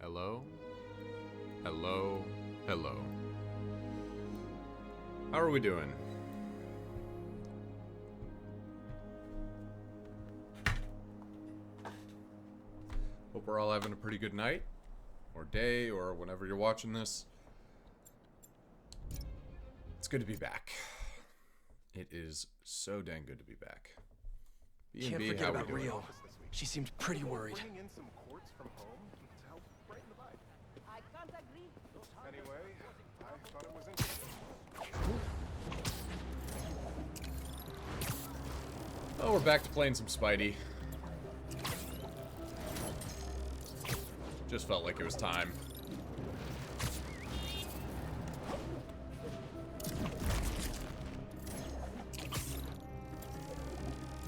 Hello? Hello? Hello. How are we doing? Hope we're all having a pretty good night, or day, or whenever you're watching this. It's good to be back. It is so dang good to be back. Can't forget about Rio. She seemed pretty worried. In some quartz from home to help brighten the vibe. I can't agree. Anyway, I thought it was interesting. Oh, we're back to playing some Spidey. Just felt like it was time.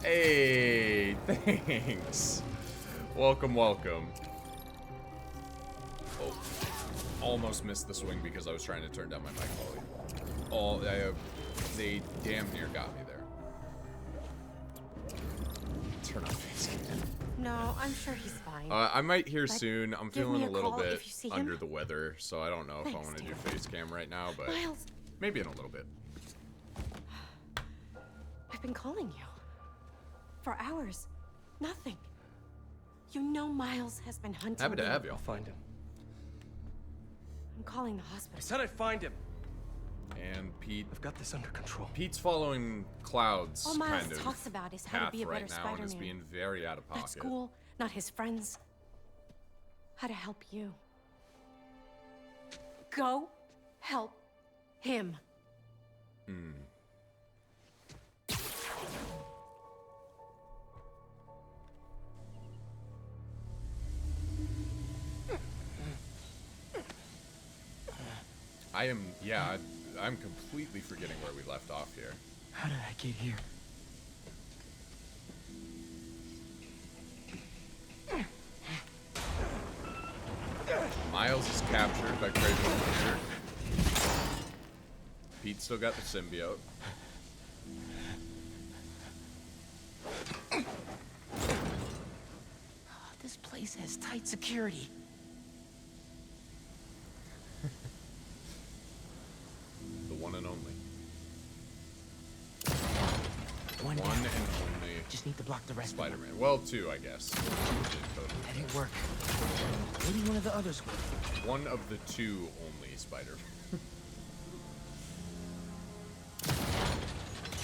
Hey, thanks. Welcome, welcome. Oh, almost missed the swing because I was trying to turn down my mic volume. Oh, they damn near got me there. Turn on face cam. No, I'm sure he's fine. I might hear But soon. I'm give feeling me a a little call bit if you see under him. the weather, so I don't know if I Thanks, want to do dear. face cam right now, but Miles, maybe in a little bit. I've been calling you. For hours. Nothing. You know Miles has been hunting Happy to me. have you. I'll find him. I'm calling the I hospital. said I'd find him. And I've got this under control. Pete's following Cloud's All Miles kind of talks about is how to path be a better right now and is Spider-Man. being very out of pocket. Not school, not his friends. How to help you. Go help him. I'm completely forgetting where we left off here. How did I get here? Miles is captured by Kraven. Pete still got the symbiote. This place has tight security. The one and only. One One down. and only Just need to block the rest of them. Spider-Man. Well, two, I guess. That didn't work. Maybe one of the others will. One of the two only Spider-Man.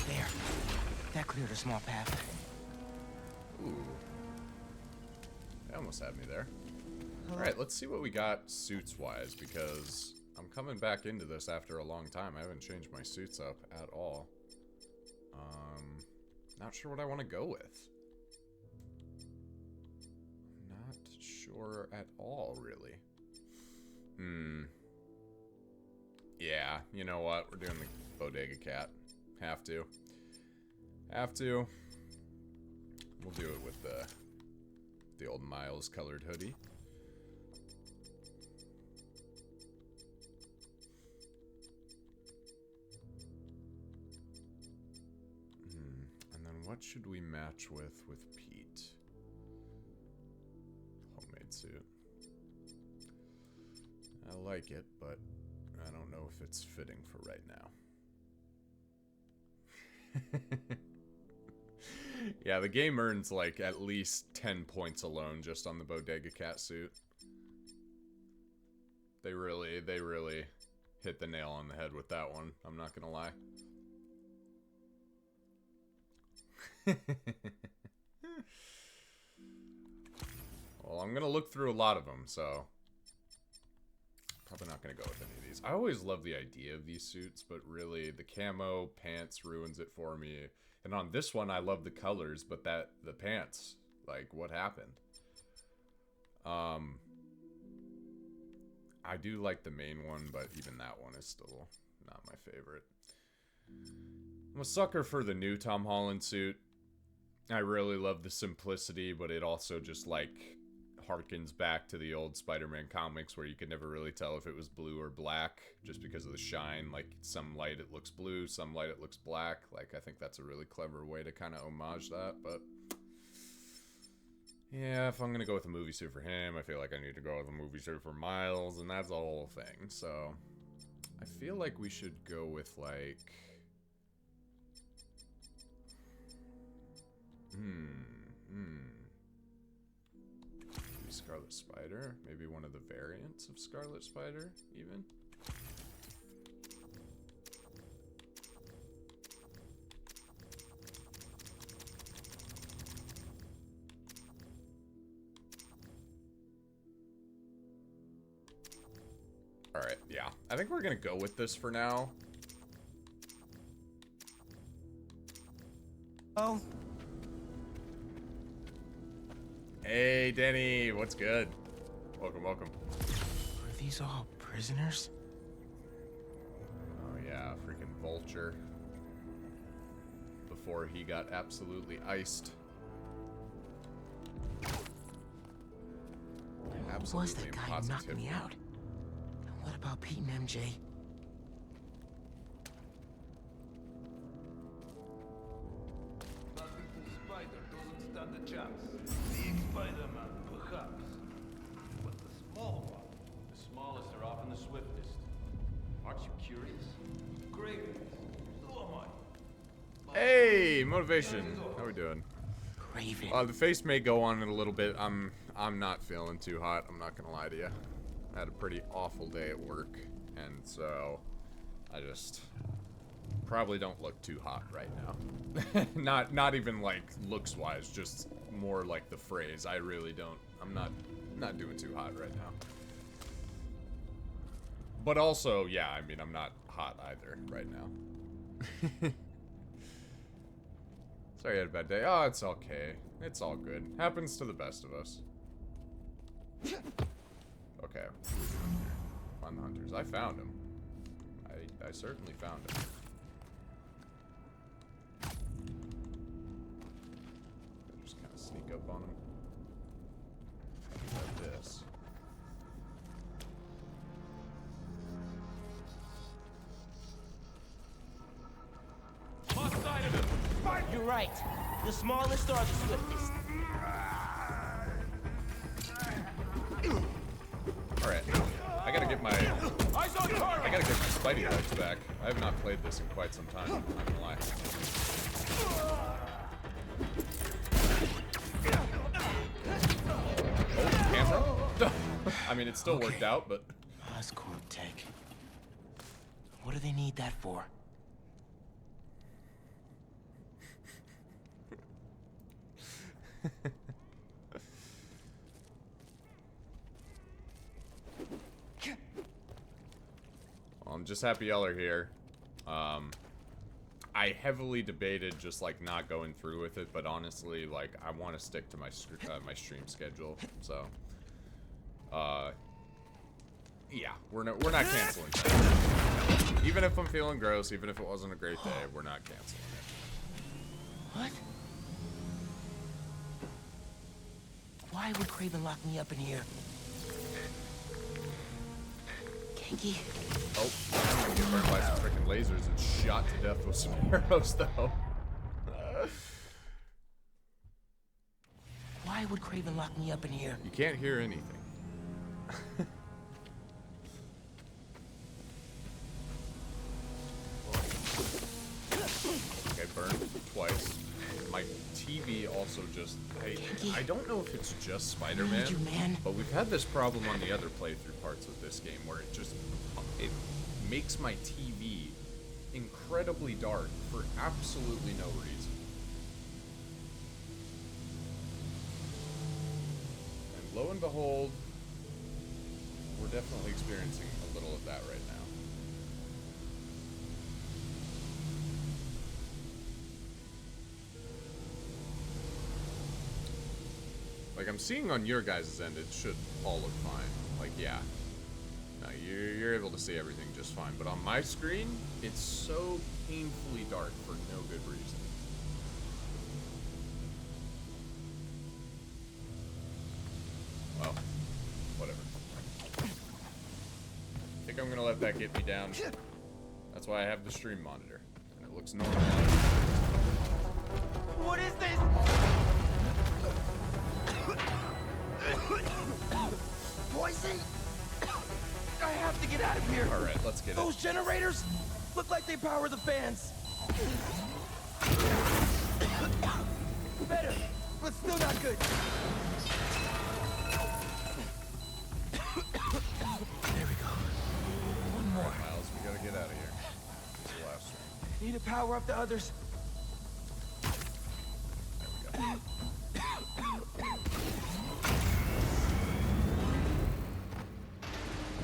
There. That cleared a small path. Ooh. They almost had me there. Alright, let's see what we got suits-wise, because I'm coming back into this after a long time. I haven't changed my suits up at all. Not sure what I want to go with. Not sure at all, really. Yeah, you know what? We're doing the Bodega Cat. Have to. Have to. We'll do it with the old Miles colored hoodie. And then what should we match with Pete? Homemade suit. I like it, but I don't know if it's fitting for right now. Yeah, the game earns like at least 10 points alone just on the Bodega Cat suit. They really hit the nail on the head with that one. I'm not gonna lie. Well, I'm gonna look through a lot of them, so probably not gonna go with any of these. I always love the idea of these suits, but really the camo pants ruins it for me. And on this one, I love the colors, but the pants, like, what happened? I do like the main one, but even that one is still not my favorite. I'm a sucker for the new Tom Holland suit. I really love the simplicity, but it also just, like, harkens back to the old Spider-Man comics where you could never really tell if it was blue or black just because of the shine. Like, some light it looks blue, some light it looks black. Like, I think that's a really clever way to kind of homage that, but Yeah, if I'm gonna go with a movie suit for him, I feel like I need to go with a movie suit for Miles, and that's the whole thing. So, I feel like we should go with, like... Maybe Scarlet Spider? Maybe one of the variants of Scarlet Spider, even? Alright, yeah. I think we're gonna go with this for now. Oh. Hey, Denny, what's good? Welcome, welcome. Are these all prisoners? Oh yeah, freaking Vulture. Before he got absolutely iced. Who was that guy who knocked me out? And what about Pete and MJ? Spider doesn't stand a chance. Big Spider-Man, perhaps. But the small one. The smallest are often the swiftest. Aren't you curious? Kraven. So am I. Hey, motivation. How we doing? Kraven. The face may go on in a little bit. I'm not feeling too hot. I'm not gonna lie to you. I had a pretty awful day at work, and so I just probably don't look too hot right now. not even like looks wise, just more like the phrase. I really don't. I'm not doing too hot right now. But also, yeah, I mean, I'm not hot either right now. Sorry you had a bad day. Oh, it's okay. It's all good. Happens to the best of us. Okay. What are we doing here? Find the hunters. I found him. I certainly found him. I just kind of sneak up on him. Like this. You're right. The smallest are the swiftest. Alright. I gotta get my Spidey legs back. I have not played this in quite some time, I'm not gonna lie. Oh, camera? I mean, it still worked out, but... Oscorp tech. What do they need that for? Well, I'm just happy y'all are here. I heavily debated just like not going through with it, but honestly, like I want to stick to my my stream schedule. So, yeah, we're not canceling that. Even if I'm feeling gross, even if it wasn't a great day, we're not canceling it. What? Why would Kraven lock me up in here? Kinky? Oh, I'm gonna get burned by some freaking lasers and shot to death with some arrows, though. Why would Kraven lock me up in here? You can't hear anything. Okay, burned twice. My TV also just... I don't know if it's just Spider-Man, but we've had this problem on the other playthrough parts of this game where it makes my TV incredibly dark for absolutely no reason. And lo and behold, we're definitely experiencing a little of that right now. Like, I'm seeing on your guys' end, it should all look fine. Like, yeah. No, you're able to see everything just fine. But on my screen, it's so painfully dark for no good reason. Well, whatever. I think I'm gonna let that get me down. That's why I have the stream monitor. And it looks normal. What is this? Poison? I have to get out of here. All right, let's get Those generators look like they power the fans. Better, but still not good. There we go. One more. Miles, we gotta get out of here. It's the last one. Need to power up the others. There we go.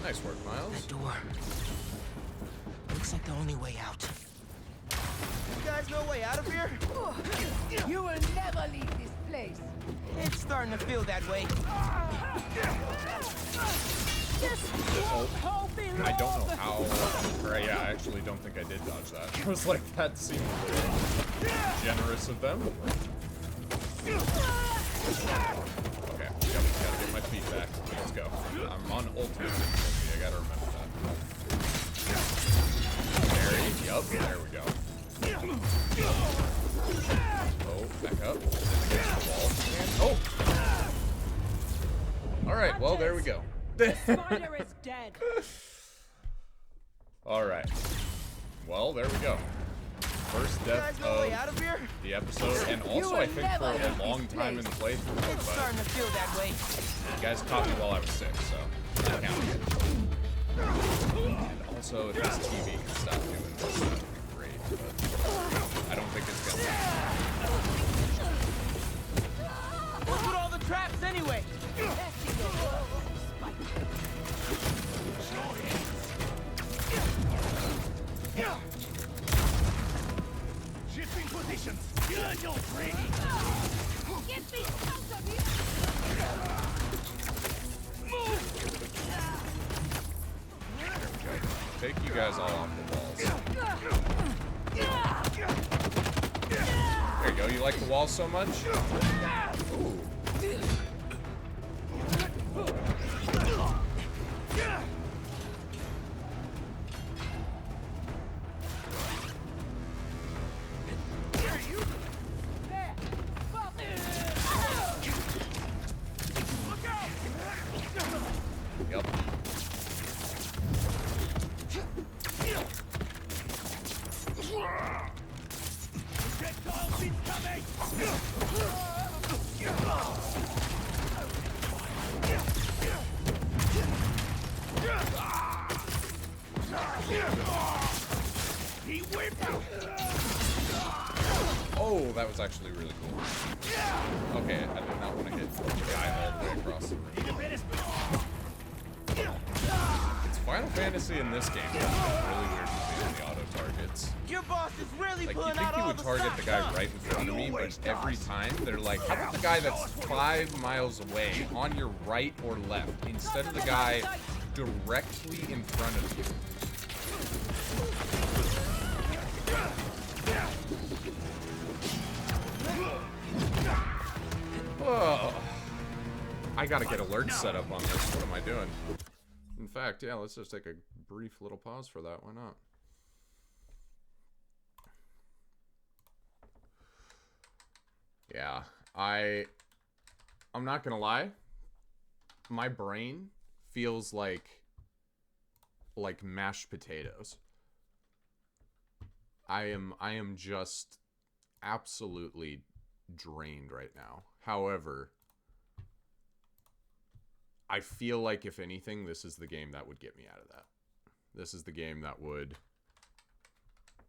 Nice work, Miles. That door. Looks like the only way out. You guys know a way out of here? You will never leave this place. It's starting to feel that way. I don't know how. Or yeah, I actually don't think I did dodge that. I was like, that seemed generous of them. Okay, yep, gotta get my feet back. Let's go. I'm on ultimate difficulty. I gotta remember that. Parry. Yup, there we go. Oh, back up. Against the wall. Oh! Alright, well, there we go. Spider is dead. Alright. Well, there we go. First death of the episode, and also I think for a long time in the playthrough, but It's starting to feel that way. you guys caught me while I was sick, so that counts. And also, if this TV can stop doing this, that would be great, but I don't think it's gonna. What's with all the traps anyway? Shifting positions. You're no training. Get me out of here. Take you guys all off the walls. There you go. You like the walls so much? Ooh. Yep. Oh, that was actually really cool. Okay, I did not want to hit the guy all the way across the room. It's Final Fantasy in this game. It's really weird to do the auto targets. Your boss is really Like, you pulling think out you all would the target stops, the guy huh? right in front of me, but every time they're like, how about the guy that's 5 miles away on your right or left instead of the guy directly in front of you? Oh, I gotta get alerts set up on this. What am I doing? In fact, yeah, let's just take a brief little pause for that. Why not? Yeah, I'm not gonna lie. My brain feels like mashed potatoes. I am just absolutely drained right now. However, I feel like if anything, this is the game that would get me out of that. This is the game that would,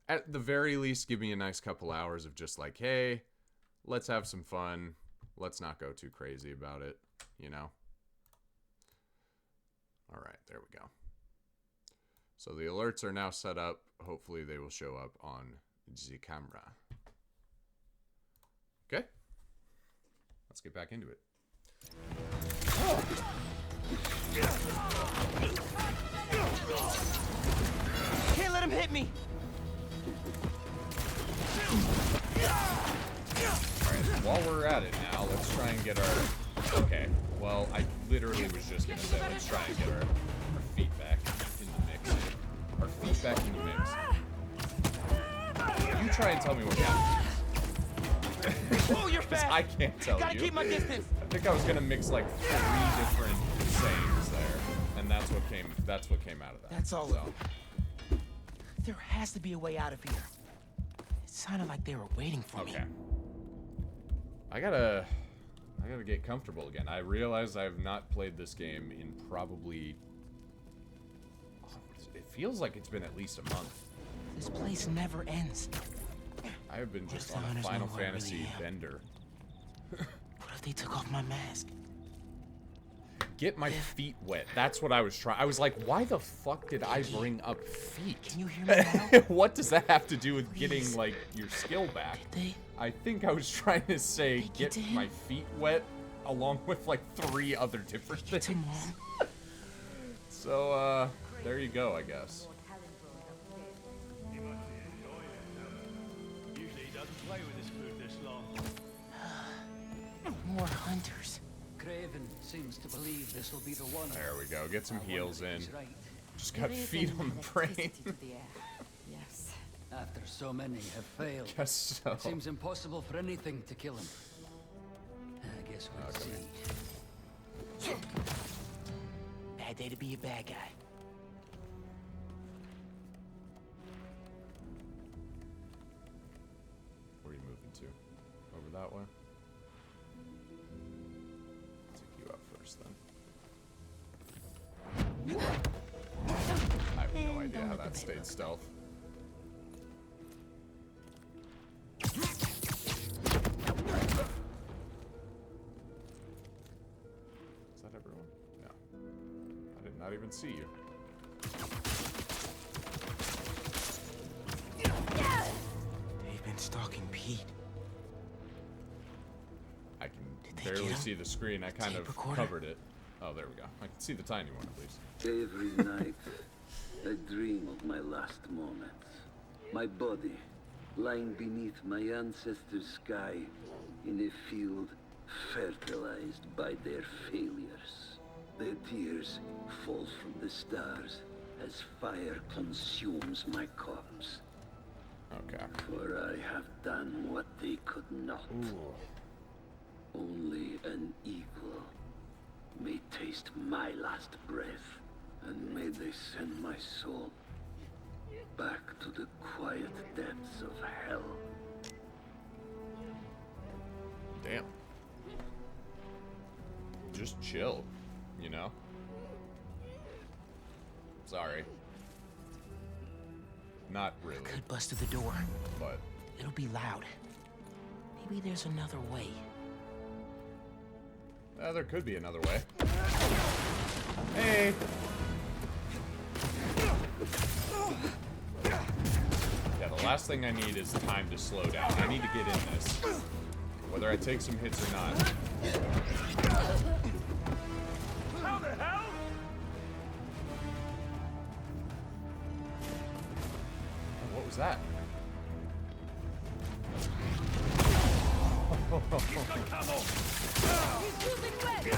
at the very least, give me a nice couple hours of just like, hey, let's have some fun. Let's not go too crazy about it, you know? All right, there we go. So the alerts are now set up. Hopefully they will show up on the camera. Okay. Let's get back into it. Can't let him hit me. Alright, while we're at it now, let's try and get our... Okay, well, I literally was just gonna say, let's try and get our feet back in the mix here. Our feet back in the mix. You try and tell me what happened. Oh, you're fast. I can't tell Gotta you. keep my distance. think I was gonna mix like 3 different sayings there, and that's what came out of that. That's all. So. There has to be a way out of here. It sounded like they were waiting for me. Okay. I gotta get comfortable again. I realize I have not played this game in probably... It feels like it's been at least a month. This place never ends. I have been just What on if a the Final hunters know where I Fantasy really am? bender. What if they took off my mask? Get my feet wet. That's what I was trying. I was like, why the fuck did I bring up feet? Can you hear me now? What does that have to do with getting, like, your skill back? Did they? I think I was trying to say, They get get to him? my feet wet, along with, like, 3 other different Get to things. Mom? So, there you go, I guess. Usually he doesn't play with his food this long. More hunters. Kraven seems to believe this will be the one. There we go. Get some heals in. He's right. Just got feet on the brain. Yes. After so many have failed, Guess so. it seems impossible for anything to kill him. I guess we'll see. Bad day to be a bad guy. Where are you moving to? Over that way? Take you up first, then. I have no idea how that stayed stealth. Is that everyone? No. I did not even see you. They've been stalking Pete. I can they barely get him? see the screen. I kind Tape of recorder? covered it. Oh, there we go. I can see the tiny one at least. Every night, I dream of my last moments. My body, lying beneath my ancestors' sky, in a field fertilized by their failures. Their tears fall from the stars as fire consumes my corpse. Okay. For I have done what they could not. Ooh. Only an eagle may taste my last breath, and may they send my soul back to the quiet depths of hell. Damn. Just chill, you know? Sorry. Not really, Could bust through the door. but It'll be loud. Maybe there's another way. there could be another way. Hey! Yeah, the last thing I need is time to slow down. I need to get in this. Whether I take some hits or not. How the hell? What was that? He's got camo. He's losing legs!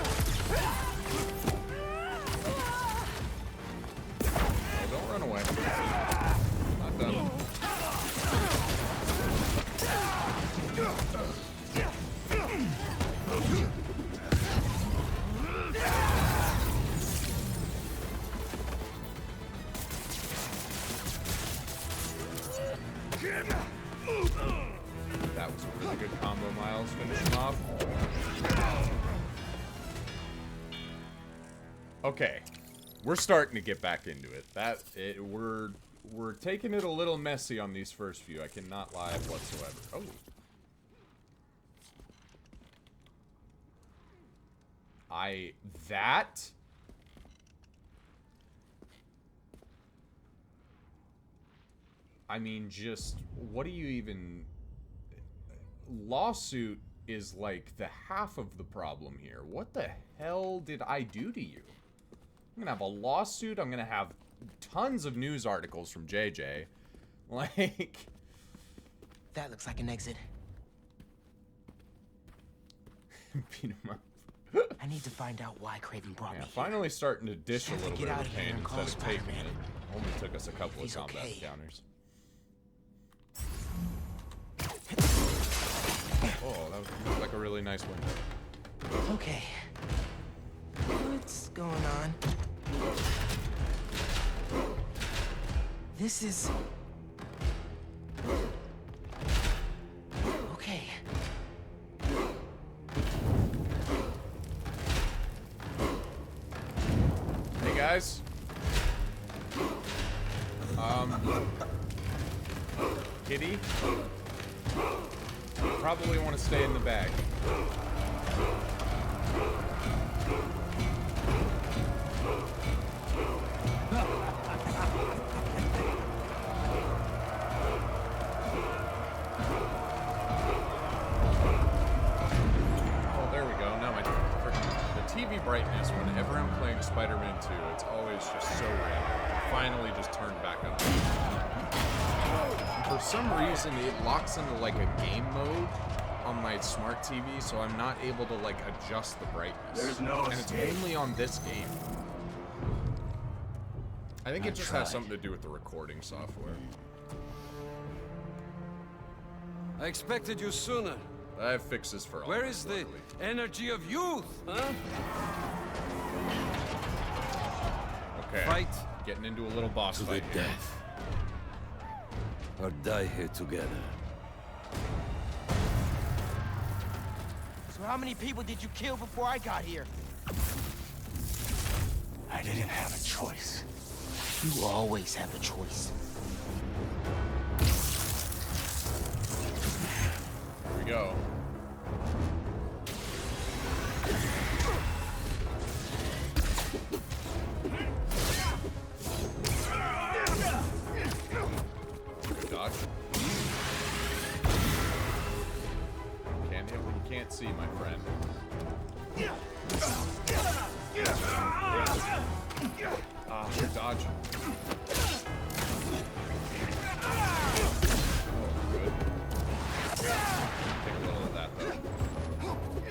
Oh, don't run away. Not done. That was a really good combo, Miles. Finish him off. Okay, we're starting to get back into it. We're taking it a little messy on these first few. I cannot lie whatsoever. Oh. That? I mean, just, what do you even... Lawsuit is like the half of the problem here. What the hell did I do to you? I'm gonna have a lawsuit. I'm gonna have tons of news articles from JJ. Like... That looks like an exit. Beat him up. I need to find out why Kraven brought Yeah, me finally starting to dish a Have to little get bit out of of here pain and call instead of taking Spider-Man. it. Only took us a couple of He's combat okay. encounters. Oh, that was like a really nice window. Okay. What's going on? This is... Okay. Hey guys. Kitty? Probably want to stay in the bag. Oh, there we go. Now the TV brightness, whenever I'm playing Spider-Man 2, it's always just so random. Finally just turned back up. For some reason, it locks into like a game mode on my smart TV, so I'm not able to like adjust the brightness. There's no and it's escape. only on this game. I think it just has something to do with the recording software. I expected you sooner. I have fixes for all. Where is the energy of youth, huh? Okay. Fight. Getting into a little boss To the fight here. death. Or die here together. So how many people did you kill before I got here? I didn't have a choice. You always have a choice. Here we go. Good dodge. Can't hit what you can't see, my friend. Good dodge. Good. Take a little of that, though.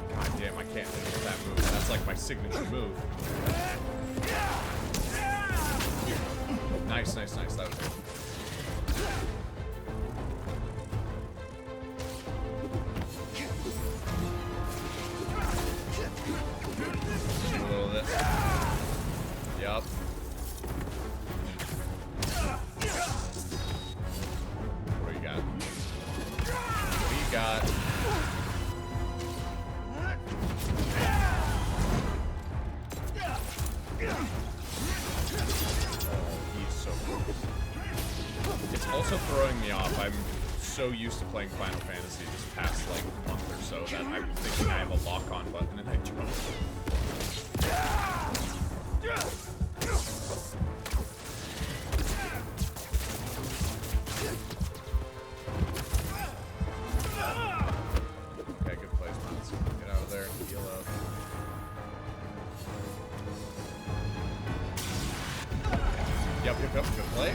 God damn, I can't hit that move. That's like my signature move. Nice, nice, nice. That was good. Do a little of this. Yup. What do you got? What do you got? He's so cool. It's also throwing me off. I'm so used to playing Final Fantasy this past like month or so that I'm thinking I have a lock-on button and I don't. Okay, good place, Miles. Get out of there. Heal up. Yep, yep, yep. Good play.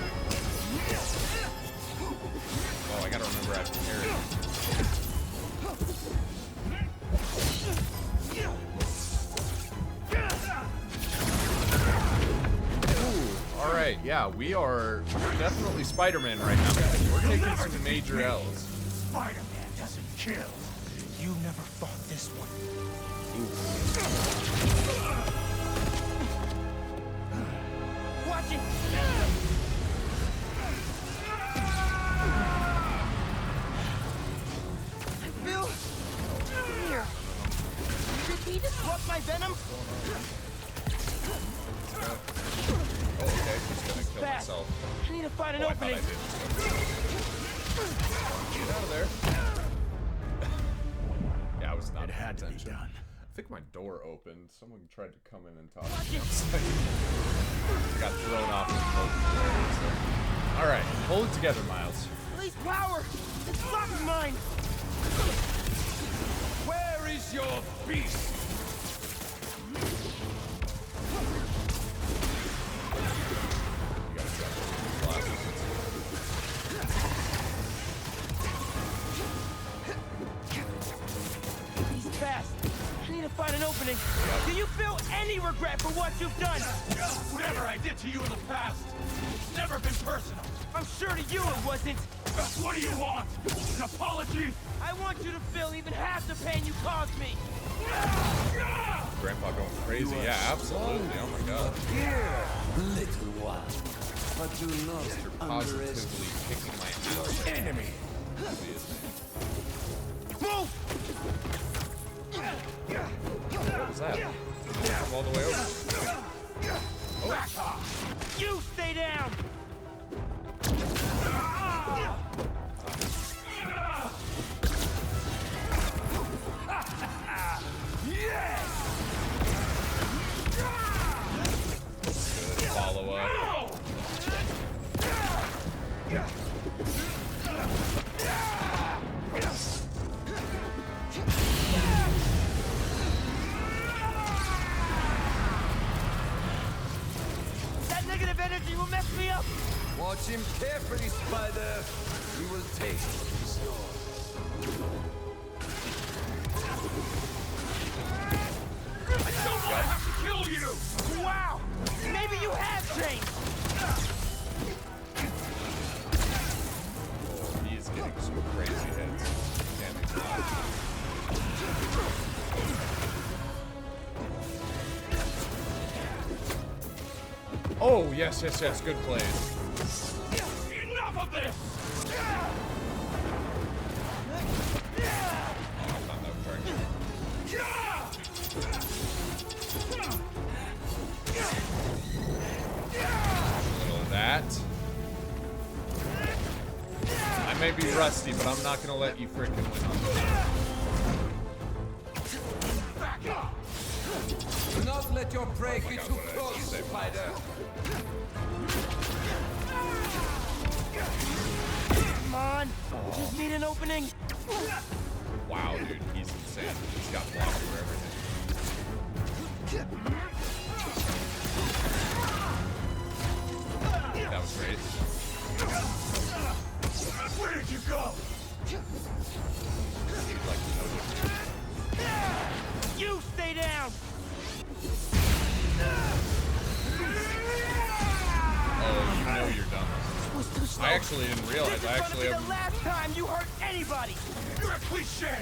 Oh, I gotta remember I have to carry it. Alright, yeah, we are definitely Spider-Man right now, guys. We're taking some major L's. Spider-Man doesn't kill. You never fought this one. Watch it! Bill! Come here! Did he disrupt my venom? Oh, okay, just gonna kill Fast. myself. I need to find an Oh, I thought I opening. did. Get out of there. Yeah, I was not It had to be attention. done. I think my door opened. Someone tried to come in and talk to me outside. I got thrown off the boat. Alright, hold it together, Miles. Release power! It's blocking mine! Where is your beast? You gotta drop those glasses. an opening. Do you feel any regret for what you've done? Whatever I did to you in the past, it's never been personal. I'm sure to you it wasn't. What do you want? An apology? I want you to feel even half the pain you caused me. Grandpa going crazy. Yeah, absolutely. Oh my god. Here, little one. But do not You're positively kicking my ass. Enemy. Move! What was that? I'm all the way over. Back off! You stay down! Good follow up. That negative energy will mess me up! Watch him carefully, Spider. He will taste his sword. I don't want to have to kill you! Wow! Maybe you have changed! Oh, he's getting some crazy hits. Damn, he's not. Oh, yes, yes, yes. Good plays. Enough of this! Oh, I thought that was right. A little of that. I may be rusty, but I'm not gonna let you freaking win on this. Do not let your prey Oh my get God, too what did I close, just say? Spider. Come on! Just need an opening! Wow, dude, he's insane. He's got block for everything. That was great. Where did you go? He'd like to know this. You stay down! Oh, you know you're done. Was too slow. I actually didn't realize. This is I actually gonna be have. the last time you hurt anybody! You're a cliche!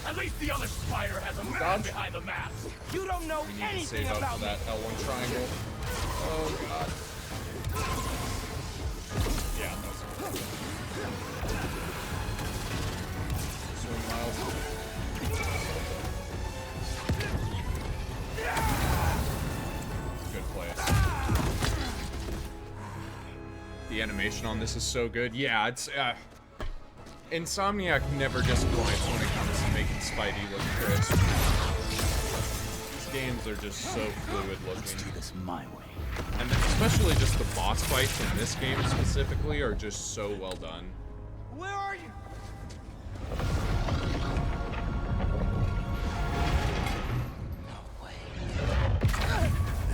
At least the other spider has a man Dodge. behind the mask! You don't know We need to anything save up about for me! that L1 triangle. Oh god. Yeah, that's swing miles. Good play. The animation on this is so good. Yeah, it's Insomniac never disappoints when it comes to making Spidey look crisp. These games are just so fluid looking. Let's do this my way. And especially just the boss fights in this game specifically are just so well done. Where are you? No way.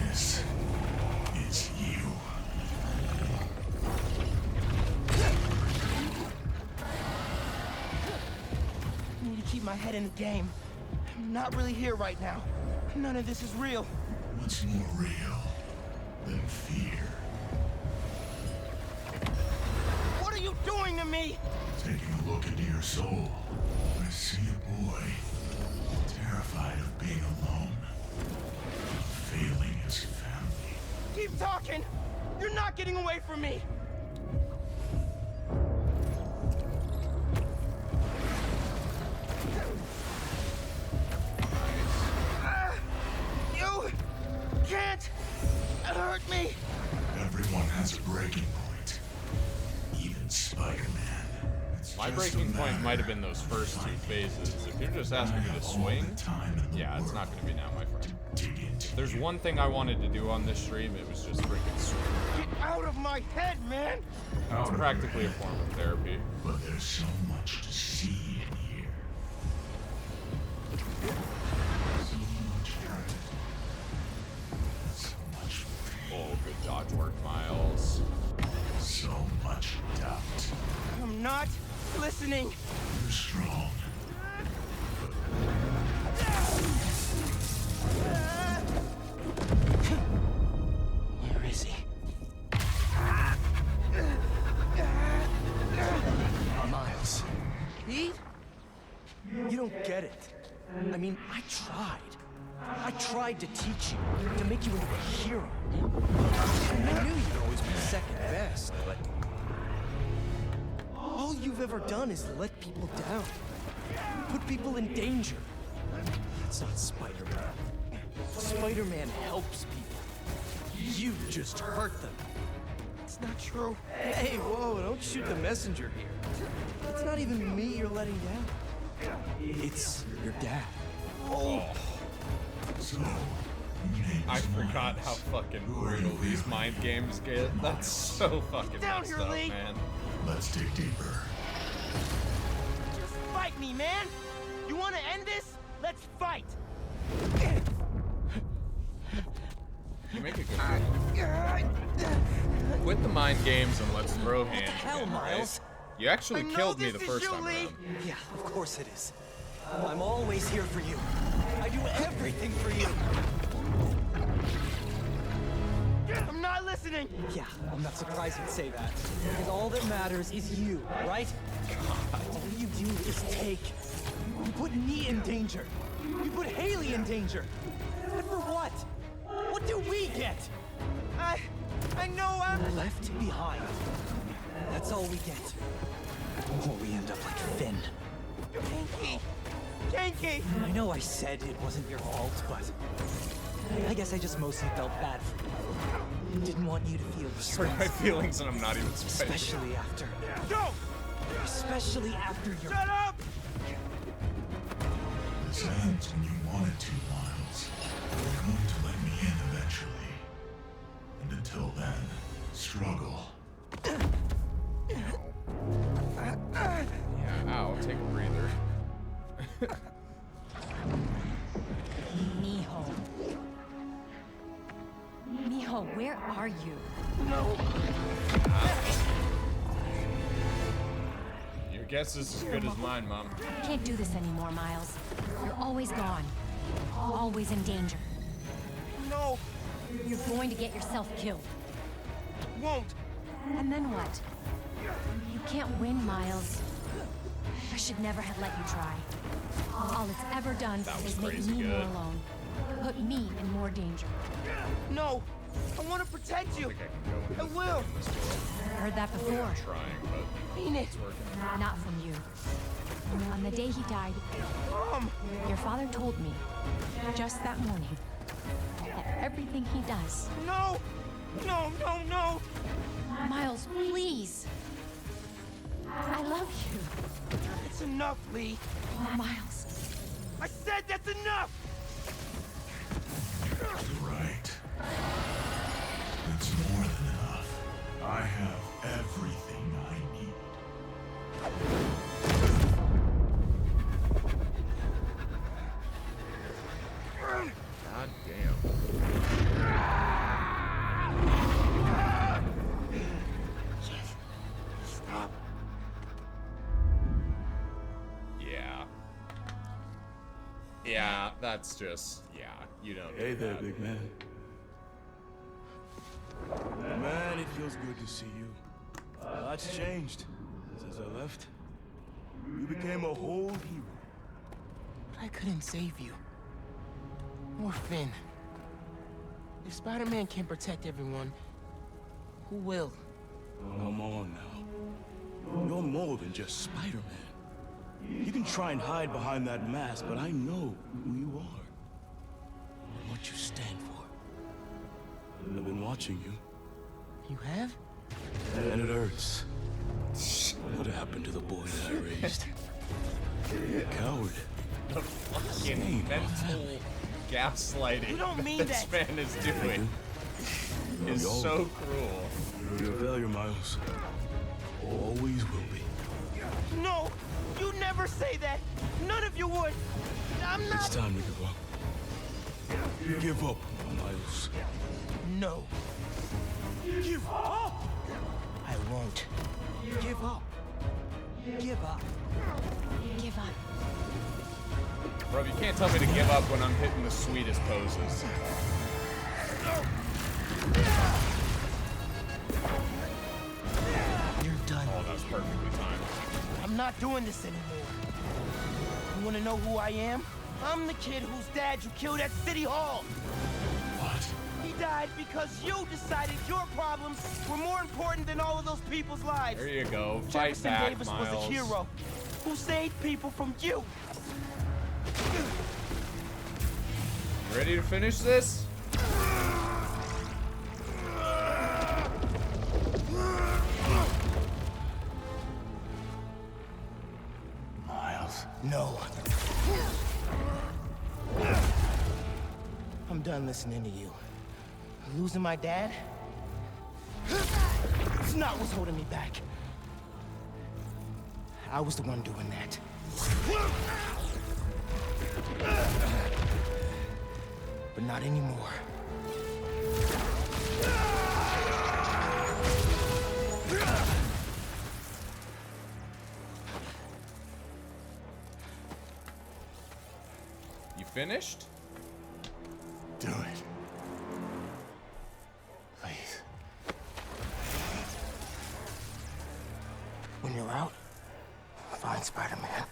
This is you. I need to keep my head in the game. I'm not really here right now. None of this is real. What's more real than fear? What are you doing to me? Taking a look into your soul, I see a boy terrified of being alone, of failing his family. Keep talking! You're not getting away from me! You can't hurt me! Everyone has a breaking point. Even Spider-Man. It's My just breaking a point matter might have been those first two phases. If you're just asking me to swing, yeah, it's not going to be now, my friend. If there's one thing I wanted to do on this stream, it was just freaking swing. Get out of my head, man! It's practically a form of therapy. But there's so much to see in here. So much hurt. So much pain. Oh, good dodge work, Miles. So much doubt. I'm not listening! You're strong. it. I mean, I tried. I tried to teach you, to make you into a hero. I knew you'd always be second best, but... all you've ever done is let people down. Put people in danger. That's not Spider-Man. Spider-Man helps people. You just hurt them. It's not true. Hey, whoa, don't shoot the messenger here. It's not even me you're letting down. It's your dad. Oh. So, I forgot how fucking brutal these mind games get. That's so fucking Down messed here, up, Lee. man. let's dig deeper. Just fight me, man! You want to end this? Let's fight! You make a good point. Quit the mind games and let's throw hands. Hell, again, right? Miles. You actually I know killed me this the is first you, time Lee. around. Yeah, of course it is. I'm always here for you. I do everything for you. I'm not listening! Yeah, I'm not surprised you'd say that. Because all that matters is you, right? All you do is take. You put me in danger. You put Haley in danger. And for what? What do we get? I know I'm... Left behind. That's all we get. Or we end up like Finn. Ganke! I know I said it wasn't your fault, but... I guess I just mostly felt bad for you. Didn't want you to feel Hurt my responsible. feelings and I'm not even surprised. Especially after... Go! Especially after your... Shut up! This ends when you wanted to, Miles. You're going to let me in eventually. And until then, struggle. Yeah, ow, take a breather. Mijo. Mijo, where are you? Your guess is as good as mine, Mom. I can't do this anymore, Miles. You're always gone. Always in danger. No! You're going to get yourself killed. Won't! And then what? You can't win, Miles. I should never have let you try. All it's ever done That was is make crazy me more good. alone. Put me in more danger. No! I want to protect you! I think I can go I into will! this world. Heard that before. I'm trying, but Mean it! it's working. Not from you. On the day he died, your father told me, just that morning, that everything he does... No! No, no, no! Miles, please! I love you. It's enough, Lee! Miles. I said that's enough! You're right. It's more than enough. I have everything I need. God damn. Stop. Yeah. Yeah, that's just, yeah, you don't Hey do there, that. big man. Man, it feels good to see you. A lot's changed since I left. You became a whole hero. But I couldn't save you. Or Finn. If Spider-Man can't protect everyone, who will? Come on now. You're more than just Spider-Man. You can try and hide behind that mask, but I know who you are. And what you stand for. I've been watching you. You have? And it hurts. What happened to the boy that I raised? You're a coward. The fucking mental gaslighting You don't mean this that. man is doing is Yo. so cruel. You're a failure, Miles. Always will be. No! You never say that! None of you would! I'm It's not... time to give up. Give up, Miles. No. Give up! I won't. Give up. Give up. Give up. Bro, you can't tell me to give up when I'm hitting the sweetest poses. You're done. Oh, that's perfectly timed. I'm not doing this anymore. You wanna know who I am? I'm the kid whose dad you killed at City Hall. What? He died because you decided your problems were more important than all of those people's lives. There you go. Fight Jefferson back, Davis Miles. was a hero who saved people from you. Ready to finish this? Miles. No. I'm done listening to you. Losing my dad? It's not what's holding me back. I was the one doing that. But not anymore. You finished? Do it. Please. When you're out, find Spider-Man.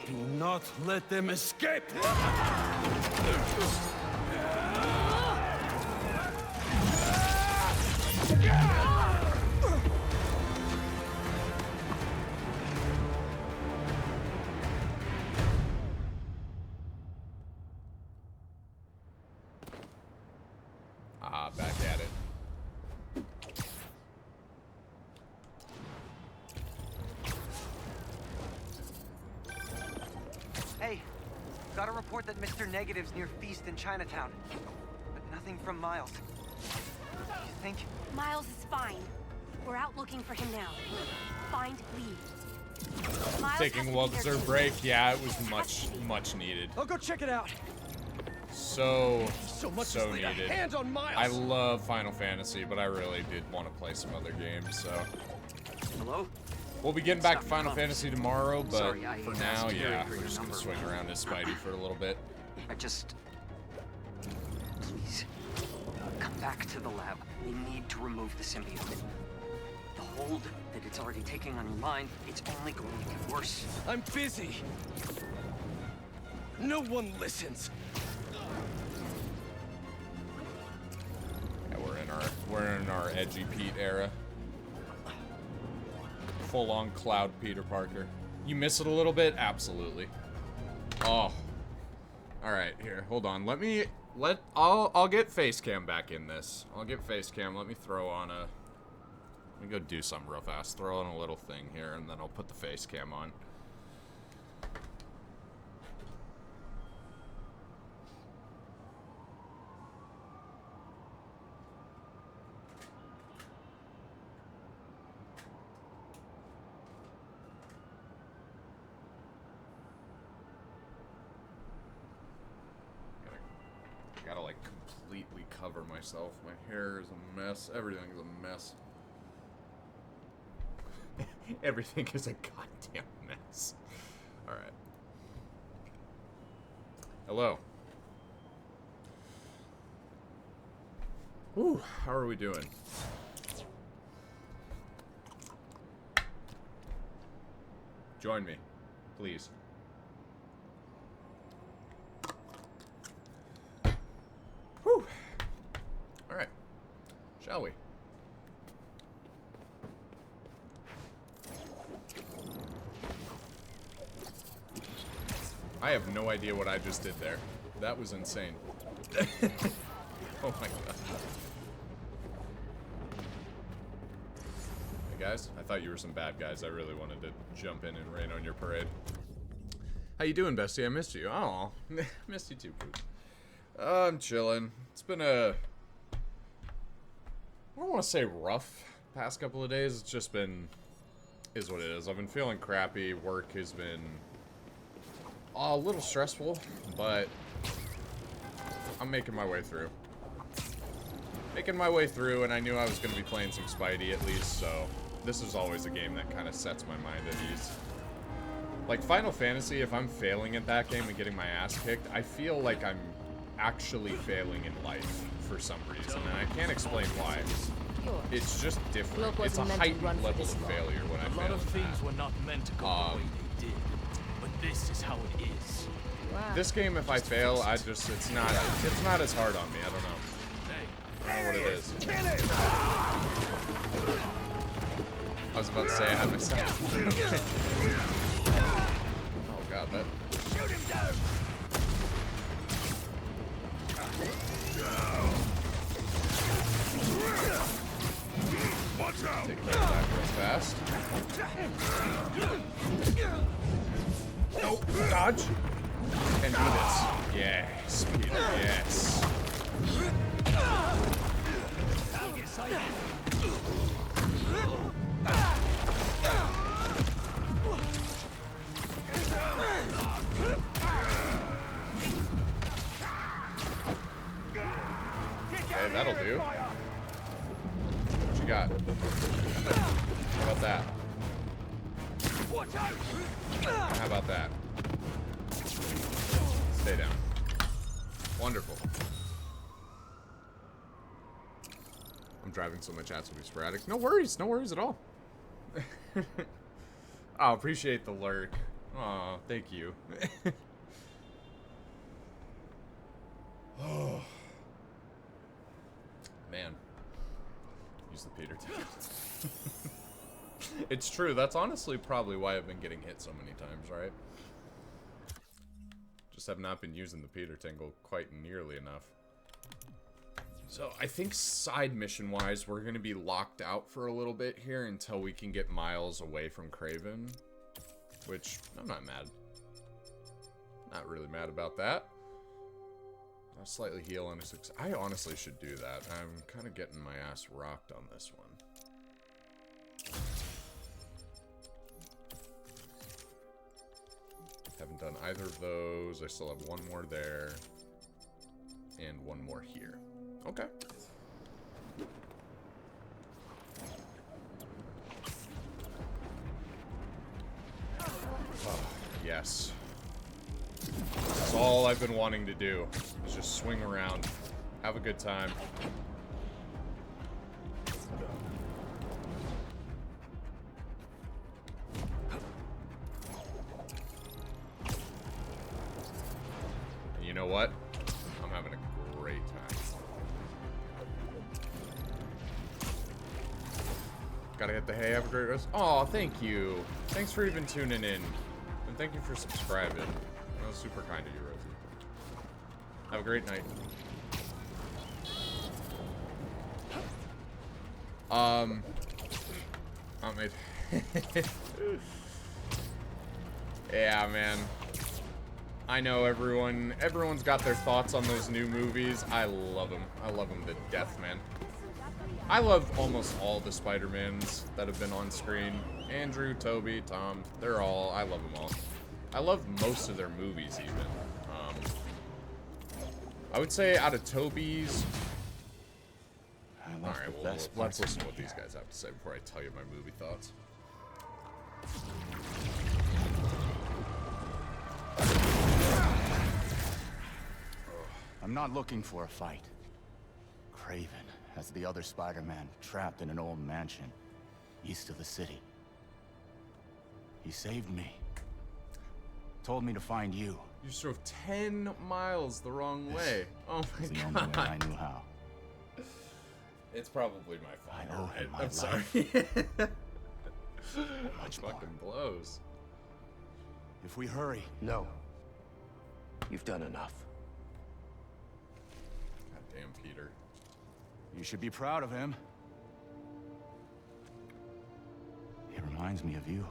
Do not let them escape! Ah, back at it. Hey, got a report that Mr. Negative's near Feast in Chinatown. But nothing from Miles. You think? Miles is fine. We're out looking for him now. Find Lee. Miles Taking well-deserved break. Yeah, it was much needed. I'll go check it out. So much as laid a needed. hand on Miles. I love Final Fantasy, but I really did want to play some other games, so. Hello? We'll be getting back to Final Fantasy tomorrow, but Sorry, I for now, asked Gary yeah, for we're your just gonna number. swing around as Spidey for a little bit. Please, come back to the lab. We need to remove the symbiote. The hold that it's already taking on your mind, it's only going to get worse. I'm busy. No one listens. Yeah, we're in our edgy Pete era. Full-on Cloud Peter Parker. You miss it a little bit? Absolutely. Oh. Alright, here, hold on. I'll get face cam back in this. I'll get face cam. Let me go do something real fast. Throw on a little thing here, and then I'll put the face cam on. Gotta like completely cover myself. My hair is a mess. Everything's a mess. Everything is a goddamn mess. Alright. Hello. Whew, how are we doing? Join me, please. Whew. Alright. Shall we? I have no idea what I just did there. That was insane. Oh my god. Hey guys, I thought you were some bad guys. I really wanted to jump in and rain on your parade. How you doing, bestie? I missed you. Oh, missed you too, Pooch. I'm chilling. It's been I don't want to say rough past couple of days. It's just been, is what it is. I've been feeling crappy. Work has been a little stressful, but I'm making my way through. And I knew I was going to be playing some Spidey at least, so this is always a game that kind of sets my mind at ease. Like Final Fantasy, if I'm failing at that game and getting my ass kicked, I feel like I'm actually failing in life for some reason, and I can't explain why. yours. It's just different. Look, It's a wasn't meant to heightened run for level this of long. failure when I A lot fail of at things that. were not meant to go the way they did. But this is how it is. Wow. This game, if I fail, it's not as hard on me. I don't know. I don't know what it is. I was about to say I had myself. Oh god, that. Shoot him down. Watch out. Take care of that real fast. No, dodge. And do this. Yes, Peter, yes. Okay, that'll do. What you got? How about that? How about that? Stay down. Wonderful. I'm driving, so my chats will be sporadic. No worries at all. Oh, appreciate the lurk. Aw, thank you. Oh. Man. Use the Peter tank. It's true. That's honestly probably why I've been getting hit so many times, right? Just have not been using the Peter tingle quite nearly enough. So I think side mission wise, we're going to be locked out for a little bit here until we can get Miles away from Kraven. Which, I'm not mad. Not really mad about that. I'll slightly heal on a success. I honestly should do that. I'm kind of getting my ass rocked on this one. Haven't done either of those. I still have one more there. And one more here. Okay. Oh, yes. That's all I've been wanting to do. Is just swing around. Have a good time. And you know what? I'm having a great time. Gotta hit the hay. Have a great rest. Aw, thank you. Thanks for even tuning in. And thank you for subscribing. That was super kind of you, Rosie. Have a great night. Yeah, man. I know everyone's got their thoughts on those new movies. I love them. I love them to death, man. I love almost all the Spider-Mans that have been on screen. Andrew, Toby, Tom, I love them all. I love most of their movies, even. I would say out of Toby's... Alright, well, let's listen to what these guys have to say before I tell you my movie thoughts. I'm not looking for a fight. Kraven has the other Spider-Man trapped in an old mansion east of the city. He saved me. Told me to find you. You just drove 10 miles the wrong way. Oh my the god. only way I knew how. It's probably my fault. I owe him my I'm sorry. Much fucking blows. If we hurry. No. You've done enough. Goddamn, Peter. You should be proud of him. He reminds me of you.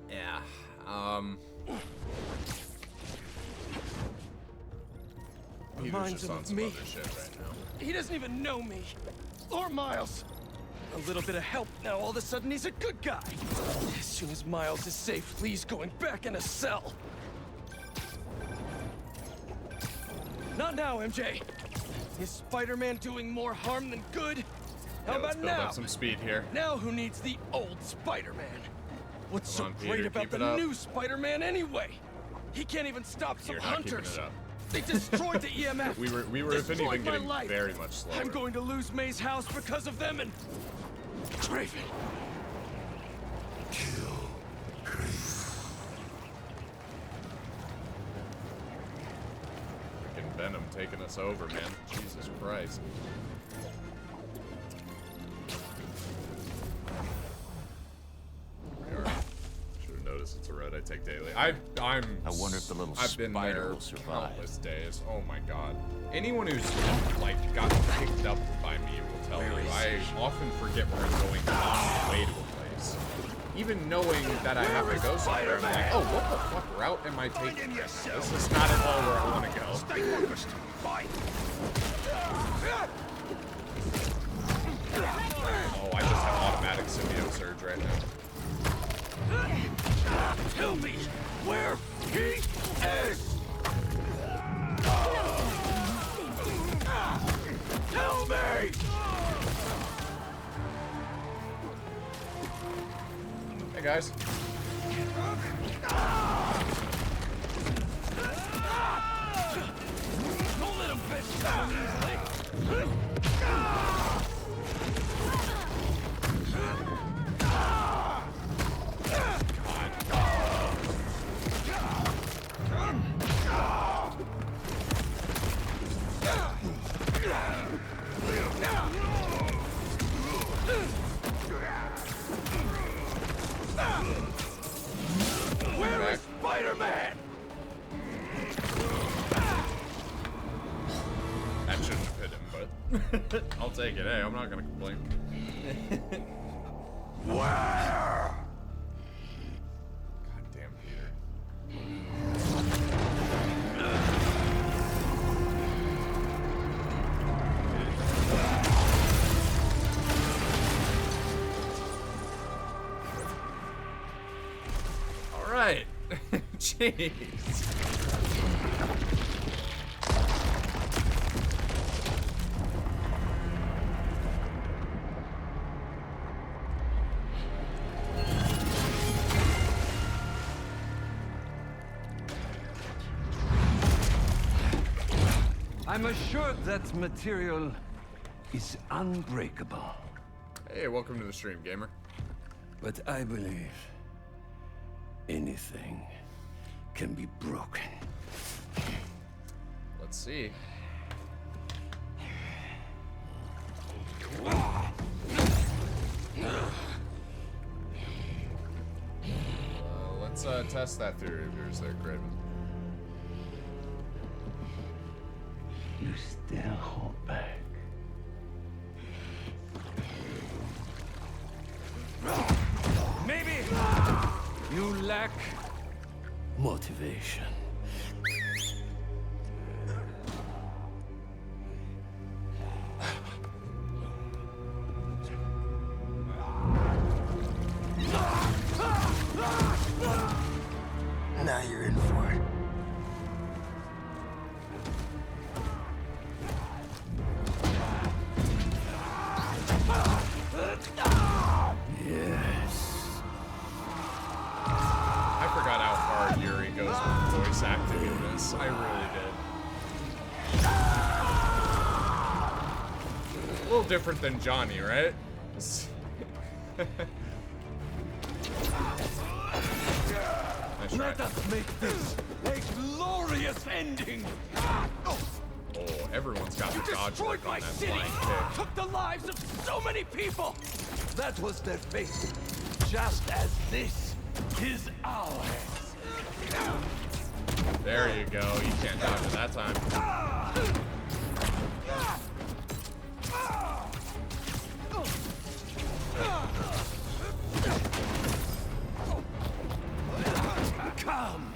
Yeah. Peter's Reminds just him on of some me. other shit right now. He doesn't even know me. Or Miles. A little bit of help now, all of a sudden he's a good guy. As soon as Miles is safe, Lee's going back in a cell. Not now, MJ. Is Spider-Man doing more harm than good? How Let's about build now? up some speed here. Now who needs the old Spider-Man? What's Come so on, great Peter, about keep it the up. new Spider-Man anyway? He can't even stop some You're not keeping hunters. it up. They destroyed the EMF. We were if anything Destroyed my getting life. very much slower. I'm going to lose May's house because of them and Kraven. Kill Kraven. Freaking Venom taking us over, man. Jesus Christ. Should have noticed it's a road I take daily. I wonder if the little I've been spider there will survive. countless days. Oh my god. Anyone who's like gotten picked up by me will tell you I often forget where I'm going on the way to a place. Even knowing that I have to go somewhere, I'm like, oh, what the fuck route am I taking? This is not at all where I want to go. Stay focused. Fight. Oh, I just have automatic symbiote surge right now. Tell me where he is. Tell me. Hey guys. Don't let him bitch down easily. Where is Spider-Man? That shouldn't have hit him, but I'll take it. Hey, I'm not gonna complain. Where? Goddamn Peter. All right. Jeez. I'm assured that material is unbreakable. Hey, welcome to the stream, gamer. But I believe anything can be broken. Let's see. Let's test that theory of yours there, Kraven. You still hold back. Maybe you lack Motivation. Now you're in for it. Yes. I forgot how hard Yuri goes with voice acting in this. I really did. A little different than Johnny, right? Nice try. Let us make this a glorious ending. Oh, everyone's got the dodge Destroyed work my on that city, flying kick. took the lives of so many people. That was their fate, just as this is ours. There you go. You can't dodge it that time. Come,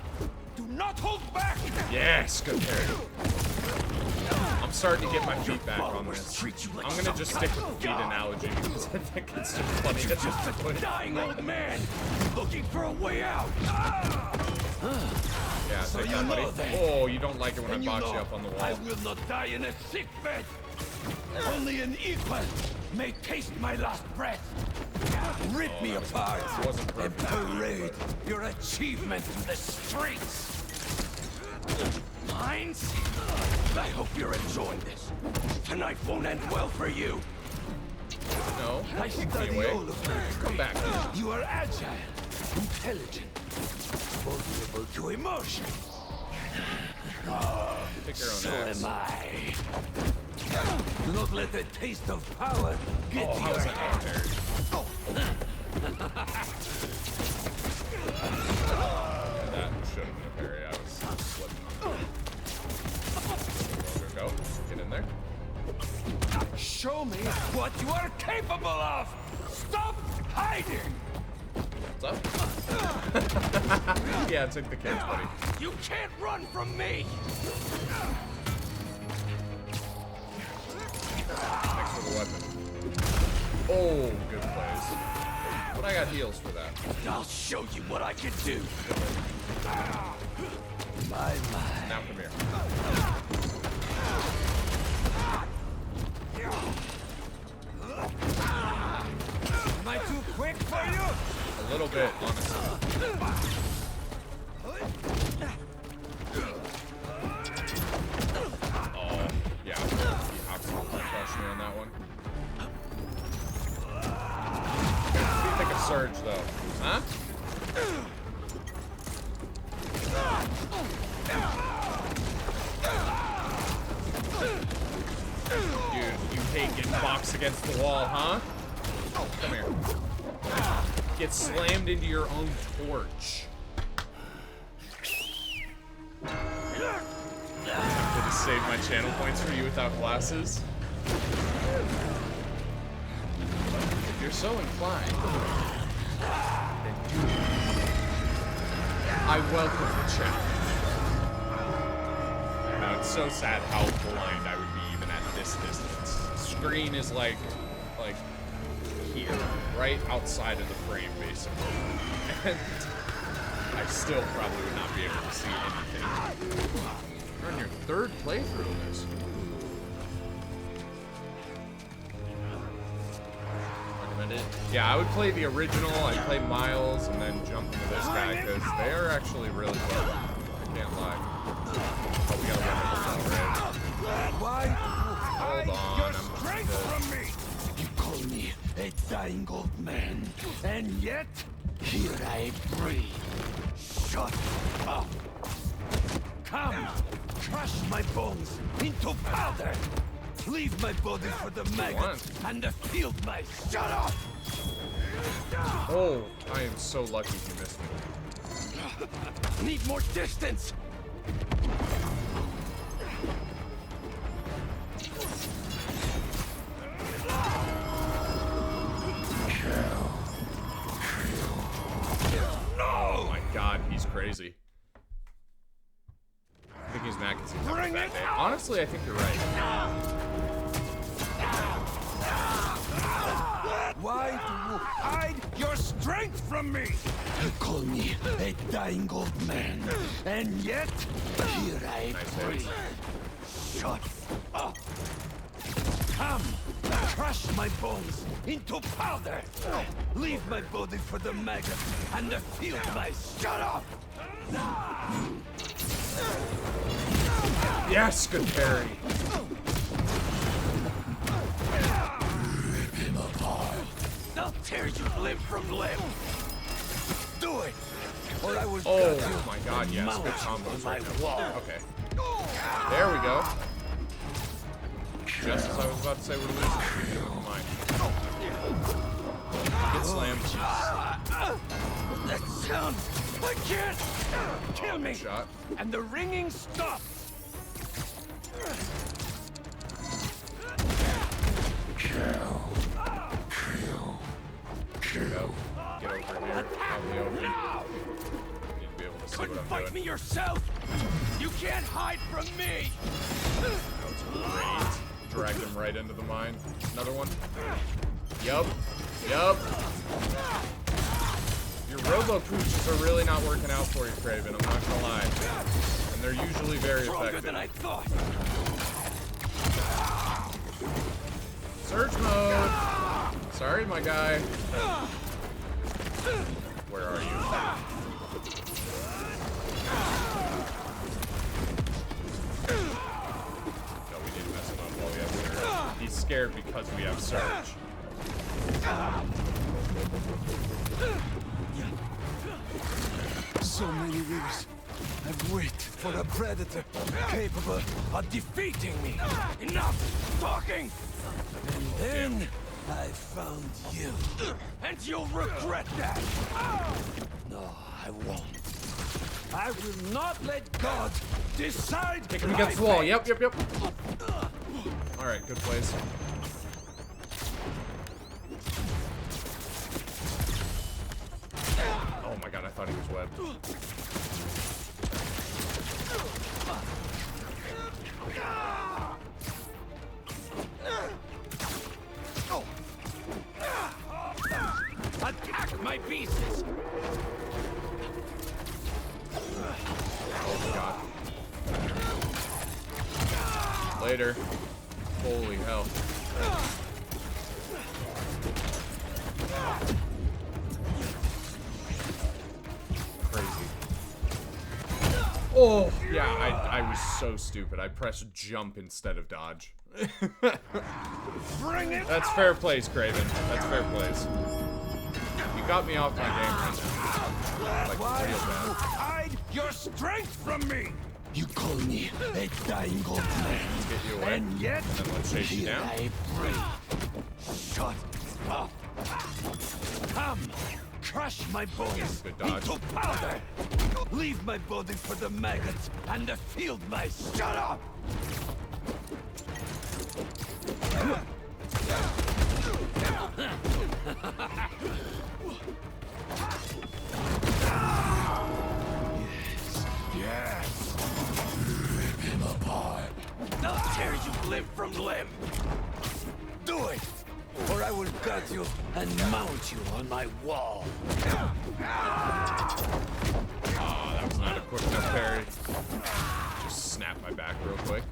do not hold back. Yes, good parry. I'm starting to get my feet back on this. I'm gonna just stick with the feet analogy because I think it's too funny. You're just a dying old man looking for a way out. Yeah, So take you that, know buddy. then. Oh, you don't like it when I And box know you up on the I wall. will not die in a sick bed. Only an equal may taste my last breath. Rip me apart Wasn't and perfect. parade your achievement in the streets. Mines? I hope you're enjoying this. Tonight won't end well for you. No. I Take me study away. all of you. Come back. You are agile, intelligent, vulnerable to emotion. Take your own So axe. am I. Do not let the taste of power get to how your is that not head. That should have been a parry. I was slipping. Go. Get in there. Show me what you are capable of! Stop hiding! What's up? Yeah, take the kids, buddy. You can't run from me! Thanks for the weapon. Oh, good plays. But I got heals for that. I'll show you what I can do! My. Now come here. Am I too quick for you? A little bit, honestly. Oh, yeah. He absolutely crushed me on that one. Gotta take a surge, though. Huh? Dude, you hate getting boxed against the wall, huh? Come here. Get slammed into your own torch. Could have saved my channel points for you without glasses. If you're so inclined, then I welcome the challenge. Now, it's so sad how blind I would be even at this distance. Screen is like here, right outside of the frame, basically. And I still probably would not be able to see anything. You're on your third playthrough of this. Recommended? Yeah, I would play the original, I'd play Miles, and then jump into this guy, because they are actually really fun. I can't lie. Oh, we gotta run into the red. Why? Hold on, Your I'm strength from me! You call me a dying old man, and yet, here I breathe. Shut up! Come! Crush my bones into powder! Leave my body for the maggots and the field mice! Shut up! Oh, I am so lucky you missed me. Need more distance! Oh my god, he's crazy. I think he's mad because he's having a bad day. Honestly, I think you're right. Why do you hide your strength from me? You call me a dying old man, and yet here I breathe. Shut up! Come, crush my bones into powder. Leave my body for the maggots and the field mice. Shut up! Yes, good parry. Rip him apart. I'll tear you limb from limb. Do it, or I will. Oh my god, yes, good combos right now. Okay. There we go. Just as I was about to say we're losing. Never mind. Get slammed. That sounds. I can't. Kill me. Shot. And the ringing stops. Kill. Go. Get over here. Help me over. Need to be able to see Couldn't what I'm fight doing. me yourself. You can't hide from me. That was great. Dragged him right into the mine. Another one. Yup. Yup. Your robo pooches are really not working out for you, Kraven. I'm not gonna lie. And they're usually very Stronger effective. than I thought. Surge mode. Sorry, my guy. Where are you? scared because we have Surge. So many years I've waited for a predator capable of defeating me. Enough talking! And then I found you. And you'll regret that! No, I won't. I will not let God decide. Kick him against the wall. Yep. Alright, good place. Oh my god, I thought he was webbed. Attack my pieces! Oh my god. Later. Holy hell. Crazy. Oh, yeah, I was so stupid. I pressed jump instead of dodge. Bring it That's fair place, Kraven. That's fair place. You got me off my game right now. Like, Why real you bad. hide your strength from me? You call me a dying old man. Let's get you away. And yet, And then let's chase you here down. I pray. Shut up. Come, crush my bones Good dodge. into powder. Leave my body for the maggots and the field mice. Shut up. Yes. Rip him apart. I'll tear you limb from limb. Do it, or I will cut you and mount you on my wall. Oh, that was not a quick enough parry. Just snap my back real quick.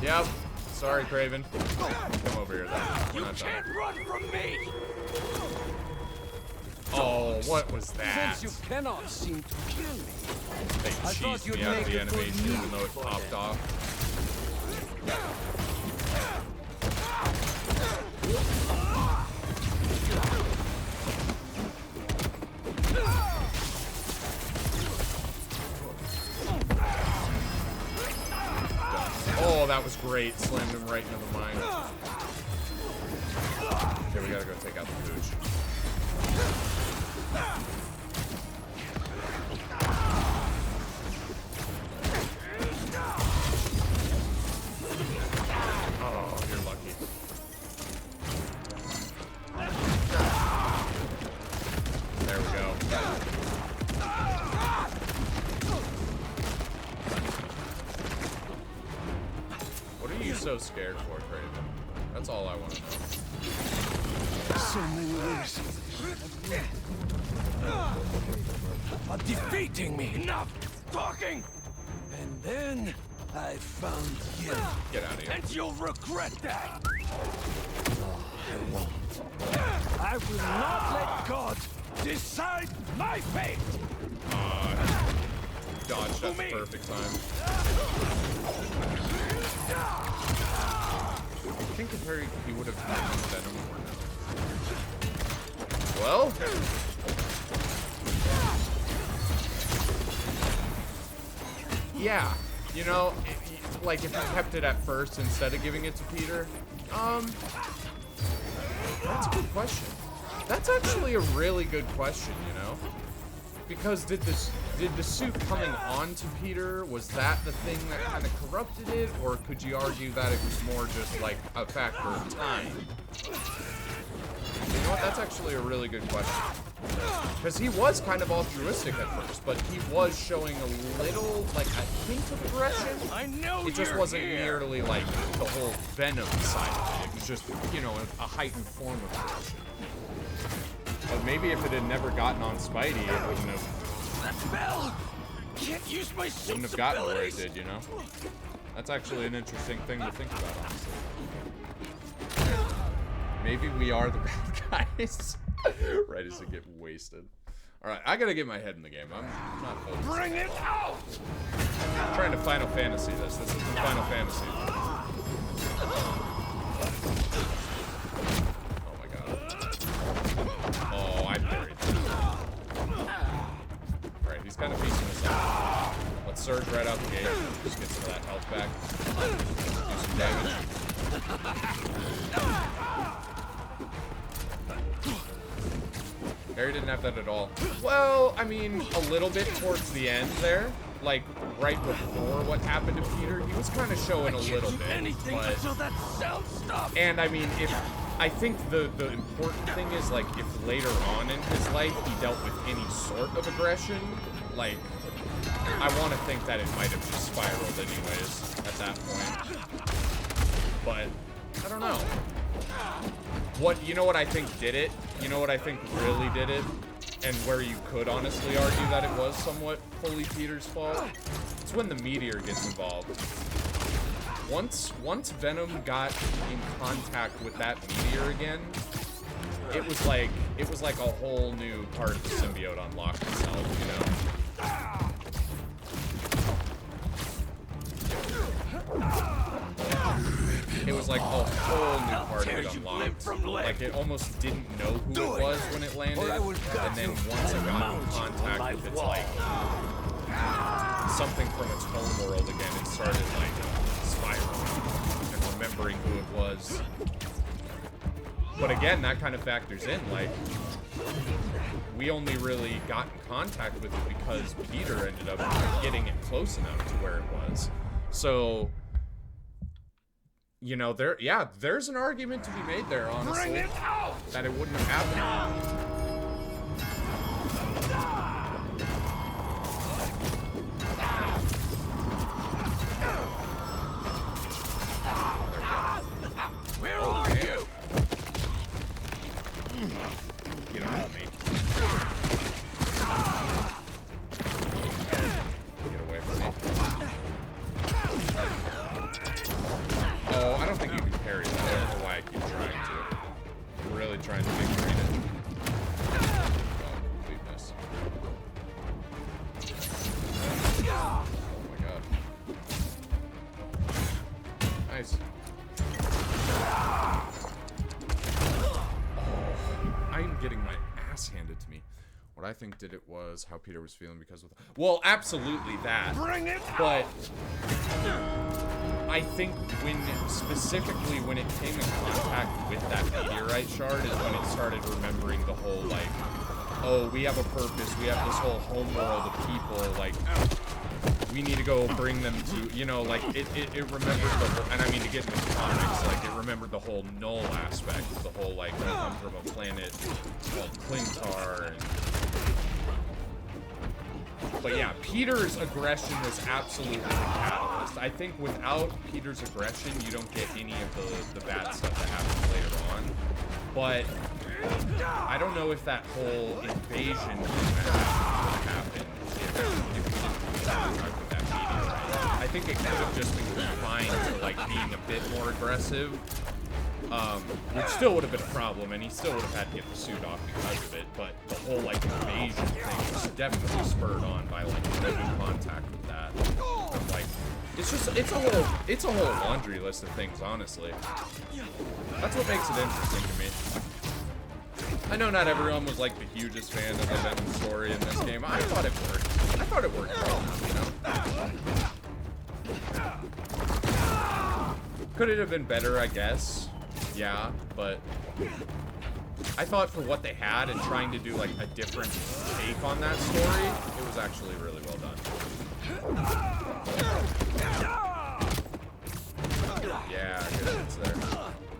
Yep. Sorry, Kraven. Come over here, then. We're You not can't done. run from me. Oh, what was that? Since you cannot seem to kill me, They I thought cheesed you'd me out of make the a good animation even meat though it for popped them. off. Oh, that was great. Slammed him right into the mine. Okay, we gotta go take out the pooch. Oh, you're lucky. There we go. What are you so scared for, Kraven? That's all I want to know. So many years of defeating me. Enough talking. And then I found you. Get out of here. And you'll regret that. No, I won't. I will not let God decide my fate. Dodge, that's the perfect time. I think if he would have used Venom more now. Well, yeah, you know, like if you kept it at first instead of giving it to Peter, that's a good question. That's actually a really good question, you know? Because did the suit coming on to Peter, was that the thing that kind of corrupted it? Or could you argue that it was more just like a factor of time? You know what, that's actually a really good question. Because he was kind of altruistic at first, but he was showing a little, like a hint of aggression. I know it just you're wasn't here. nearly like the whole Venom side of it. It was just, you know, a heightened form of aggression. But maybe if it had never gotten on Spidey, it wouldn't have. That bell can't use my Wouldn't have gotten where it did, you know? That's actually an interesting thing to think about, honestly. Maybe we are the bad guys. Right as they get wasted. Alright, I gotta get my head in the game. I'm not focused. Bring it out! I'm trying to Final Fantasy this. This isn't Final Fantasy. Oh my god. Oh, I buried him. Alright, he's kind of piecing us up. Let's surge right out the gate. Just get some of that health back. Do some damage. Harry didn't have that at all. Well, I mean, a little bit towards the end there. Like, right before what happened to Peter, he was kind of showing a little bit. But, and I mean, I think the important thing is, like, if later on in his life he dealt with any sort of aggression, like, I want to think that it might have just spiraled anyways at that point. But, I don't know. You know what I think did it? You know what I think really did it? And where you could honestly argue that it was somewhat fully Peter's fault? It's when the meteor gets involved. Once Venom got in contact with that meteor again, it was like a whole new part of the symbiote unlocked itself, you know? It was like a whole new part of it unlocked. Like, it almost didn't know who it was when it landed, and then once it got in contact with its, like, something from its home world again, it started, like, spiraling and remembering who it was. But again, that kind of factors in, like, we only really got in contact with it because Peter ended up getting it close enough to where it was. So, you know, there's an argument to be made there, honestly, that it wouldn't have happened. Where are you? Get off me. Get away from me. Oh, I don't think you can parry that. I don't know why I keep trying to. I'm really trying to make read it. Oh, complete miss. Oh my god. Nice. I'm getting my ass handed to me. What I think did it was how Peter was feeling because of... Well, absolutely that. But I think specifically when it came in contact with that meteorite shard is when it started remembering the whole, like, oh, we have a purpose, we have this whole homeworld of people, like, we need to go bring them to, you know, like, it remembered the whole, and I mean, to get into the comics, like, it remembered the whole null aspect, the whole, like, we come from a planet called Clintar, and... But yeah, Peter's aggression was absolutely the catalyst. I think without Peter's aggression, you don't get any of the bad stuff that happens later on. But I don't know if that whole invasion would have happened if we didn't contact with that meteorite. I think it could have just been confined to, like, being a bit more aggressive. Which still would have been a problem, and he still would have had to get the suit off because of it, but the whole, like, invasion thing was definitely spurred on by, like, coming in contact with that. Like, it's a whole laundry list of things, honestly. That's what makes it interesting to me. I know not everyone was, like, the hugest fan of the Venom story in this game. I thought it worked. I thought it worked well, you know? Could it have been better, I guess? Yeah, but I thought for what they had and trying to do, like, a different take on that story, it was actually really well done. Yeah, good hits there.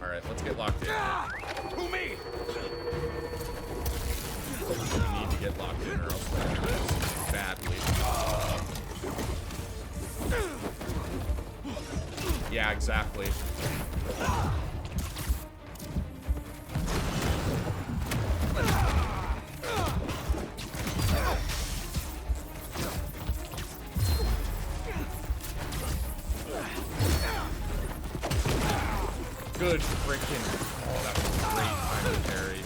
Alright, let's get locked in. Who me? We need to get locked in or else we're gonna miss badly. Yeah, exactly. Good freaking. Oh, that was a great time to parry.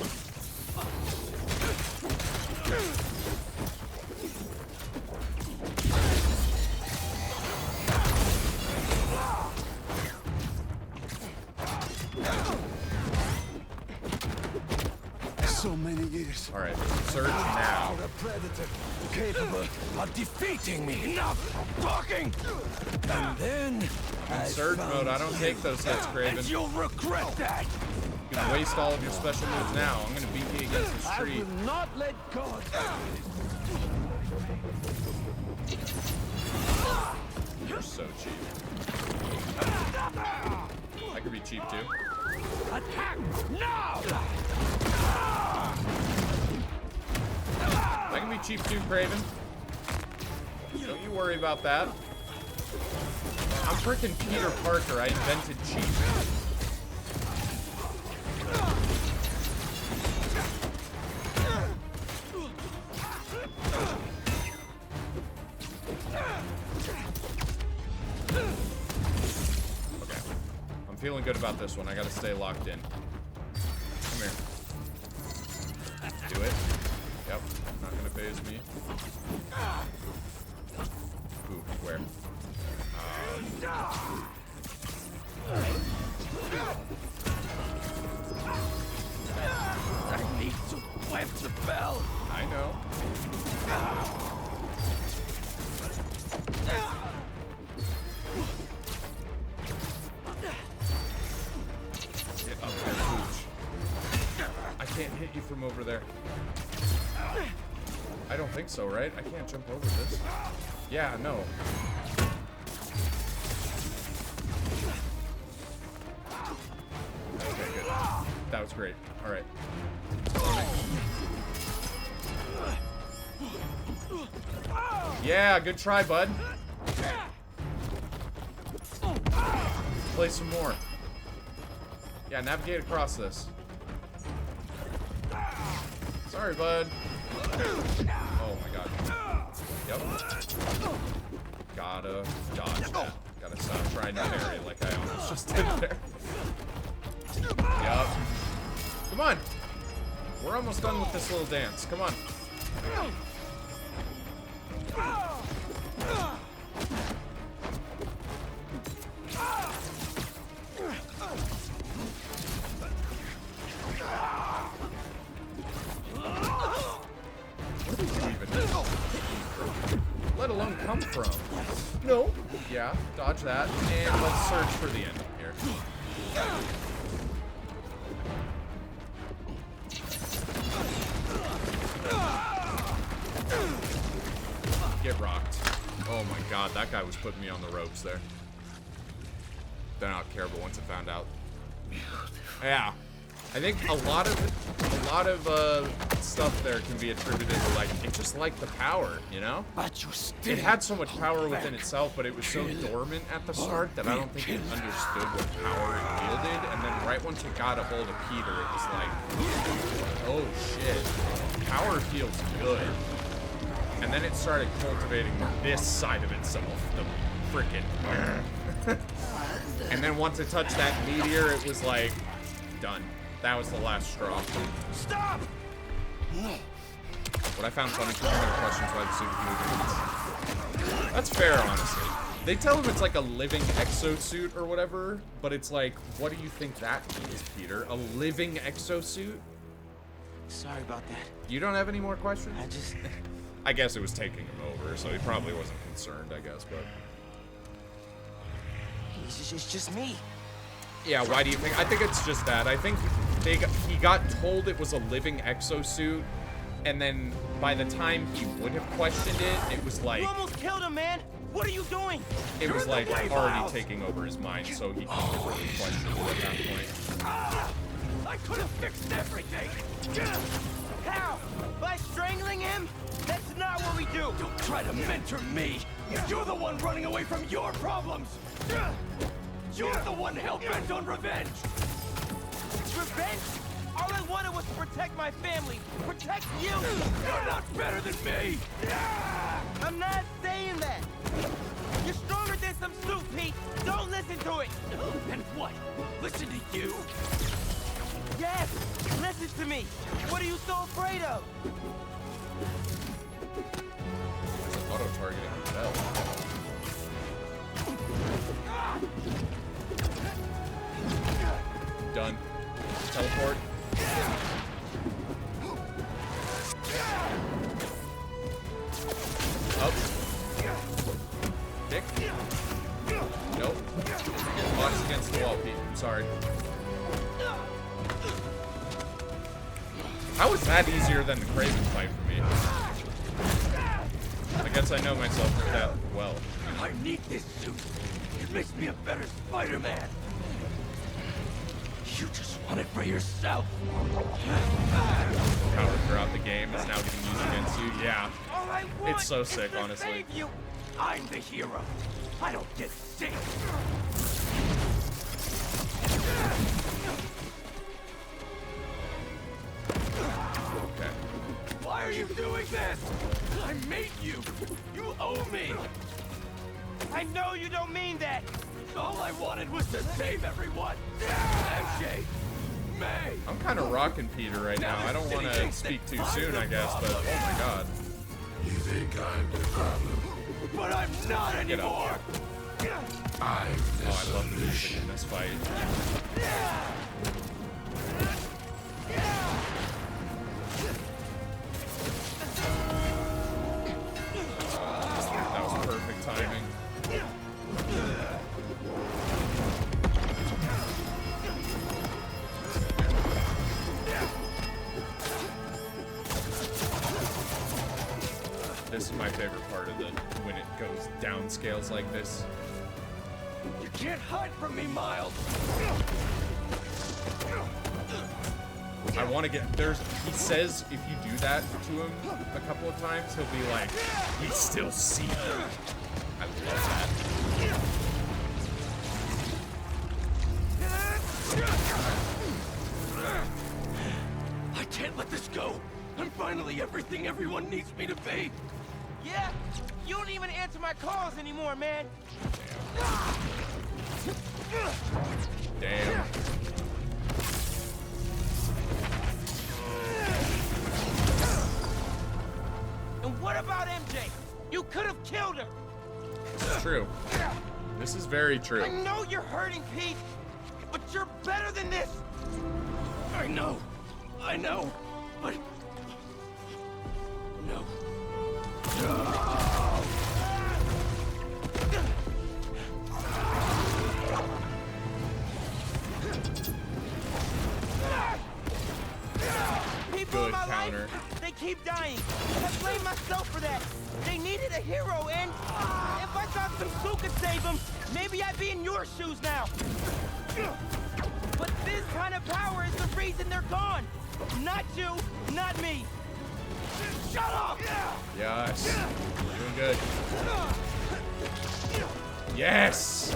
Alright, surge now. The predator capable of defeating me. Enough talking! And then In surge mode, I don't take those hits, Kraven. and you'll regret that! You can waste all of your special moves now. I'm gonna beat you against this I tree. will not let go. You're so cheap. I could be cheap too. Attack now! I can be cheap too, Kraven. Don't you worry about that. I'm freaking Peter Parker. I invented cheap. Okay. I'm feeling good about this one. I gotta stay locked in. Come here. Do it. Yep. Not gonna phase me. Ooh, where? I need to wipe the bell. I know. Get up there, Pooch. I can't hit you from over there. I don't think so, right? I can't jump over this. Yeah, no. Okay, good. That was great. Alright. Yeah, good try, bud. Play some more. Yeah, navigate across this. Sorry, bud. Oh my god. Yep. Gotta dodge that. Gotta stop trying to parry like I almost just did there. Yup. Come on. We're almost done with this little dance. Come on. Let alone come from? No. Yeah, dodge that. And let's search for the end here. Get rocked. Oh my god, that guy was putting me on the ropes there. They're not terrible once I found out. Yeah. I think a lot of stuff there can be attributed to, like, it's just like the power, you know? But you still It had so much power within itself, but it was so dormant at the start that I don't think it understood what power it wielded. And then right once it got a hold of Peter, it was like, oh shit, power feels good. And then it started cultivating this side of itself, the frickin'. And then once it touched that meteor, it was like, done. That was the last straw. Stop! What I found funny, people have questions why the suit is moving. That's fair, honestly. They tell him it's like a living exosuit or whatever, but it's like, what do you think that means, Peter? A living exosuit? Sorry about that. You don't have any more questions? I just... I guess it was taking him over, so he probably wasn't concerned, I guess, but... It's just me. Yeah, why do you think? I think it's just that. I think he got told it was a living exosuit, and then by the time he would have questioned it, it was like... You almost killed him, man! What are you doing? It was like already taking over his mind, so he couldn't really question it at that point. I could have fixed everything! How? By strangling him? That's not what we do! Don't try to mentor me! You're the one running away from your problems! You're the one hell-bent on revenge! Revenge? All I wanted was to protect my family, protect you! You're not better than me! I'm not saying that! You're stronger than some soup, Pete! Don't listen to it! And what? Listen to you? Yes! Listen to me! What are you so afraid of? Auto-targeting himself. Done. Teleport. Kick? Nope. Box against the wall, Pete. I'm sorry. How is that easier than the Kraven fight for me? I guess I know myself that well. I need this suit. It makes me a better Spider-Man. You just want it for yourself. Power throughout the game is now getting used against you. Yeah. All I want It's so is sick, to honestly. save you. I'm the hero. I don't get sick. Okay. Why are you doing this? I made you. You owe me. I know you don't mean that. All I wanted was to save everyone. MJ, May. I'm kind of rocking Peter right now. I don't want to speak too soon, I guess, but oh my god. You think I'm the problem? But I'm not anymore. I'm the Oh, I love the music solution. in this fight. That was perfect timing. This is my favorite part of it, when it goes down scales like this. You can't hide from me, Miles. I want to get, he says if you do that to him a couple of times, he'll be like, we still see them. I love that. I can't let this go. I'm finally everything everyone needs me to be. Yeah, you don't even answer my calls anymore, man. Damn. And what about MJ? You could have killed her. This is true. This is very true. I know you're hurting, Pete, but you're better than this. I know, but no. People Good in my counter. life, they keep dying. I blame myself for that. They needed a hero, and if I thought some suit could save them, maybe I'd be in your shoes now. But this kind of power is the reason they're gone. Not you, not me. Shut up! Yes. Doing good. Yes!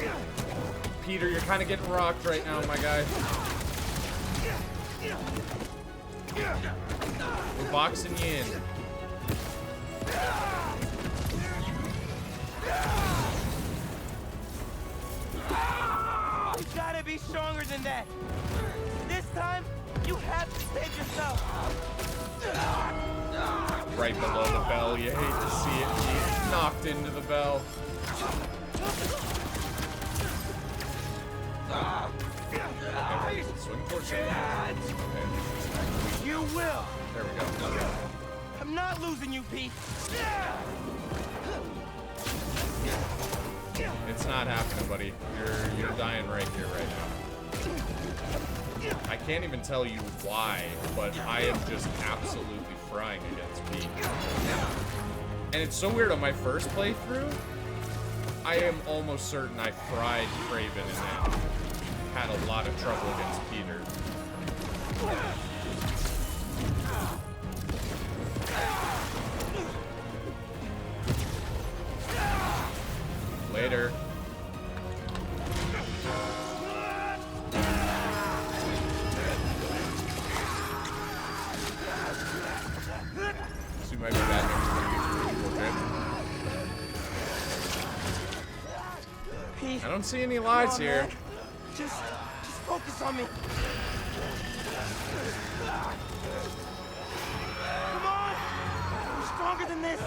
Peter, you're kind of getting rocked right now, my guy. We're boxing you in. You gotta be stronger than that. This time, you have to save yourself. Right below the bell. You hate to see it. He's knocked into the bell. Okay, swing towards it. Okay. You will. There we go. I'm not losing you, Pete. It's not happening, buddy. You're dying right here, right now. I can't even tell you why, but I am just absolutely frying against Pete. And it's so weird, on my first playthrough, I am almost certain I fried Kraven and then had a lot of trouble against Peter. Later. So you might be back Pete, I don't see any lives come on, here. man. Just focus on me. Come on! You're stronger than this.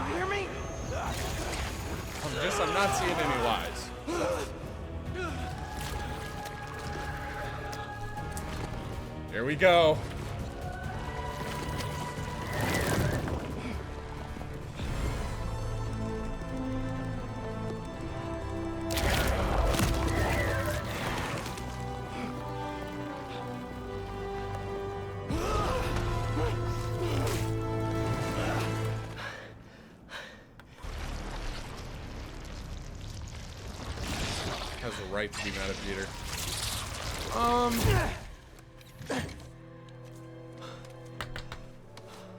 You hear me? I'm not seeing any lies. Here we go. a right to be mad at Peter.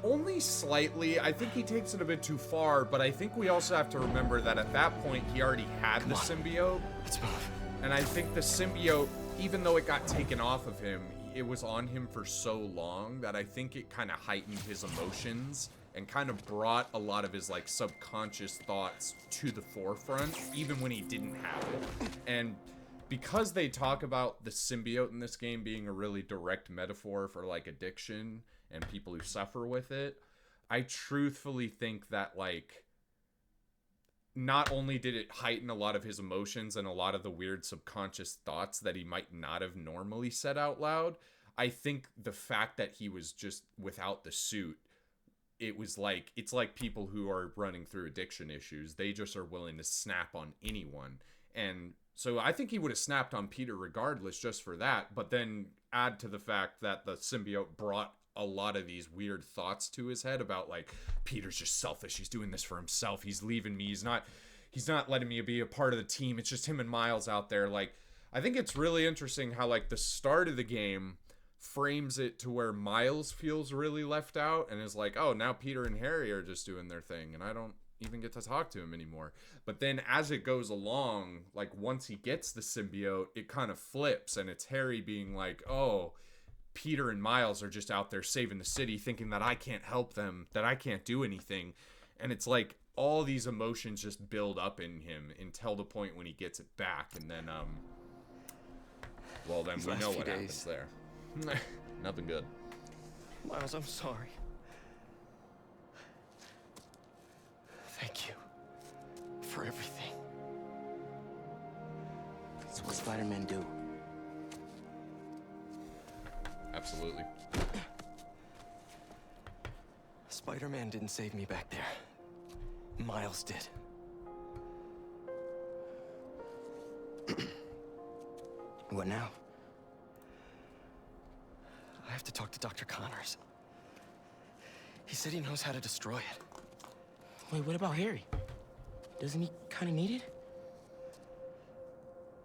Only slightly. I think he takes it a bit too far, but I think we also have to remember that at that point he already had the symbiote. Let's move. And I think the symbiote, even though it got taken off of him, it was on him for so long that I think it kind of heightened his emotions and kind of brought a lot of his like subconscious thoughts to the forefront, even when he didn't have it. And because they talk about the symbiote in this game being a really direct metaphor for like addiction and people who suffer with it, I truthfully think that like not only did it heighten a lot of his emotions and a lot of the weird subconscious thoughts that he might not have normally said out loud, I think the fact that he was just without the suit, it was like, it's like people who are running through addiction issues. They just are willing to snap on anyone. And so I think he would have snapped on Peter regardless just for that. But then add to the fact that the symbiote brought a lot of these weird thoughts to his head about like, Peter's just selfish. He's doing this for himself. He's leaving me. He's not letting me be a part of the team. It's just him and Miles out there. Like, I think it's really interesting how like the start of the game frames it to where Miles feels really left out and is like, oh, now Peter and Harry are just doing their thing and I don't even get to talk to him anymore. But then as it goes along, like once he gets the symbiote, it kind of flips and it's Harry being like, oh, Peter and Miles are just out there saving the city, thinking that I can't help them, that I can't do anything. And it's like all these emotions just build up in him until the point when he gets it back. And then, well, then we know what happens there. Nothing good. Miles, I'm sorry. Thank you for everything. It's what Spider-Man do. Absolutely. Spider-Man didn't save me back there. Miles did. What now? I have to talk to Dr. Connors. He said he knows how to destroy it. Wait, what about Harry? Doesn't he kind of need it?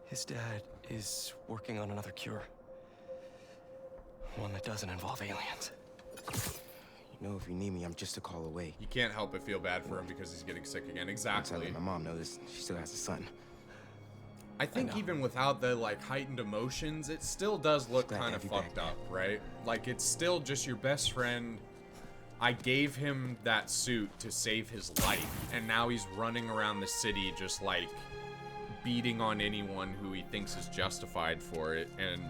His dad is working on another cure. One that doesn't involve aliens. You know, if you need me, I'm just a call away. You can't help but feel bad for him because he's getting sick again. Exactly. I'm telling my mom knows she still has a son. I think even without the like heightened emotions, it still does look kind of fucked up, right? Like it's still just your best friend. I gave him that suit to save his life, and now he's running around the city just like beating on anyone who he thinks is justified for it and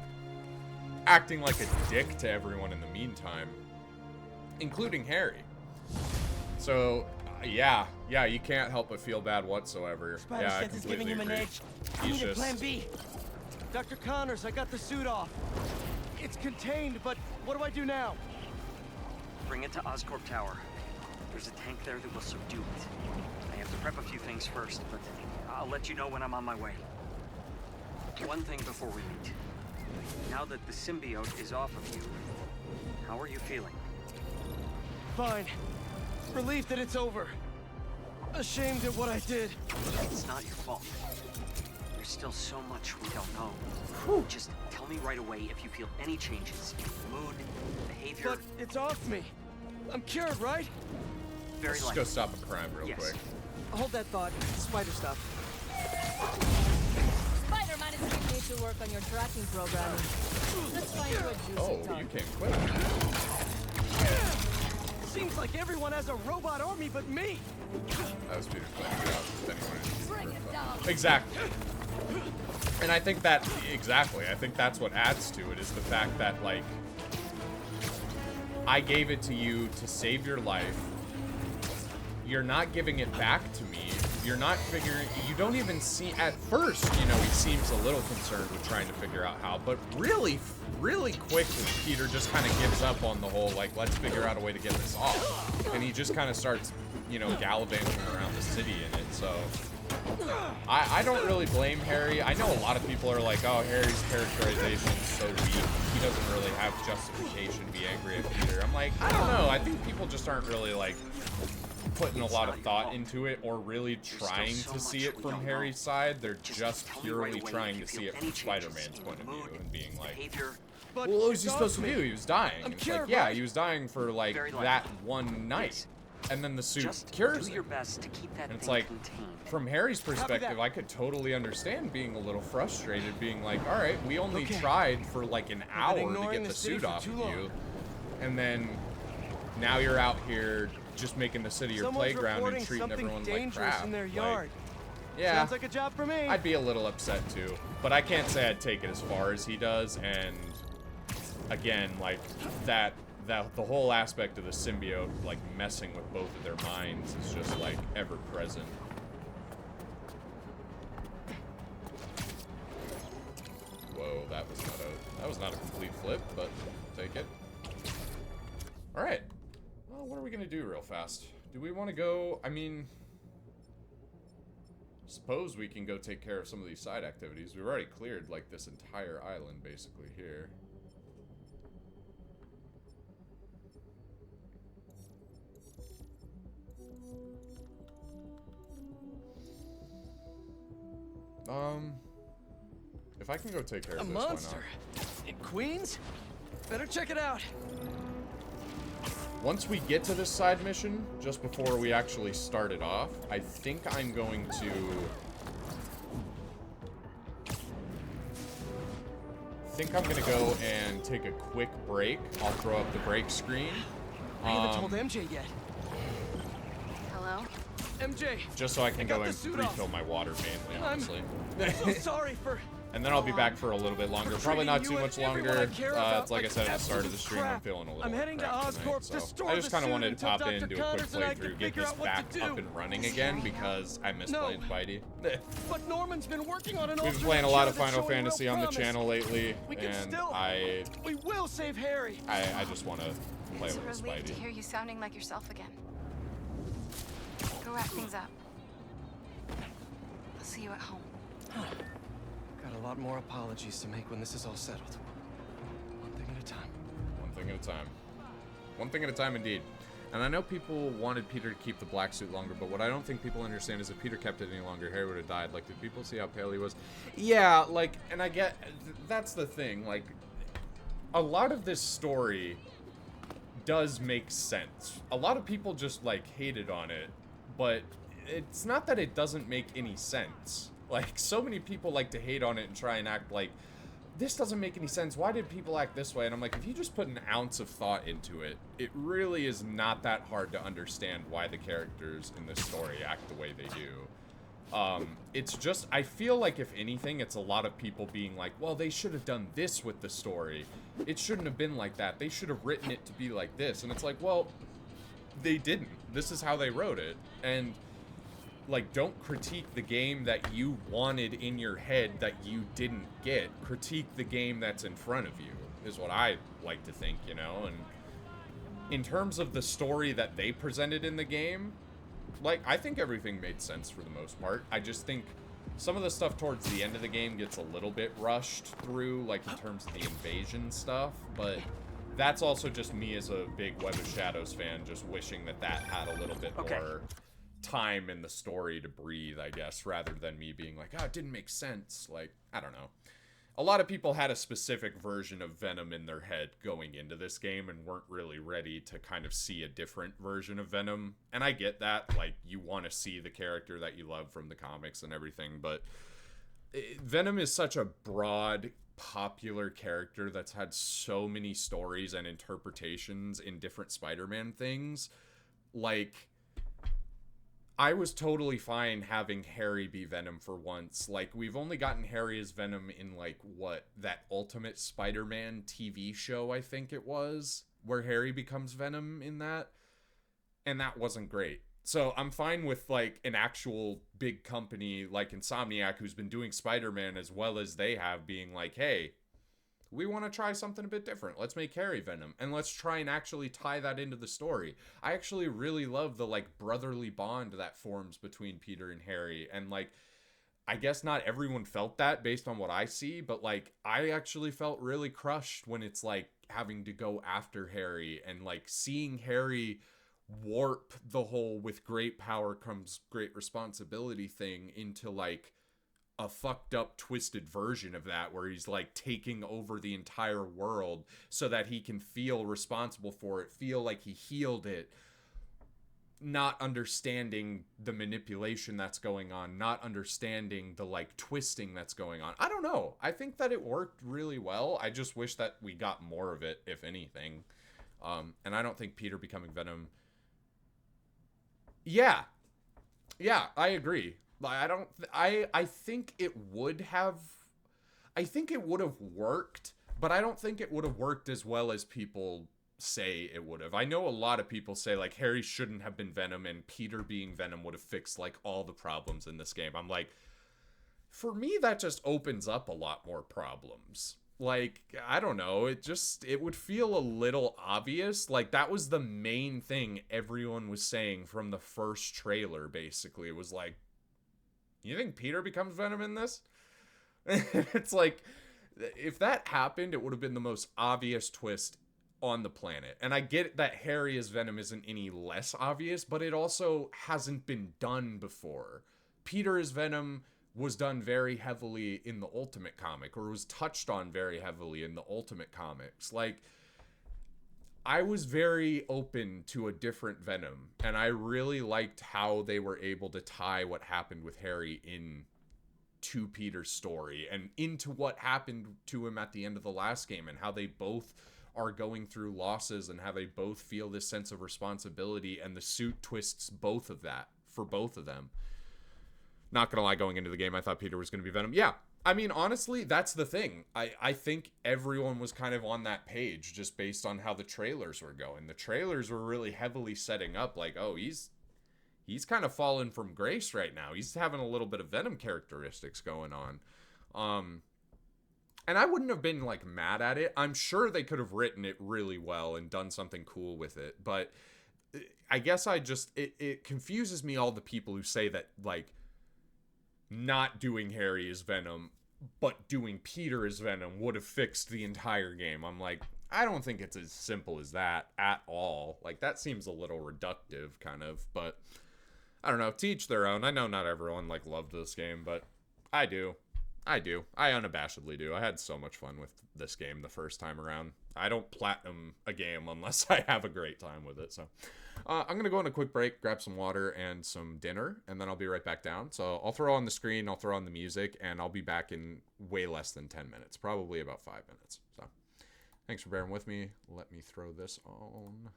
acting like a dick to everyone in the meantime, including Harry. So yeah, you can't help but feel bad whatsoever. Spider yeah, I sense is giving completely him agree. an edge. I He's need a just plan B. Dr. Connors, I got the suit off. It's contained, but what do I do now? Bring it to Oscorp Tower. There's a tank there that will subdue it. I have to prep a few things first, but I'll let you know when I'm on my way. One thing before we meet. Now that the symbiote is off of you, how are you feeling? Fine. Relieved that it's over. Ashamed at what I did. It's not your fault. There's still so much we don't know. Just tell me right away if you feel any changes in mood, behavior. But it's off me. I'm cured, right? Very Let's likely. go stop a crime real quick. Hold that thought. Spider stuff. Spider-Man is going to need to work on your tracking programming. Let's find you a juicy Oh, you came quick. Seems like everyone has a robot army but me. That was Peter's plan. Get out if anyone Bring it down. Exactly. And I think that, exactly, I think that's what adds to it, is the fact that, like, I gave it to you to save your life. You're not giving it back to me. You're not figuring, you don't even see, at first, you know, he seems a little concerned with trying to figure out how, but really, really quickly, Peter just kind of gives up on the whole, like, let's figure out a way to get this off. And he just kind of starts, you know, gallivanting around the city in it, so I don't really blame Harry. I know a lot of people are like, oh, Harry's characterization is so weak. He doesn't really have justification to be angry at Peter. I'm like, I don't know. I think people just aren't really, like, putting a lot of thought into it or really trying to see it from Harry's side. They're just purely trying to see it from Spider-Man's point of view and being like, well, what was he supposed to do? He was dying. It's like, yeah, he was dying for like that one night. And then the suit cures him. And it's like, from Harry's perspective, I could totally understand being a little frustrated, being like, all right, we only tried for like an hour to get the suit off of you. And then now you're out here just making the city your playground and treating everyone like crap. In their yard. Like, yeah, sounds like a job for me. I'd be a little upset too, but I can't say I'd take it as far as he does. And again, like that the whole aspect of the symbiote like messing with both of their minds is just like ever present. Whoa, that was not a complete flip, but take it. All right. Well, what are we gonna do real fast? Do we want to go? I mean, suppose we can go take care of some of these side activities. We've already cleared like this entire island basically here. If I can go take care of this, why not? A monster in Queens? Better check it out. Once we get to this side mission, just before we actually start it off, I think I'm going to go and take a quick break. I'll throw up the break screen. I haven't told MJ yet. Hello? MJ. Just so I can go and refill my water mainly, honestly. I'm so sorry for... And then I'll be back for a little bit longer. Probably not too much longer. It's like I said at the start of the stream, I'm feeling a little crap tonight, so I just kind of wanted to pop in, do a quick playthrough, get this back up and running again because I miss playing Spidey. But Norman's been working on an We've been playing a lot of Final Fantasy on the channel lately, and we will save Harry. I just want to play with Spidey. It's a relief to hear you sounding like yourself again. Go wrap things up. I'll see you at home. Got a lot more apologies to make when this is all settled. One thing at a time. One thing at a time. One thing at a time, indeed. And I know people wanted Peter to keep the black suit longer, but what I don't think people understand is if Peter kept it any longer, Harry would have died. Like, did people see how pale he was? Yeah, like, and I get... That's the thing. Like, a lot of this story does make sense. A lot of people just, like, hated on it, but it's not that it doesn't make any sense. Like, so many people like to hate on it and try and act like, this doesn't make any sense. Why did people act this way? And I'm like, if you just put an ounce of thought into it, it really is not that hard to understand why the characters in this story act the way they do. It's just, I feel like if anything, it's a lot of people being like, well, they should have done this with the story. It shouldn't have been like that. They should have written it to be like this. And it's like, well, they didn't. This is how they wrote it. And... like, don't critique the game that you wanted in your head that you didn't get. Critique the game that's in front of you, is what I like to think, you know? And in terms of the story that they presented in the game, like, I think everything made sense for the most part. I just think some of the stuff towards the end of the game gets a little bit rushed through, like, in terms of the invasion stuff, but that's also just me as a big Web of Shadows fan, just wishing that that had a little bit more time in the story to breathe, I guess, rather than me being like, oh, it didn't make sense. Like, I don't know. A lot of people had a specific version of Venom in their head going into this game and weren't really ready to kind of see a different version of Venom. And I get that. Like, you want to see the character that you love from the comics and everything, but Venom is such a broad, popular character that's had so many stories and interpretations in different Spider-Man things. Like, I was totally fine having Harry be Venom for once. Like, we've only gotten Harry as Venom in, like, what, that Ultimate Spider-Man TV show, I think it was, where Harry becomes Venom in that, and that wasn't great. So I'm fine with, like, an actual big company like Insomniac, who's been doing Spider-Man as well as they have, being like, hey, we want to try something a bit different. Let's make Harry Venom, and let's try and actually tie that into the story. I actually really love the, like, brotherly bond that forms between Peter and Harry, and, like, I guess not everyone felt that based on what I see, but, like, I actually felt really crushed when it's, like, having to go after Harry, and, like, seeing Harry warp the whole with great power comes great responsibility thing into like a fucked up twisted version of that, where he's like taking over the entire world so that he can feel responsible for it, feel like he healed it, not understanding the manipulation that's going on, not understanding the like twisting that's going on. I don't know. I think that it worked really well. I just wish that we got more of it, if anything. And I don't think Peter becoming Venom. Yeah, I agree. I think it would have. I think it would have worked, but I don't think it would have worked as well as people say it would have. I know a lot of people say like Harry shouldn't have been Venom and Peter being Venom would have fixed like all the problems in this game. I'm like, for me that just opens up a lot more problems. Like, I don't know, it would feel a little obvious. Like, that was the main thing everyone was saying from the first trailer, basically. It was like, you think Peter becomes Venom in this? It's like, if that happened, it would have been the most obvious twist on the planet. And I get that Harry as Venom isn't any less obvious, but it also hasn't been done before. Peter as Venom was done very heavily in the Ultimate comic, or was touched on very heavily in the Ultimate comics. Like, I was very open to a different Venom, and I really liked how they were able to tie what happened with Harry in to Peter's story and into what happened to him at the end of the last game, and how they both are going through losses and how they both feel this sense of responsibility, and the suit twists both of that for both of them. Not gonna lie, going into the game, I thought Peter was gonna be Venom. Yeah, I mean, honestly, that's the thing. I think everyone was kind of on that page just based on how the trailers were going. The trailers were really heavily setting up like, oh, he's kind of fallen from grace right now. He's having a little bit of Venom characteristics going on. And I wouldn't have been like mad at it. I'm sure they could have written it really well and done something cool with it. But I guess it confuses me, all the people who say that like not doing Harry as Venom but doing Peter as Venom would have fixed the entire game. I'm like, I don't think it's as simple as that at all. Like, that seems a little reductive, kind of, but I don't know, to each their own. I know not everyone like loved this game, but I do. I unabashedly do. I had so much fun with this game the first time around. I don't platinum a game unless I have a great time with it. So I'm going to go on a quick break, grab some water and some dinner, and then I'll be right back down. So I'll throw on the screen, I'll throw on the music, and I'll be back in way less than 10 minutes, probably about 5 minutes. So thanks for bearing with me. Let me throw this on.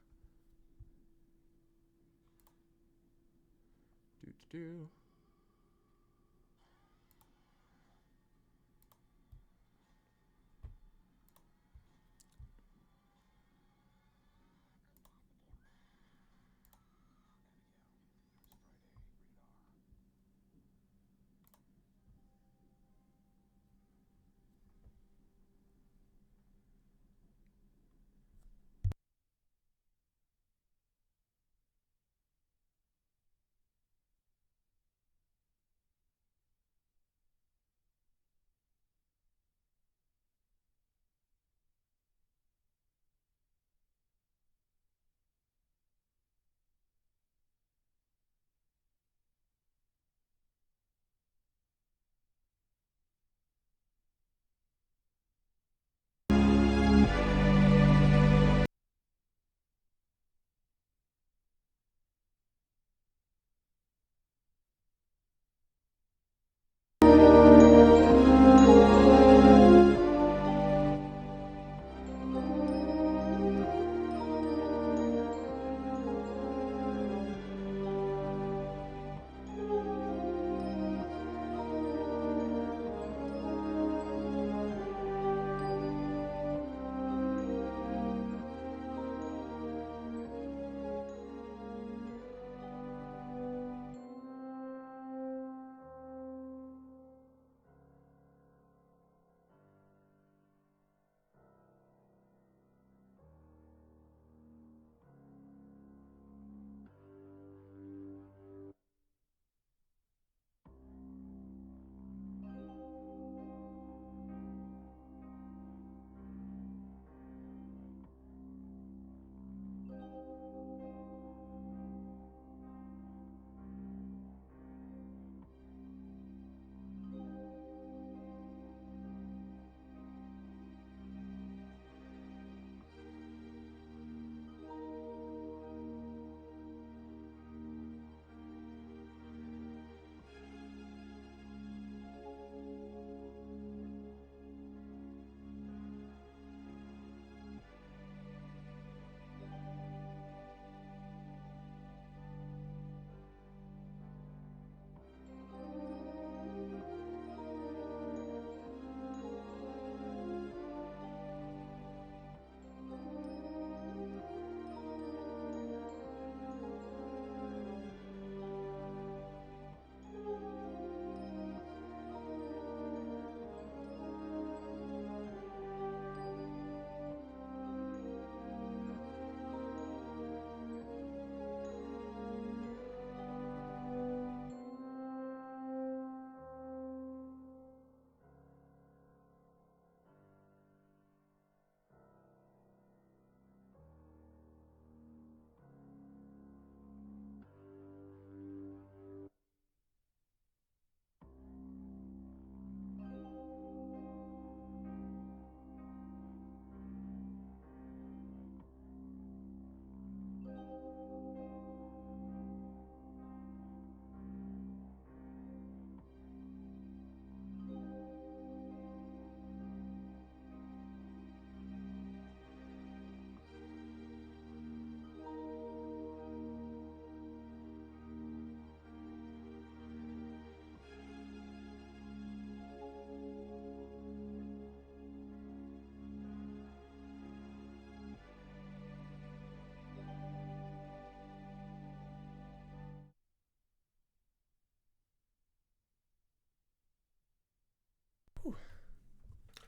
Do.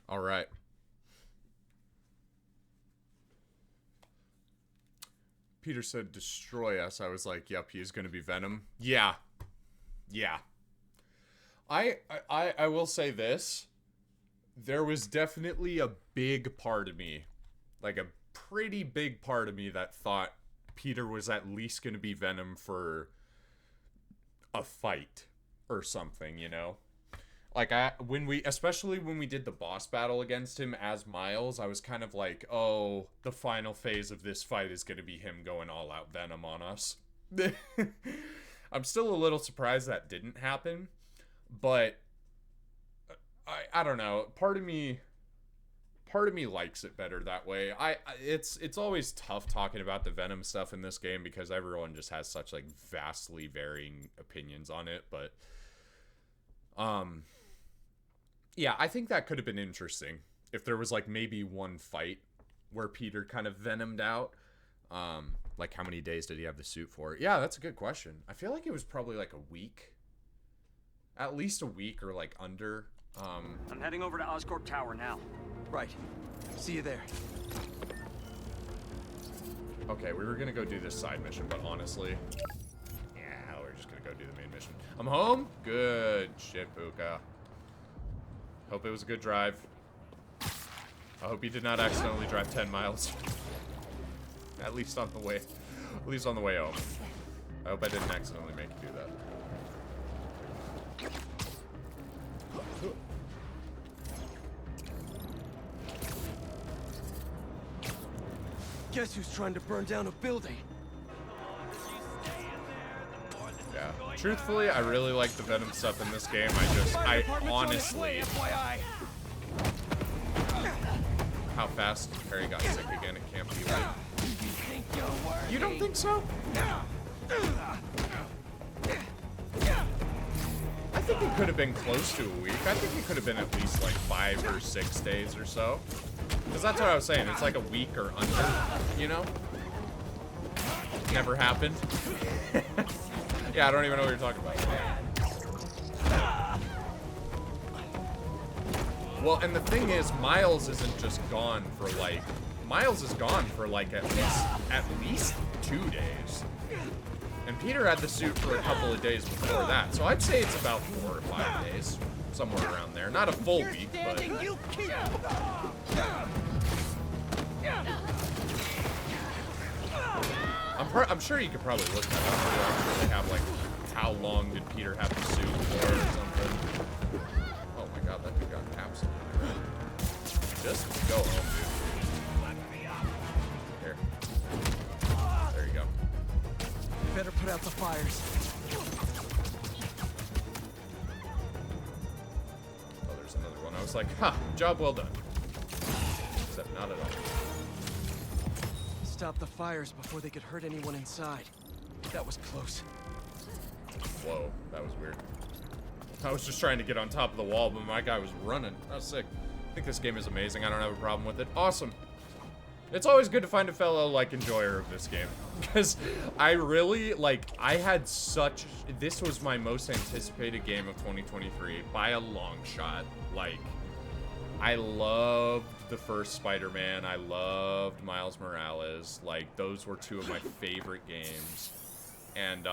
All right. Peter said, destroy us. I was like, yep, he's going to be Venom. Yeah. Yeah. I will say this. There was definitely a big part of me, like a pretty big part of me, that thought Peter was at least going to be Venom for a fight or something, you know? Like, especially when we did the boss battle against him as Miles, I was kind of like, oh, the final phase of this fight is going to be him going all out Venom on us. I'm still a little surprised that didn't happen, but I don't know. Part of me likes it better that way. It's always tough talking about the Venom stuff in this game because everyone just has such like vastly varying opinions on it, but yeah, I think that could have been interesting if there was like maybe one fight where Peter kind of venomed out. Like how many days did he have the suit for? Yeah, that's a good question. I feel like it was probably like a week. At least a week or like under. I'm heading over to Oscorp Tower now. Right. See you there. Okay, we were gonna go do this side mission, but honestly, yeah, we're just gonna go do the main mission. I'm home? Good shit, Puka. Hope it was a good drive. I hope you did not accidentally drive 10 miles. At least on the way home. I hope I didn't accidentally make you do that. Guess who's trying to burn down a building? Yeah. Truthfully, I really like the Venom stuff in this game. I honestly... How fast Harry got sick again, it can't be right. You don't think so? I think it could have been close to a week. I think it could have been at least like 5 or 6 days or so. Because that's what I was saying. It's like a week or under, you know? Never happened. Yeah, I don't even know what you're talking about. Well, and the thing is, Miles isn't just gone for like... Miles is gone for like at least 2 days. And Peter had the suit for a couple of days before that. So I'd say it's about 4 or 5 days. Somewhere around there. Not a full week, but... I'm sure you could probably look that up. I'm sure they have like, how long did Peter have the suit for or something. Oh my god, that dude got absolutely right. Just go home, dude. Here. There you go. Better put out the fires. Oh, there's another one. I was like, ha, job well done. Except not at all. Stop the fires before they could hurt anyone inside. That was close. Whoa, that was weird. I was just trying to get on top of the wall, but my guy was running. That was sick. I think this game is amazing. I don't have a problem with it. Awesome. It's always good to find a fellow, like, enjoyer of this game. Because I really, like, I had such... This was my most anticipated game of 2023 by a long shot. Like, I loved the first Spider-Man. I loved Miles Morales. Like, those were 2 of my favorite games. And,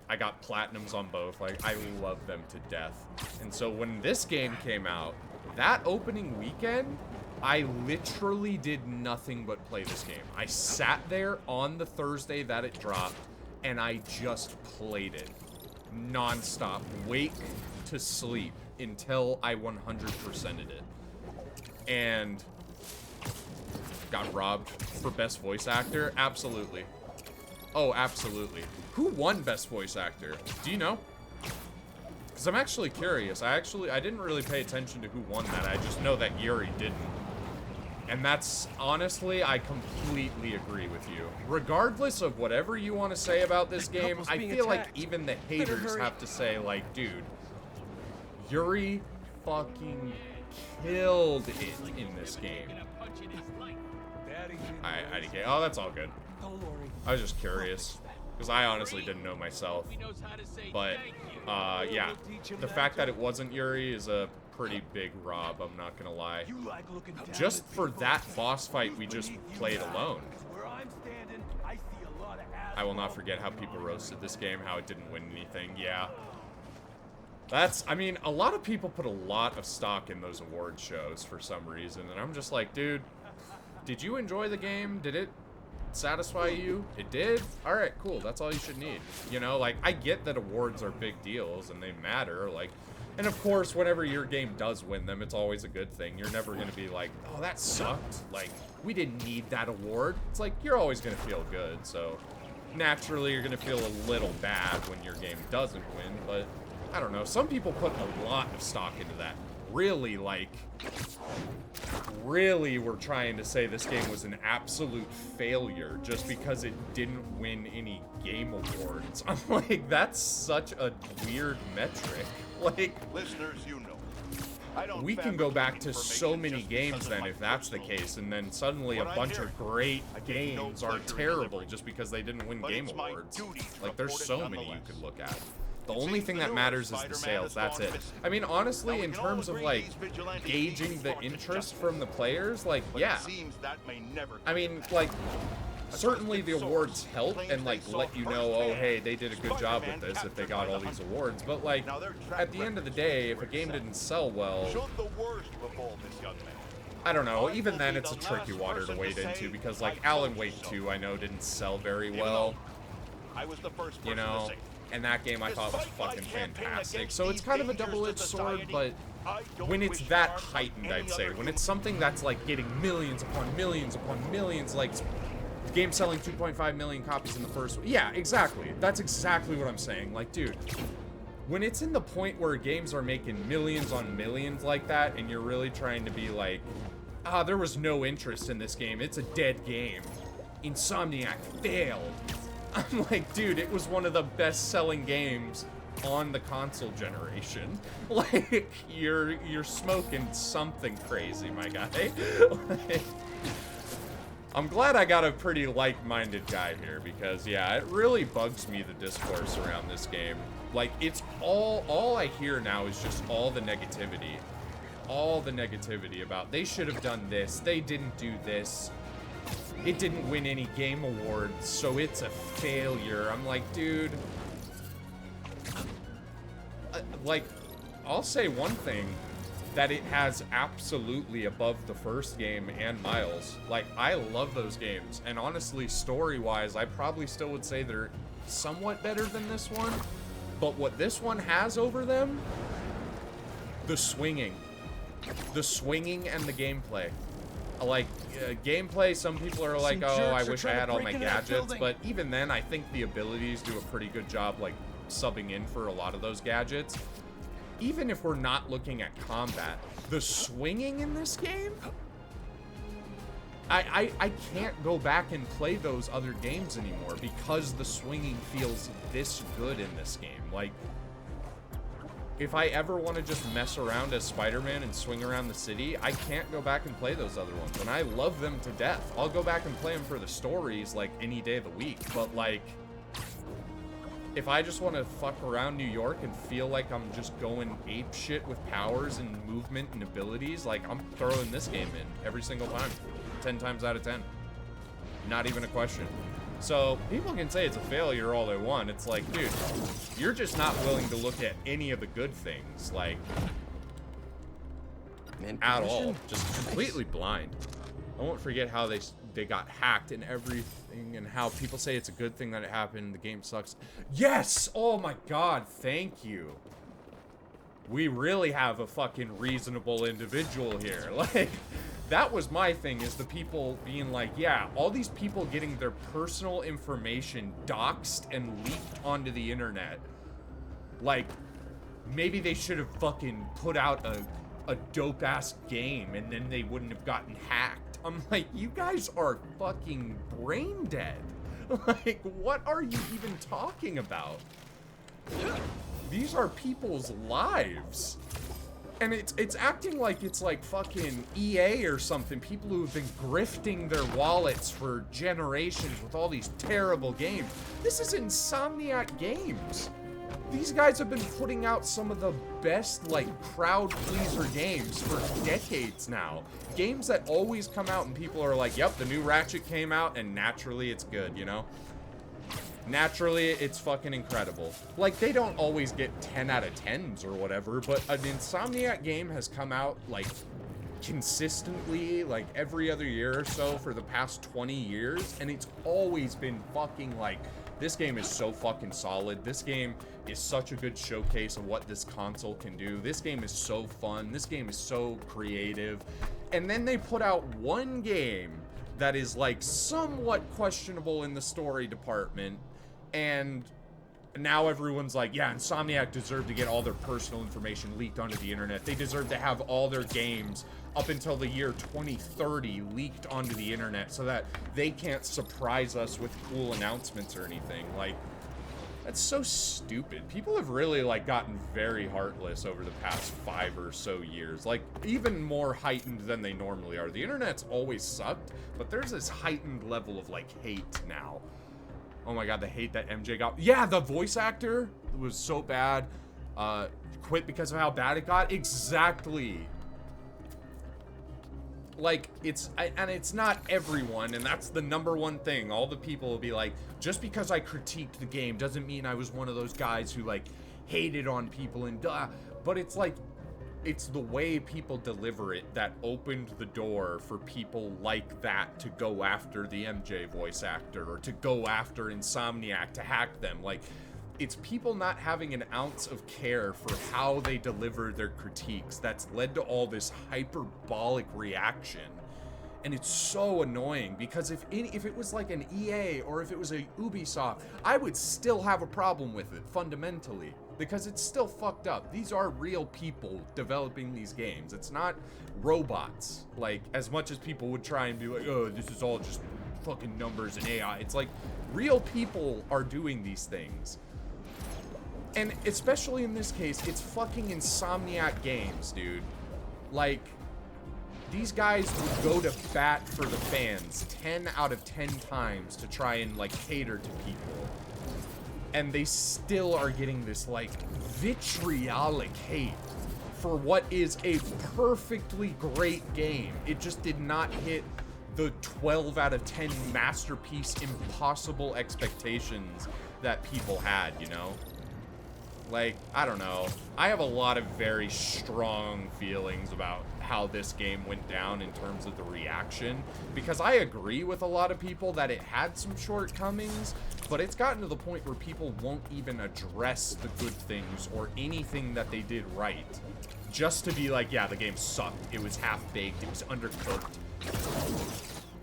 I got platinums on both. Like, I love them to death. And so when this game came out, that opening weekend, I literally did nothing but play this game. I sat there on the Thursday that it dropped, and I just played it non-stop, wake to sleep, until I 100%ed it. And got robbed for Best Voice Actor? Absolutely. Oh, absolutely. Who won Best Voice Actor? Do you know? Because I'm actually curious. I didn't really pay attention to who won that. I just know that Yuri didn't. And that's, honestly, I completely agree with you. Regardless of whatever you want to say about this game, I feel like even the haters have to say, like, dude, Yuri fucking killed it in this game. Oh, that's all good. I was just curious. because I honestly didn't know myself. But, yeah, the fact that it wasn't Yuri is a pretty big rob, I'm not gonna lie. Just for that boss fight we just played alone. I will not forget how people roasted this game, how it didn't win anything. Yeah. That's, I mean, a lot of people put a lot of stock in those award shows for some reason, and I'm just like, dude, did you enjoy the game? Did it satisfy you? It did? Alright, cool, that's all you should need. You know, like, I get that awards are big deals and they matter, like, and of course, whenever your game does win them, it's always a good thing. You're never gonna be like, oh, that sucked. Like, we didn't need that award. It's like, you're always gonna feel good, so naturally you're gonna feel a little bad when your game doesn't win, but I don't know. Some people put a lot of stock into that. Really, like, really were trying to say this game was an absolute failure just because it didn't win any game awards. I'm like, that's such a weird metric. Like, listeners, you know, we can go back to so many games then if that's the case, and then suddenly a bunch of great games are terrible just because they didn't win game awards. Like, there's so many you could look at. The only thing that matters is the sales, that's it. I mean, honestly, in terms of, like, gauging the interest from the players, like, yeah. I mean, like, certainly the awards help and, like, let you know, oh, hey, they did a good job with this if they got all these awards. But, like, at the end of the day, if a game didn't sell well, I don't know, even then it's a tricky water to wade into because, like, Alan Wake 2, I know, didn't sell very well, you know? And that game I thought was fucking fantastic. So it's kind of a double-edged sword, but when it's that heightened, I'd say, when it's something that's like getting millions upon millions upon millions, like the game selling 2.5 million copies in the first one. Yeah, exactly. That's exactly what I'm saying. Like, dude, when it's in the point where games are making millions on millions like that, and you're really trying to be like, ah, there was no interest in this game. It's a dead game. Insomniac failed. I'm like, dude, it was one of the best-selling games on the console generation. Like, you're smoking something crazy, my guy. Like, I'm glad I got a pretty like-minded guy here because, yeah, it really bugs me, the discourse around this game. Like, it's all I hear now is just all the negativity. All the negativity about, they should have done this, they didn't do this. It didn't win any game awards, so it's a failure. I'm like, dude. Like, I'll say one thing, that it has absolutely above the first game and Miles. Like, I love those games, and honestly, story-wise, I probably still would say they're somewhat better than this one. But what this one has over them, the swinging. The swinging and the gameplay. Like, gameplay, some people are like, oh, I wish I had all my gadgets, but even then, I think the abilities do a pretty good job, like, subbing in for a lot of those gadgets. Even if we're not looking at combat, the swinging in this game, I can't go back and play those other games anymore because the swinging feels this good in this game. Like, if I ever want to just mess around as Spider-Man and swing around the city, I can't go back and play those other ones. And I love them to death. I'll go back and play them for the stories, like, any day of the week. But, like, if I just want to fuck around New York and feel like I'm just going ape shit with powers and movement and abilities, like, I'm throwing this game in every single time. 10 times out of 10. Not even a question. So, people can say it's a failure all they want. It's like, dude, you're just not willing to look at any of the good things, like, at all. Just completely blind. I won't forget how they got hacked and everything, and how people say it's a good thing that it happened, the game sucks. Yes! Oh my god, thank you. We really have a fucking reasonable individual here. Like, that was my thing, is the people being like, yeah, all these people getting their personal information doxed and leaked onto the internet. Like, maybe they should have fucking put out a dope-ass game and then they wouldn't have gotten hacked. I'm like, you guys are fucking brain dead. Like, what are you even talking about? These are people's lives. And it's acting like it's like fucking EA or something. People who have been grifting their wallets for generations with all these terrible games. This is Insomniac Games. These guys have been putting out some of the best, like, crowd pleaser games for decades now. Games that always come out and people are like, yep, the new Ratchet came out, and naturally it's good, you know? Naturally, it's fucking incredible. Like, they don't always get 10 out of 10s or whatever, but an Insomniac game has come out, like, consistently, like, every other year or so for the past 20 years, and it's always been fucking, like, this game is so fucking solid. This game is such a good showcase of what this console can do. This game is so fun. This game is so creative. And then they put out one game that is, like, somewhat questionable in the story department, and now everyone's like, yeah, Insomniac deserved to get all their personal information leaked onto the internet. They deserve to have all their games up until the year 2030 leaked onto the internet so that they can't surprise us with cool announcements or anything. Like, that's so stupid. People have really, like, gotten very heartless over the past 5 or so years. Like, even more heightened than they normally are. The internet's always sucked, but there's this heightened level of, like, hate now. Oh my god, the hate that MJ got. Yeah, the voice actor was so bad. Quit because of how bad it got. Exactly. Like, and it's not everyone, and that's the #1 thing. All the people will be like, just because I critiqued the game doesn't mean I was one of those guys who, like, hated on people and duh. But it's like, it's the way people deliver it that opened the door for people like that to go after the MJ voice actor or to go after Insomniac to hack them. Like, it's people not having an ounce of care for how they deliver their critiques that's led to all this hyperbolic reaction. And it's so annoying because if it was like an EA or if it was a Ubisoft, I would still have a problem with it fundamentally because it's still fucked up. These are real people developing these games. It's not robots. Like, as much as people would try and be like, oh, this is all just fucking numbers and AI. It's like real people are doing these things. And especially in this case, it's fucking Insomniac Games, dude. Like, these guys would go to bat for the fans 10 out of 10 times to try and, like, cater to people. And they still are getting this, like, vitriolic hate for what is a perfectly great game. It just did not hit the 12 out of 10 masterpiece impossible expectations that people had, you know? Like, I don't know. I have a lot of very strong feelings about how this game went down in terms of the reaction, because I agree with a lot of people that it had some shortcomings, but it's gotten to the point where people won't even address the good things or anything that they did right, just to be like, yeah, the game sucked, it was half-baked, it was undercooked.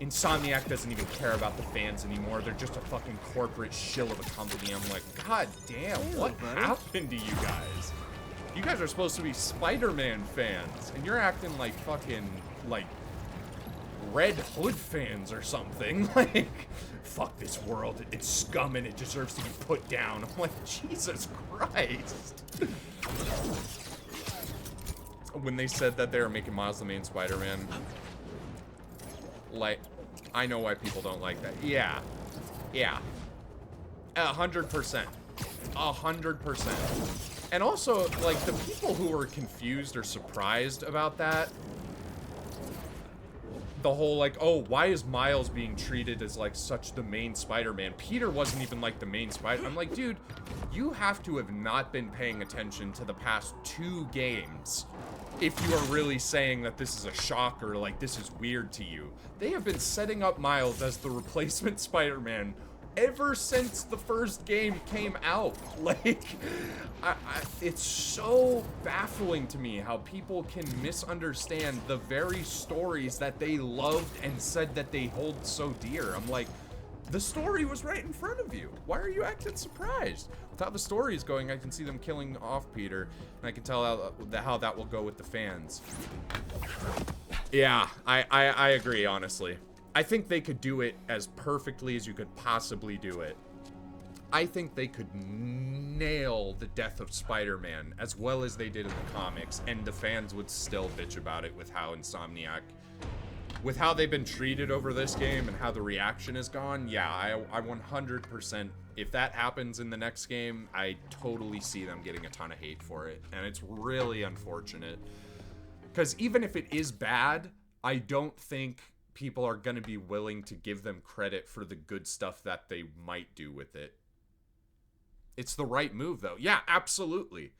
Insomniac doesn't even care about the fans anymore. They're just a fucking corporate shill of a company. I'm like, god damn, what happened to you guys? You guys are supposed to be Spider-Man fans, and you're acting like fucking, like, Red Hood fans or something. Like, fuck this world. It's scum and it deserves to be put down. I'm like, Jesus Christ. When they said that they were making Miles the main Spider-Man, like, I know why people don't like that. Yeah. Yeah. 100%. 100%. And also, like, the people who were confused or surprised about that, the whole, like, oh, why is Miles being treated as, like, such the main Spider-Man? Peter wasn't even, like, the main Spider-Man. I'm like, dude, you have to have not been paying attention to the past 2 games if you are really saying that this is a shock or, like, this is weird to you. They have been setting up Miles as the replacement Spider-Man ever since the first game came out. Like, it's so baffling to me how people can misunderstand the very stories that they loved and said that they hold so dear. I'm like, the story was right in front of you. Why are you acting surprised? With how the story is going, I can see them killing off Peter, and I can tell how that will go with the fans. Yeah, I agree, honestly. I think they could do it as perfectly as you could possibly do it. I think they could nail the death of Spider-Man as well as they did in the comics, and the fans would still bitch about it with how Insomniac, with how they've been treated over this game and how the reaction has gone. Yeah, I 100%, if that happens in the next game, I totally see them getting a ton of hate for it, and it's really unfortunate. Because even if it is bad, I don't think people are going to be willing to give them credit for the good stuff that they might do with it. It's the right move, though. Yeah, absolutely.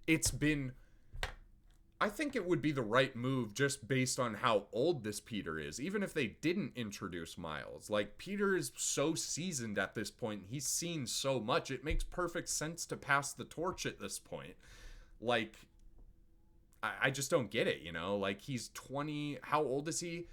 I think it would be the right move just based on how old this Peter is, even if they didn't introduce Miles. Like, Peter is so seasoned at this point. He's seen so much. It makes perfect sense to pass the torch at this point. Like, I just don't get it, you know? Like, he's 20... How old is he?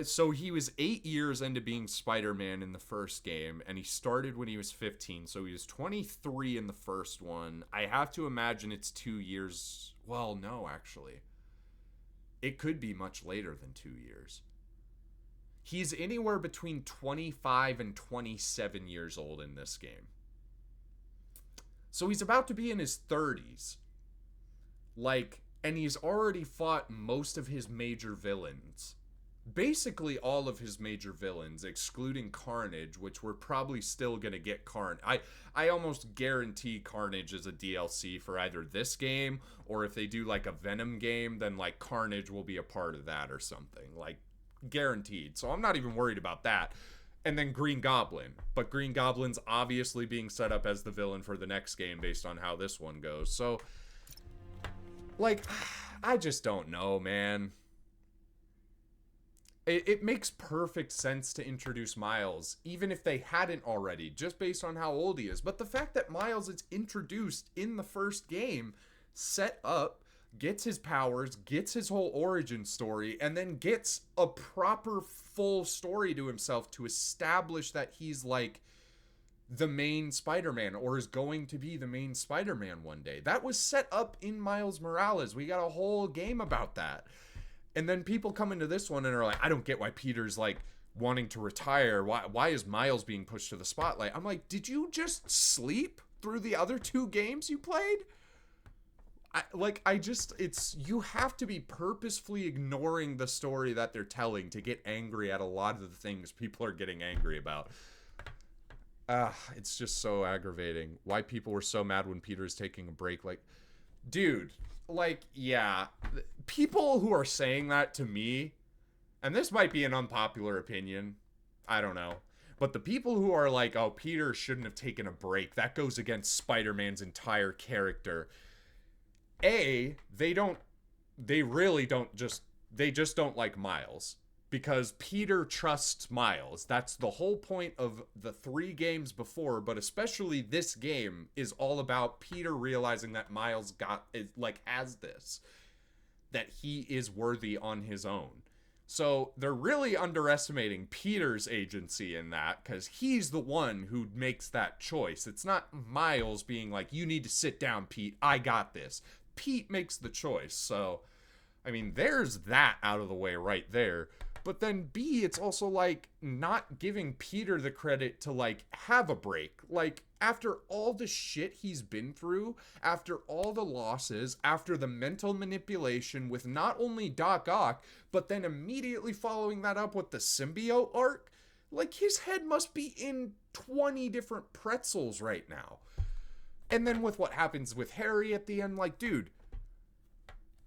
So he was 8 years into being Spider-Man in the first game, and he started when he was 15, so he was 23 in the first one. I have to imagine it's 2 years. Well, no, actually. It could be much later than 2 years. He's anywhere between 25 and 27 years old in this game. So he's about to be in his 30s. Like, and he's already fought most of his major villains. Basically all of his major villains, excluding Carnage, which we're probably still gonna get Carnage. I almost guarantee Carnage is a DLC for either this game, or if they do like a Venom game, then like Carnage will be a part of that or something. Like, guaranteed. So I'm not even worried about that. And then Green Goblin. But Green Goblin's obviously being set up as the villain for the next game based on how this one goes. So, like, I just don't know, man. It makes perfect sense to introduce Miles, even if they hadn't already, just based on how old he is. But the fact that Miles is introduced in the first game, set up, gets his powers, gets his whole origin story, and then gets a proper full story to himself to establish that he's like the main Spider-Man, or is going to be the main Spider-Man one day. That was set up in Miles Morales. We got a whole game about that. And then people come into this one and are like, I don't get why Peter's like wanting to retire. Why is Miles being pushed to the spotlight? I'm like, did you just sleep through the other 2 games you played? You have to be purposefully ignoring the story that they're telling to get angry at a lot of the things people are getting angry about. It's just so aggravating. Why people were so mad when Peter's taking a break. Like, dude, like, yeah, people who are saying that to me, and this might be an unpopular opinion, I don't know, but the people who are like, oh, Peter shouldn't have taken a break, that goes against Spider-Man's entire character. They just don't like Miles. Because Peter trusts Miles. That's the whole point of the 3 games before, but especially this game is all about Peter realizing that Miles has this. That he is worthy on his own. So they're really underestimating Peter's agency in that, because he's the one who makes that choice. It's not Miles being like, you need to sit down, Pete, I got this. Pete makes the choice. So, I mean, there's that out of the way right there. But then B, it's also like not giving Peter the credit to like have a break. Like, after all the shit he's been through, after all the losses, after the mental manipulation with not only Doc Ock, but then immediately following that up with the symbiote arc, like, his head must be in 20 different pretzels right now. And then with what happens with Harry at the end, like, dude.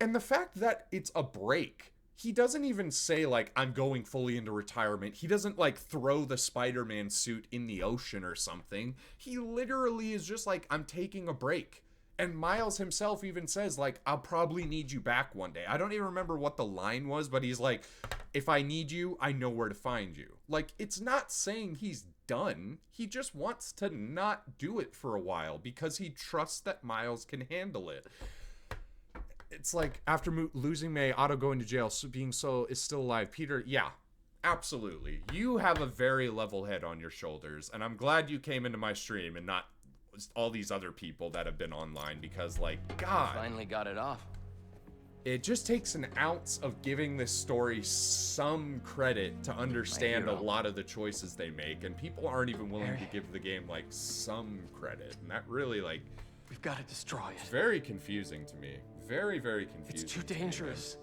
And the fact that it's a break. He doesn't even say, like, I'm going fully into retirement. He doesn't, like, throw the Spider-Man suit in the ocean or something. He literally is just like, I'm taking a break. And Miles himself even says, like, I'll probably need you back one day. I don't even remember what the line was, but he's like, if I need you, I know where to find you. Like, it's not saying he's done. He just wants to not do it for a while because he trusts that Miles can handle it. It's like, after losing May, Otto going to jail, being so is still alive. Peter, yeah, absolutely. You have a very level head on your shoulders, and I'm glad you came into my stream and not all these other people that have been online, because, like, God. Finally got it off. it just takes an ounce of giving this story some credit to understand a lot of the choices they make, and people aren't even willing to give the game like some credit, and that really like we've got to destroy it. It's very confusing to me. Very, very confusing. It's too dangerous.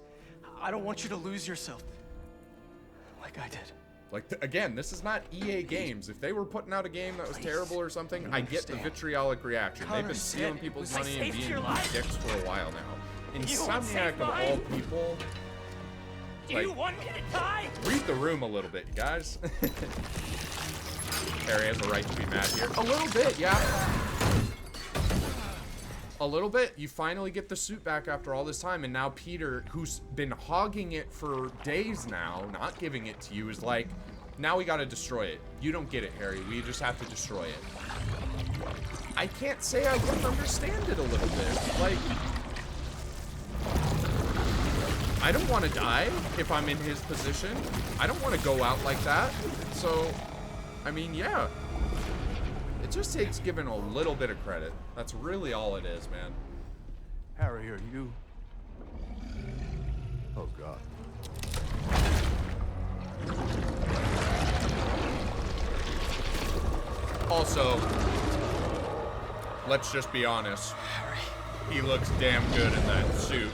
I don't want you to lose yourself like I did. Like, again, this is not EA Games. If they were putting out a game that was terrible or something, I get the vitriolic reaction. They've been stealing people's money and being dicks for a while now. Insomniac of all people. Do you want me to die? Read the room a little bit, you guys. Harry has a right to be mad here. A little bit, yeah. A little bit. You finally get the suit back after all this time, and now Peter, who's been hogging it for days now, not giving it to you, is like, now we gotta destroy it. You don't get it, Harry. We just have to destroy it. I can't say I wouldn't understand it a little bit. Like, I don't want to die if I'm in his position. I don't want to go out like that. So, I mean, yeah. It just takes giving a little bit of credit. That's really all it is, man. Harry, are you... Oh, God. Also, let's just be honest. Harry. He looks damn good in that suit.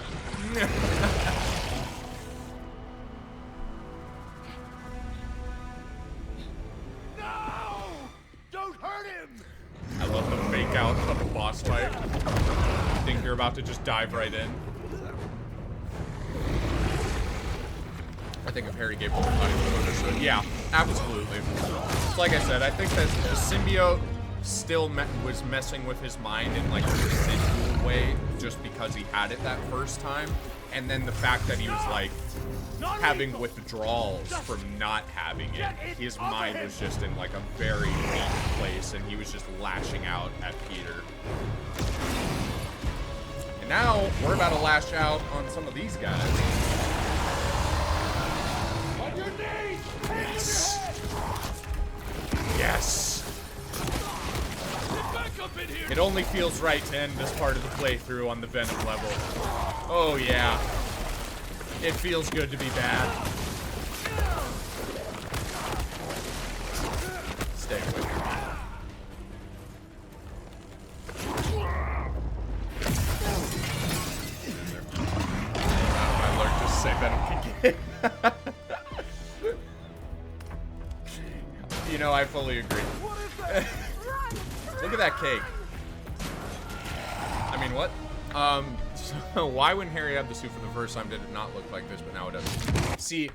I love the fake out of a boss fight. You think you're about to just dive right in. I think if Harry gave him the money, he would have understood. Yeah, absolutely. Like I said, I think that the symbiote still was messing with his mind in like a residual way just because he had it that first time. And then the fact that he was like having withdrawals from not having it, his mind was just in like a very weak place and he was just lashing out at Peter. And now we're about to lash out on some of these guys. On your knees! Yes! Yes! It only feels right to end this part of the playthrough on the Venom level. Oh yeah. It feels good to be bad. Stay with me. I learned to say Venom can get it. You know, I fully agree. Look at that cake. I mean, what? So why when Harry had the suit for the first time did it not look like this, but now it does? See,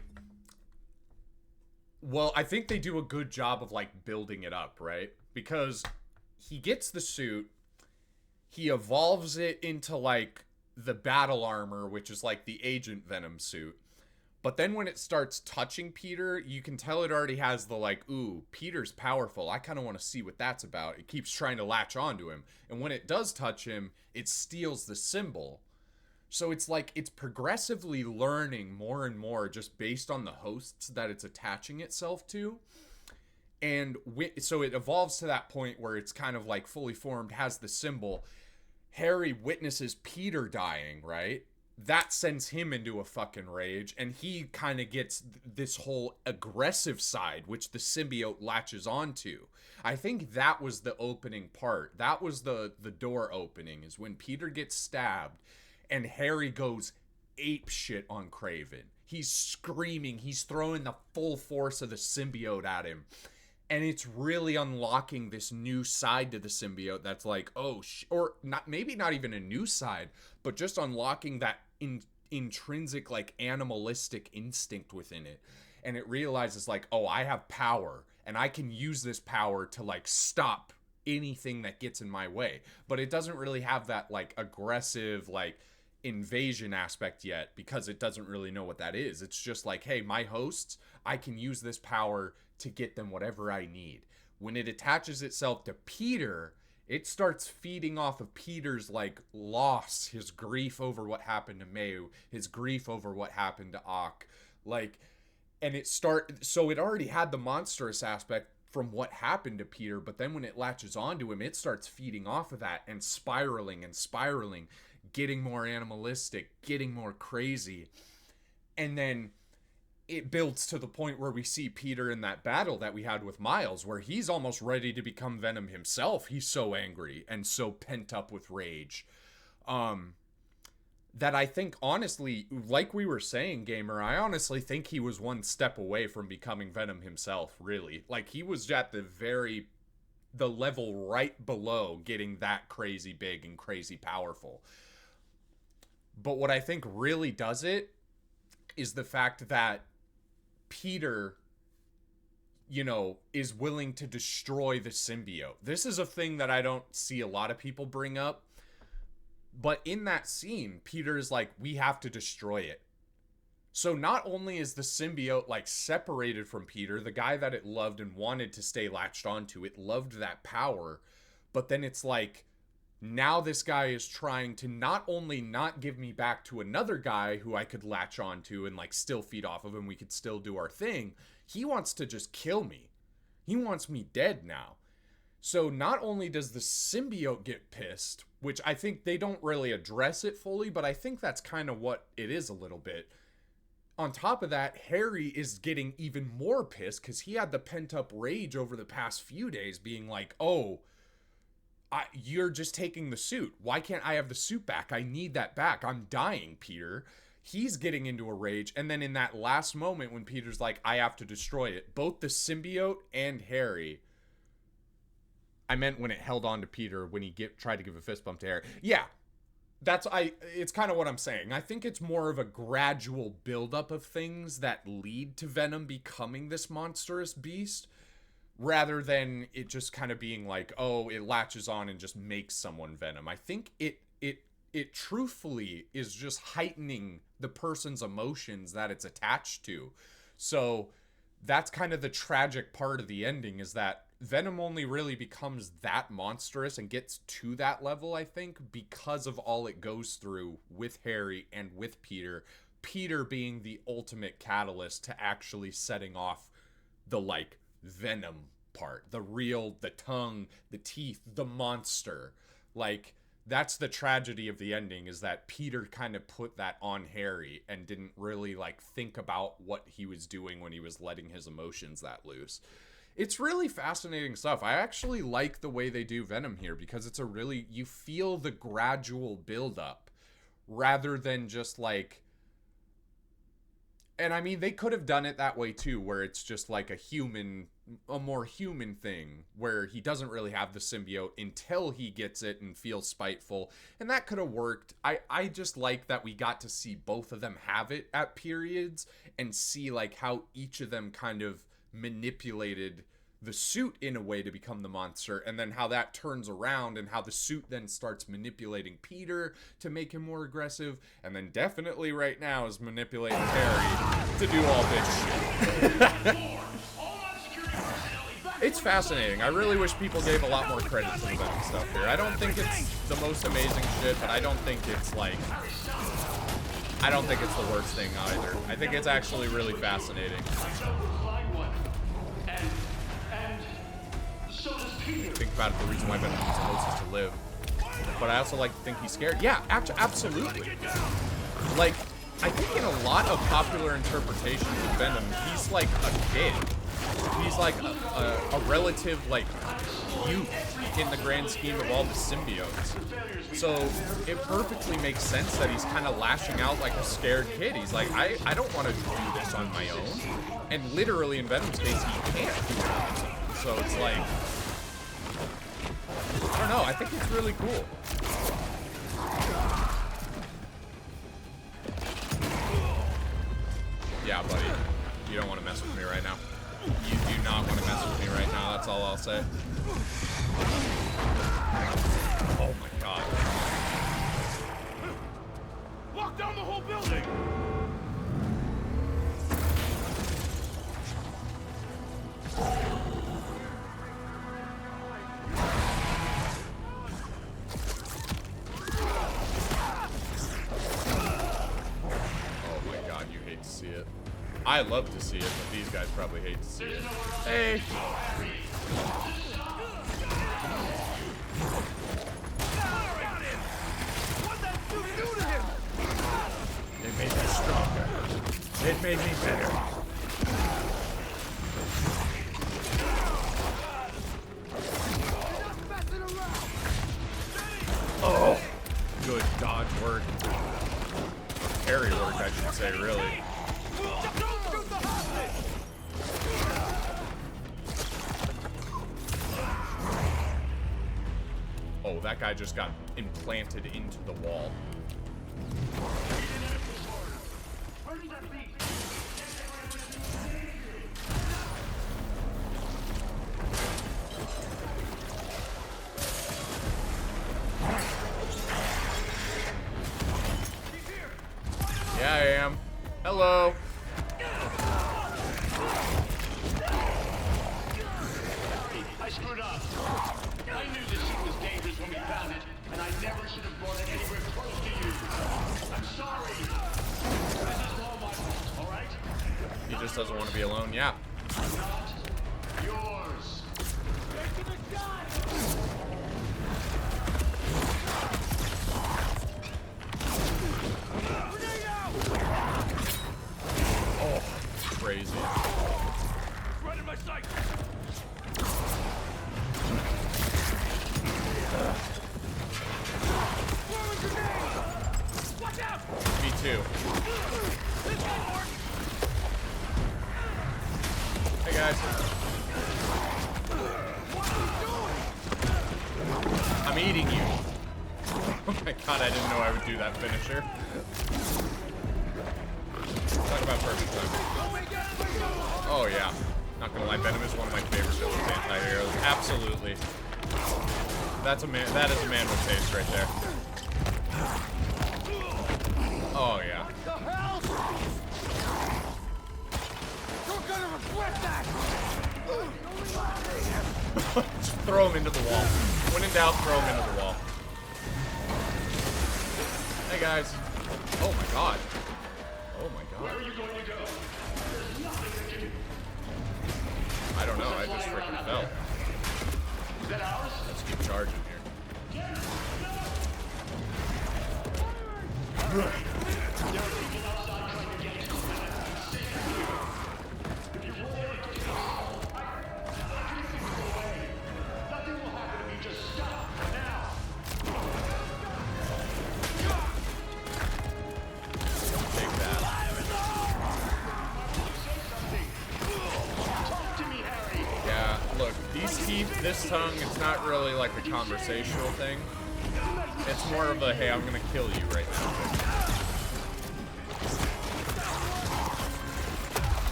well, I think they do a good job of like building it up, right? Because he gets the suit, he evolves it into like the battle armor, which is like the Agent Venom suit. But then when it starts touching Peter, you can tell it already has the like, ooh, Peter's powerful. I kind of want to see what that's about. It keeps trying to latch onto him. And when it does touch him, it steals the symbol. So it's like it's progressively learning more and more just based on the hosts that it's attaching itself to. And so it evolves to that point where it's kind of like fully formed, has the symbol. Harry witnesses Peter dying, right? That sends him into a fucking rage, and he kind of gets this whole aggressive side, which the symbiote latches onto. I think that was the opening part. That was the door opening, is when Peter gets stabbed, and Harry goes ape shit on Kraven. He's screaming, he's throwing the full force of the symbiote at him. And it's really unlocking this new side to the symbiote that's like, oh, or not, maybe not even a new side, but just unlocking that intrinsic, like, animalistic instinct within it. And it realizes, like, oh, I have power, and I can use this power to, like, stop anything that gets in my way. But it doesn't really have that, like, aggressive, like, invasion aspect yet, because it doesn't really know what that is. It's just like, hey, my hosts, I can use this power to get them whatever I need. When it attaches itself to Peter, it starts feeding off of Peter's like loss, his grief over what happened to Mayu, his grief over what happened to Ak, like, and so it already had the monstrous aspect from what happened to Peter, but then when it latches onto him, it starts feeding off of that and spiraling, getting more animalistic, getting more crazy. And then it builds to the point where we see Peter in that battle that we had with Miles, where he's almost ready to become Venom himself. He's so angry and so pent up with rage. That I think, honestly, like we were saying, Gamer, I honestly think he was one step away from becoming Venom himself, really. Like, he was at the level right below getting that crazy big and crazy powerful. But what I think really does it is the fact that Peter, you know, is willing to destroy the symbiote. This is a thing that I don't see a lot of people bring up. But in that scene, Peter is like, we have to destroy it. So not only is the symbiote like separated from Peter, the guy that it loved and wanted to stay latched onto, it loved that power, but then it's like, now this guy is trying to not only not give me back to another guy who I could latch onto and like still feed off of and we could still do our thing, he wants to just kill me. He wants me dead now. So not only does the symbiote get pissed, which I think they don't really address it fully, but I think that's kind of what it is a little bit. On top of that, Harry is getting even more pissed because he had the pent-up rage over the past few days being like, oh, you're just taking the suit. Why can't I have the suit back? I need that back. I'm dying, Peter. He's getting into a rage. And then in that last moment when Peter's like, I have to destroy it, both the symbiote and Harry... I meant when it held on to Peter when he tried to give a fist bump to Harry. Yeah, it's kind of what I'm saying. I think it's more of a gradual buildup of things that lead to Venom becoming this monstrous beast, rather than it just kind of being like, oh, it latches on and just makes someone Venom. I think it truthfully is just heightening the person's emotions that it's attached to. So that's kind of the tragic part of the ending, is that Venom only really becomes that monstrous and gets to that level, I think, because of all it goes through with Harry and with Peter. Peter being the ultimate catalyst to actually setting off the, like, Venom part. The tongue, the teeth, the monster. Like, that's the tragedy of the ending, is that Peter kind of put that on Harry and didn't really, like, think about what he was doing when he was letting his emotions that loose. It's really fascinating stuff. I actually like the way they do Venom here, because it's you feel the gradual buildup rather than just like, and I mean, they could have done it that way too, where it's just like a more human thing, where he doesn't really have the symbiote until he gets it and feels spiteful, and that could have worked. I just like that we got to see both of them have it at periods and see like how each of them kind of manipulated the suit in a way to become the monster, and then how that turns around and how the suit then starts manipulating Peter to make him more aggressive, and then definitely right now is manipulating Harry to do all this shit. It's fascinating. I really wish people gave a lot more credit to the Venom stuff here. I don't think it's the most amazing shit, but I don't think it's like, I don't think it's the worst thing either. I think it's actually really fascinating. Think about it, the reason why Venom is supposed to live. But I also like to think he's scared. Yeah, absolutely. Like, I think in a lot of popular interpretations of Venom, he's like a kid. He's like a relative, like, youth in the grand scheme of all the symbiotes. So it perfectly makes sense that he's kind of lashing out like a scared kid. He's like, I don't want to do this on my own. And literally in Venom's case, he can't do it on his own. So it's like, I don't know, I think it's really cool. Yeah, buddy, you don't want to mess with me right now. You do not want to mess with me right now, that's all I'll say. Oh my god. Lock down the whole building! See it. I love to see it, but these guys probably hate to see it. Hey! What'd that suit made me better. Oh, good dodge work. Parry work, I should say, really. Oh, that guy just got implanted into the wall. Yeah, I am. Hello. I screwed up. I knew this shit was dangerous when we found it, and I never should have brought it anywhere close to you. I'm sorry. This is all my fault, all right? He just doesn't want to be alone. Yeah. Not yours. Oh, crazy. Right in my sight. Watch out! Me too. Hey guys. I'm eating you. Oh my god, I didn't know I would do that finisher. Talk about perfect timing. Oh yeah. Not gonna lie, Venom is one of my favorite villains, anti-heroes. Absolutely. That is a man with taste right there. Oh yeah. You're gonna regret that! Just throw him into the wall. When in doubt, throw him into the wall. Hey guys. Oh my god. Oh my god. Where are you going to go? There's nothing that can... I don't know, I just freaking fell. Is that ours? Let's keep charging here. There are people outside trying to get you. If you roll it, I can fix it away. Nothing will happen if you just stop now. Take that. Talk to me, Harry. Yeah, look, these teeth, this tongue, it's not really like a conversational thing. It's more of a, hey, I'm gonna kill you right now.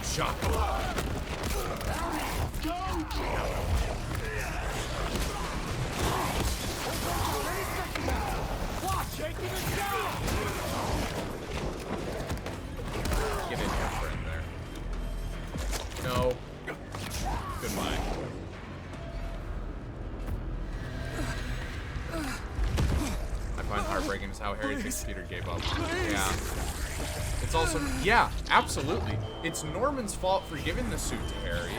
Shot. Get in here, friend, there. No. Goodbye. I find heartbreaking is how Harry thinks Peter gave up. Yeah. It's also, yeah, absolutely. It's Norman's fault for giving the suit to Harry.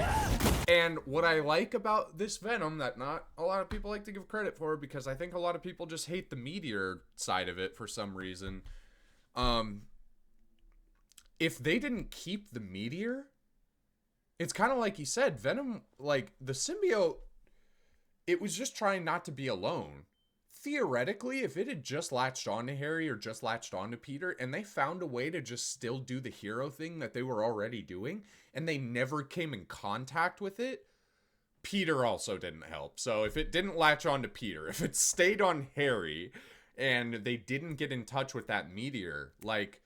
And what I like about this Venom that not a lot of people like to give credit for, because I think a lot of people just hate the meteor side of it for some reason. If they didn't keep the meteor, it's kind of like you said, Venom, like the symbiote, it was just trying not to be alone. Theoretically, if it had just latched on to Harry or just latched on to Peter, and they found a way to just still do the hero thing that they were already doing, and they never came in contact with it, Peter also didn't help. So if it didn't latch on to Peter, if it stayed on Harry, and they didn't get in touch with that meteor, like,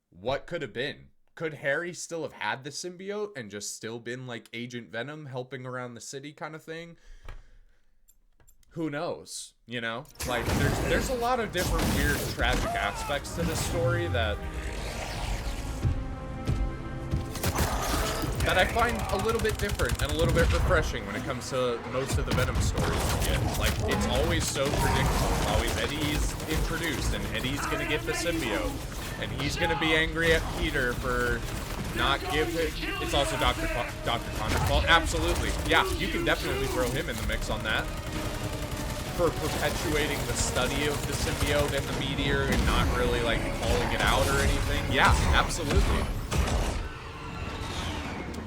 what could have been? Could Harry still have had the symbiote and just still been like Agent Venom helping around the city kind of thing? Who knows, you know? Like, there's a lot of different weird, tragic aspects to this story that I find a little bit different and a little bit refreshing when it comes to most of the Venom stories. Yeah, like, it's always so predictable. Always Eddie's introduced, and Eddie's gonna get the symbiote, and he's gonna be angry at Peter for not give it. It's also Dr. Connor's fault. Absolutely. Yeah, you can definitely throw him in the mix on that. for perpetuating the study of the symbiote and the meteor and not really, like, calling it out or anything. Yeah, absolutely.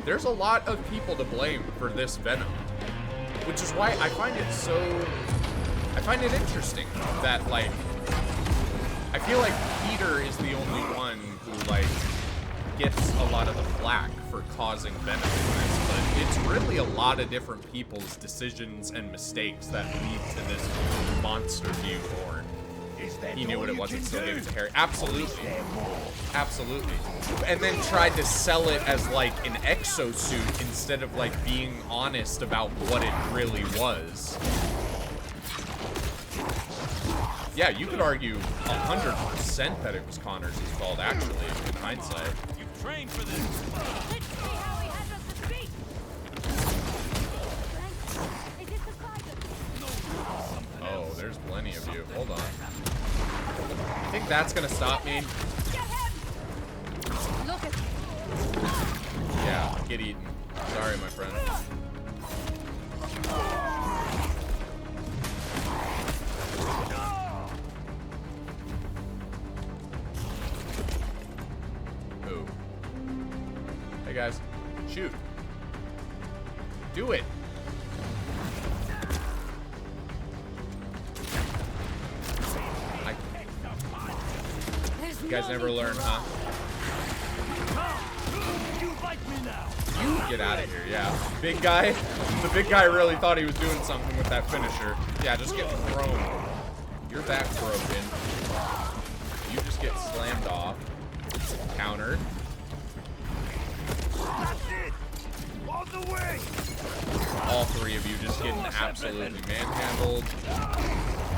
There's a lot of people to blame for this Venom, which is why I find it interesting that, like, I feel like Peter is the only one who, like, gets a lot of the flack for causing Venom in this, but it's really a lot of different people's decisions and mistakes that lead to this monster being born. He knew what it was and still gave it to Harry. Absolutely. Absolutely. And then tried to sell it as, like, an exosuit instead of, like, being honest about what it really was. Yeah, you could argue 100% that it was Connor's fault, actually, in hindsight. You've trained for this. Let's see how he has us to speak. Oh, there's plenty of you. Hold on. I think that's gonna stop me. Look at Yeah, get eaten. Sorry, my friend. Ooh. Hey guys, shoot. Do it. You guys never learn, huh? You like me now. You get out of here, yeah. Big guy. The big guy really thought he was doing something with that finisher. Yeah, just get thrown. Your back broken. You just get slammed off. Countered. That's it. All the way. All three of you just getting absolutely manhandled.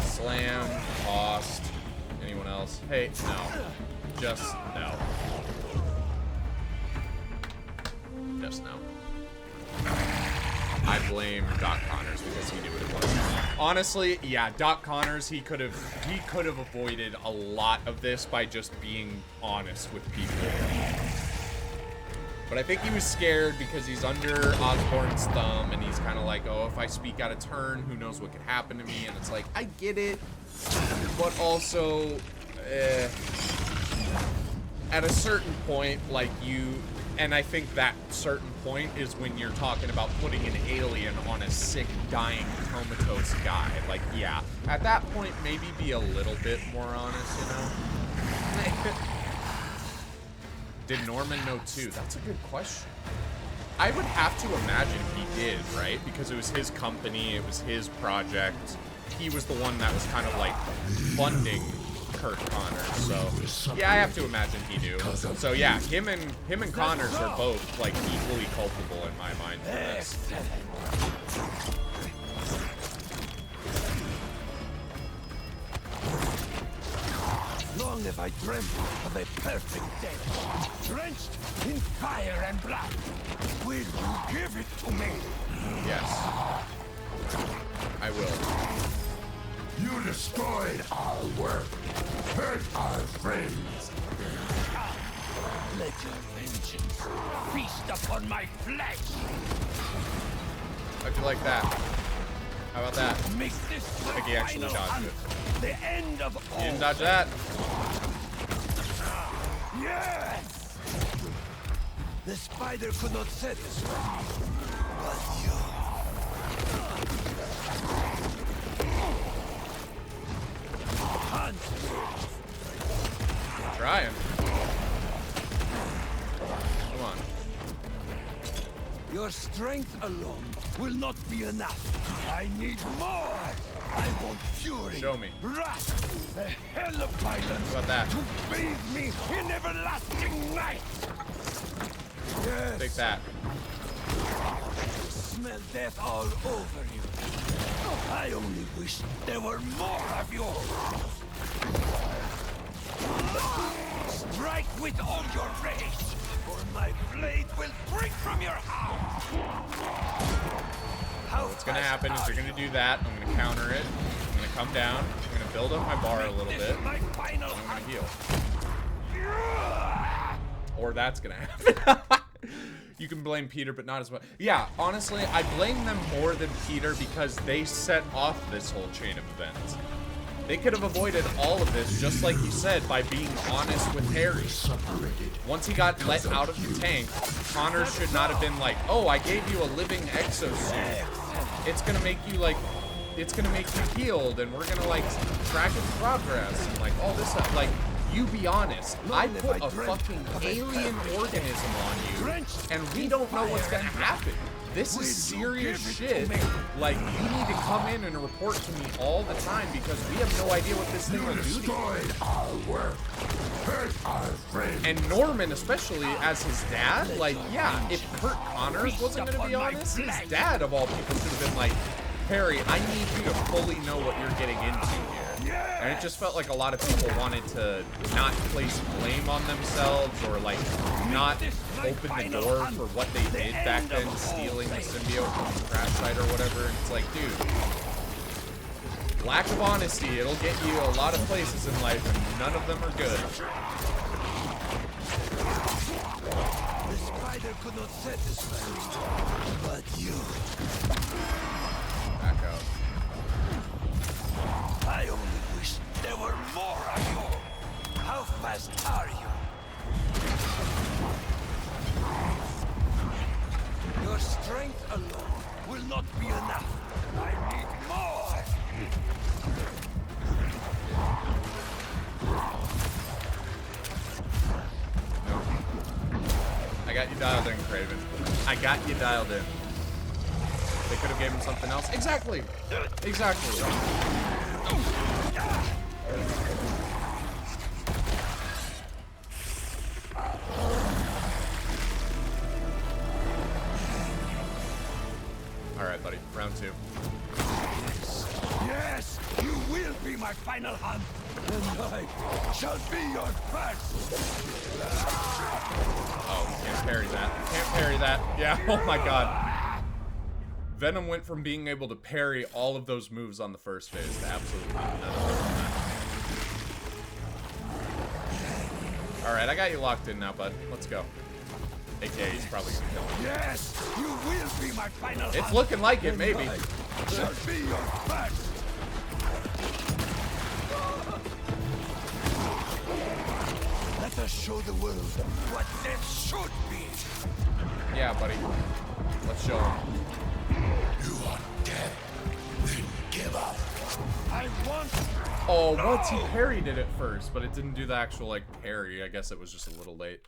Slammed. Tossed. Anyone else? Hey, no. Just no. Just no. I blame Doc Connors because he knew what it was. Honestly, yeah, Doc Connors, he could have avoided a lot of this by just being honest with people. But I think he was scared because he's under Osborn's thumb and he's kind of like, oh, if I speak out of turn, who knows what could happen to me? And it's like, I get it, but also, at a certain point, like and I think that certain point is when you're talking about putting an alien on a sick, dying, comatose guy. Like, yeah, at that point, maybe be a little bit more honest, you know? Did Norman know too? That's a good question. I would have to imagine he did, right? Because it was his company, it was his project. He was the one that was kind of like funding Kurt Connors, so yeah, I have to imagine he knew. So yeah, him and Connors are both like equally culpable in my mind for this. Long have I dreamt of a perfect day, drenched in fire and blood. Will you give it to me? Yes, I will. You destroyed our work, hurt our friends. Let your vengeance feast upon my flesh. How'd you like that? How about that? Make this I think he actually dodged it. The end of all. He didn't dodge that. Yes! The spider could not satisfy me, but you. Hunt me. Trying. Come on. Your strength alone will not be enough. I need more. I want fury. Show me. Wrath. A hell of violence. How about that? To bathe me in everlasting night. Yes. Take that. Smell death all over you. I only wish there were more of you. Strike with all your rage, or my blade will break from your heart. What's gonna happen is you're gonna do that. I'm gonna counter it. I'm gonna come down. I'm gonna build up my bar a little bit. And I'm gonna heal. Or that's gonna happen. You can blame Peter, but not as much. Yeah, honestly, I blame them more than Peter because they set off this whole chain of events. They could have avoided all of this, just like you said, by being honest with Harry. Once he got let out of the tank, Connor should not have been like, oh, I gave you a living exosuit. It's gonna make you, like, it's gonna make you healed, and we're gonna, like, track its progress, and, like, all this stuff. Like, you be honest. I put a fucking alien organism on you, and we don't know what's gonna happen. This is serious shit. Like, you need to come in and report to me all the time because we have no idea what this thing will do to you. And Norman, especially as his dad, like, yeah, if Kurt Connors wasn't gonna be honest, his dad of all people should have been like, Harry, I need you to fully know what you're getting into here. And it just felt like a lot of people wanted to not place blame on themselves or, like, not open the door for what they did back then, stealing the symbiote from the crash site or whatever. And it's like, dude, lack of honesty, it'll get you a lot of places in life, and none of them are good. The spider could not satisfy me, but you. Back out. I only wish there were more of you. How fast are you? Your strength alone will not be enough. I need more. I got you dialed in, Kraven. I got you dialed in. They could have gave him something else. Exactly. Exactly. All right, buddy. Round 2. Yes, you will be my final hunt, and I shall be your first. Oh, can't parry that. Can't parry that. Yeah. Oh my God. Venom went from being able to parry all of those moves on the first phase to absolutely none of them. Alright, I got you locked in now, bud. Let's go. AKA, he's probably gonna kill him. Yes, you will be my final It's hunt, looking like it, maybe. I shall be your first. Let us show the world what death should be. Yeah, buddy. Let's show him. You want death? Then give up. I want. Oh, once he parried it at first, but it didn't do the actual, like, parry. I guess it was just a little late.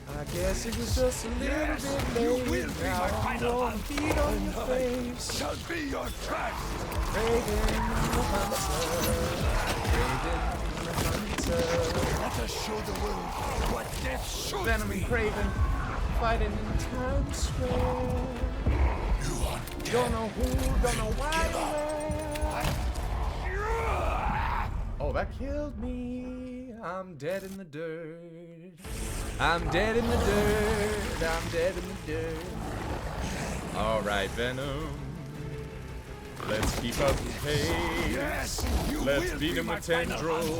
I guess it was just a little bit late. You will be my final hunt. Feet on your face. Shall be your first. Kraven the hunter. Let us show the world what death should Venom be. and Kraven fighting in Times Square. Don't know who, don't know why. Oh, that killed me. I'm dead in the dirt. I'm dead in the dirt. I'm dead in the dirt. All right, Venom. Let's keep up the pace. Yes, let's beat him with tendrils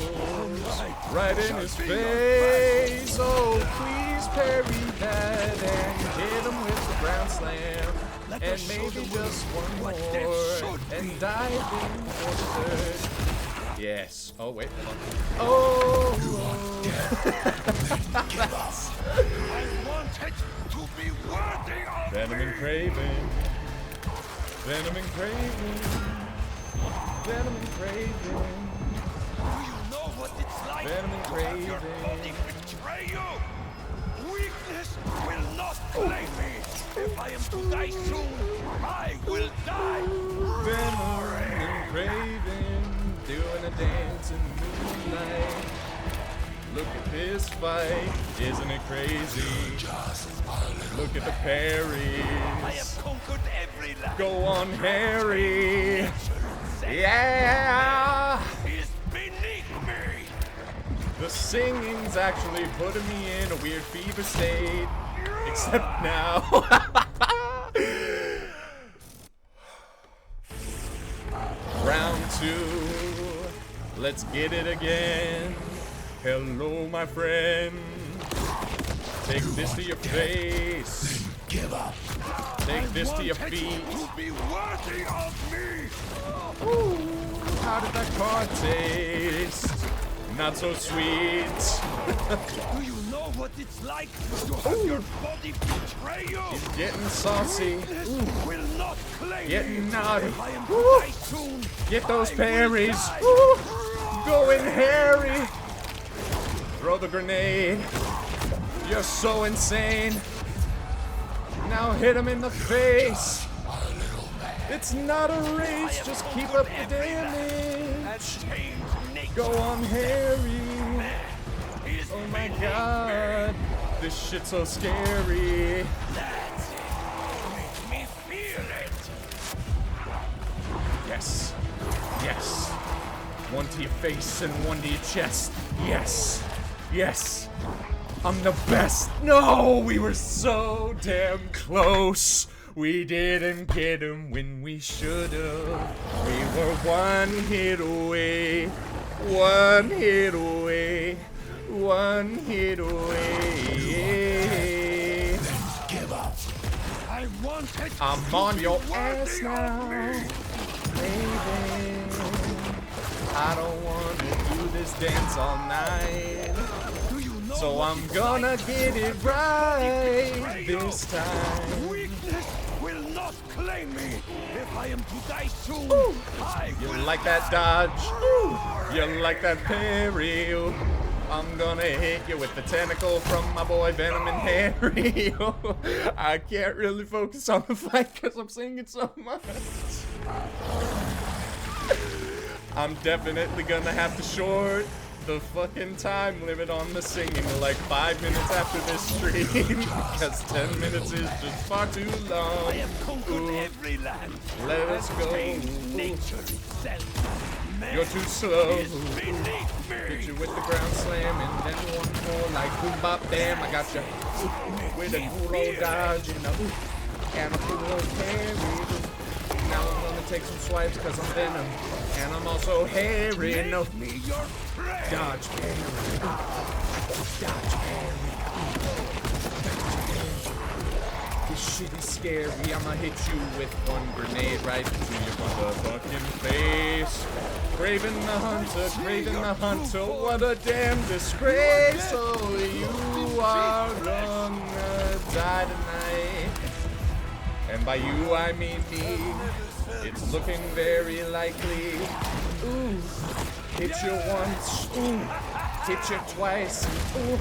right in his face. Oh, please parry that and hit him with the ground slam. And maybe just one more and dive in for the third. Yes. Oh, wait, hold on. Oh! I wanted to be worthy of Venom and Kraven. Venom and Kraven. Venom and Kraven. Do you know what it's like Venom and to have your body Kraven. betray you? Weakness will not claim me. If I am to die soon, I will die. Venom and Kraven doing a dance in the moonlight. Look at this fight, isn't it crazy? Look at the parries. I have conquered every land. Go on, Harry. Yeah. Is beneath me. The singing's actually putting me in a weird fever state. Except now. Round 2. Let's get it again. Hello, my friend. Take this to your face. Give up. Take this to your feet. To be worthy of me. Ooh, how did that card taste? Not so sweet. Do you know what it's like to have your body betray you? He's getting saucy. Will not claim Getting me. naughty. If I am to Ooh. die soon, Get those I will parries. die. Ooh. Going Harry. Throw the grenade. You're so insane. Now hit him in the face. It's not a race, just keep up the damage. Go on, Harry. Oh my god. This shit's so scary. Make me feel it. Yes. Yes. One to your face and one to your chest. Yes. Yes. I'm the best. No, we were so damn close. We didn't get him when we should've. We were one hit away. One hit away. One hit away. Give up. I wanted I'm to on be your worthy ass of now, me. baby. I don't want to do this dance all night. Do you know So what I'm it's gonna like get it right this time. Weakness will not claim me. If I am to die soon, I You will like that dodge? You like that parry? I'm gonna hit you with the tentacle from my boy Venom and Harry. I can't really focus on the fight because I'm singing so much. I'm definitely gonna have to short the fucking time limit on the singing to like 5 minutes after this stream because 10 minutes is just far too long. I have conquered every land. Let us go. Nature itself. You're too slow. Is beneath me. Hit you with the ground slam and then one more like boom bop bam. I got you with a cool old dodge and a cool old carry. Now I'm gonna take some swipes because I'm Venom and I'm also hairy. No, dodge parry. Dodge parry. This shit is scary. I'ma hit you with one grenade right to your motherfucking face. Kraven the hunter, Kraven the hunter, what a damn disgrace. Oh, you are gonna die tonight. And by you I mean me. It's looking very likely. Ooh, hit you once. Ooh, hit you twice. Ooh,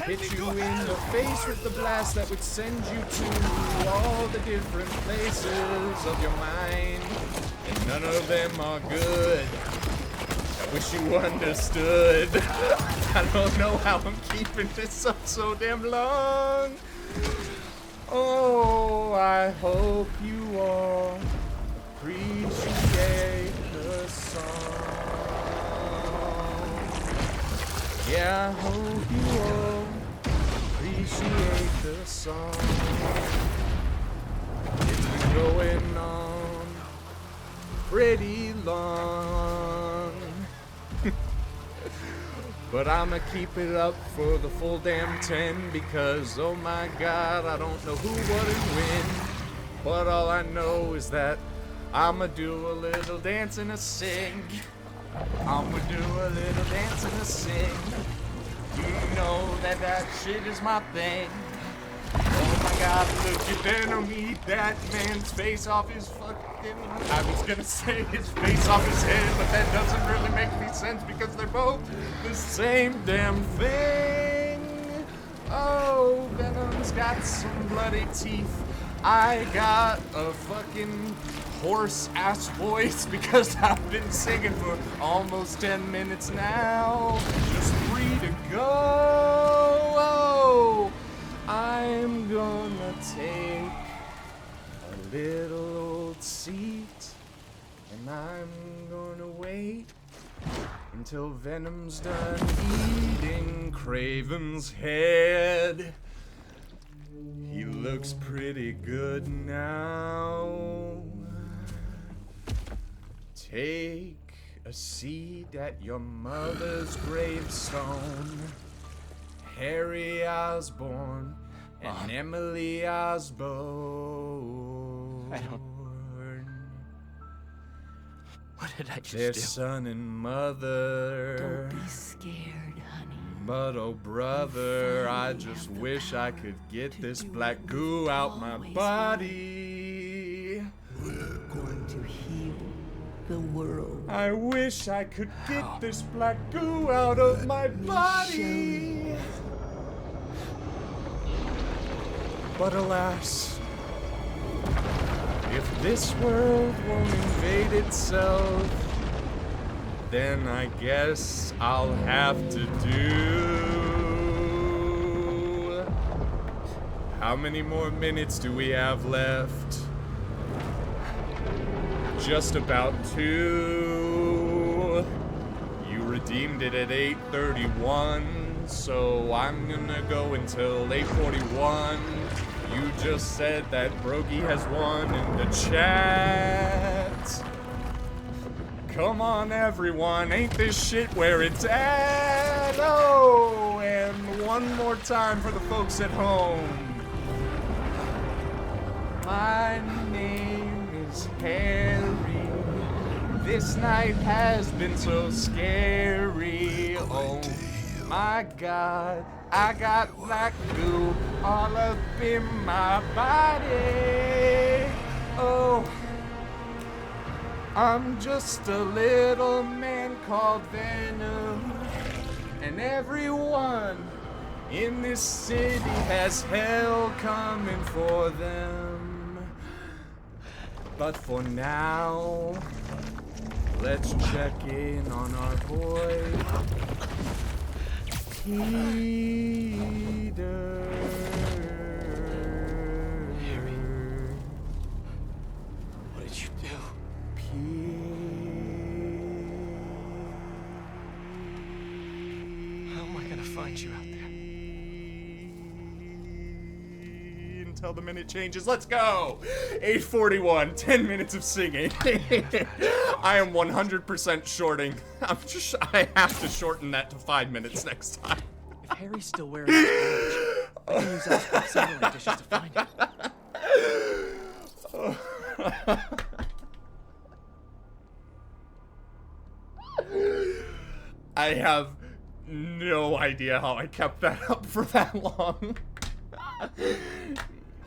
hit you in the face with the blast that would send you to all the different places of your mind. And none of them are good. I wish you understood. I don't know how I'm keeping this up so damn long. Oh, I hope you all appreciate the song. Yeah, I hope you all appreciate the song. It's been going on pretty long. But I'ma keep it up for the full damn 10 because, oh my god, I don't know who, what, and when. But all I know is that I'ma do a little dance and a sing. I'ma do a little dance and a sing. You know that that shit is my thing. Oh my god, look at Venom eat that man's face off his fucking... I was gonna say his face off his head, but that doesn't really make any sense because they're both the same damn thing. Oh, Venom's got some bloody teeth. I got a fucking hoarse-ass voice because I've been singing for almost 10 minutes now. Just 3 to go. Oh, I'm gonna take a little old seat and I'm gonna wait until Venom's done eating Kraven's head. He looks pretty good now. Take a seed at your mother's gravestone. Harry Osborn and Emily Osborn. I don't... What did I just Their do? son and mother. Don't be scared, honey. But oh brother, I just wish I could get this black goo out my body. We're going to heal the world. I wish I could get this black goo out of my body. But alas, if this world won't invade itself, then I guess I'll have to do... How many more minutes do we have left? Just about 2. You redeemed it at 8:31, so I'm gonna go until 8:41. You just said that Brogy has won in the chat. Come on, everyone, ain't this shit where it's at? Oh, and one more time for the folks at home. My name is Harry. This night has been so scary. Oh my God, I got black goo all up in my body. Oh, I'm just a little man called Venom, and everyone in this city has hell coming for them. But for now, let's check in on our boy, Peter. Harry. What did you do? How am I gonna find you out there? Until the minute changes. Let's go! 8:41, 10 minutes of singing. I am 100% shorting. I have to shorten that to 5 minutes next time. If Harry's still wearing his badge, I can use Oscorp's satellite dishes to find him. I have no idea how I kept that up for that long.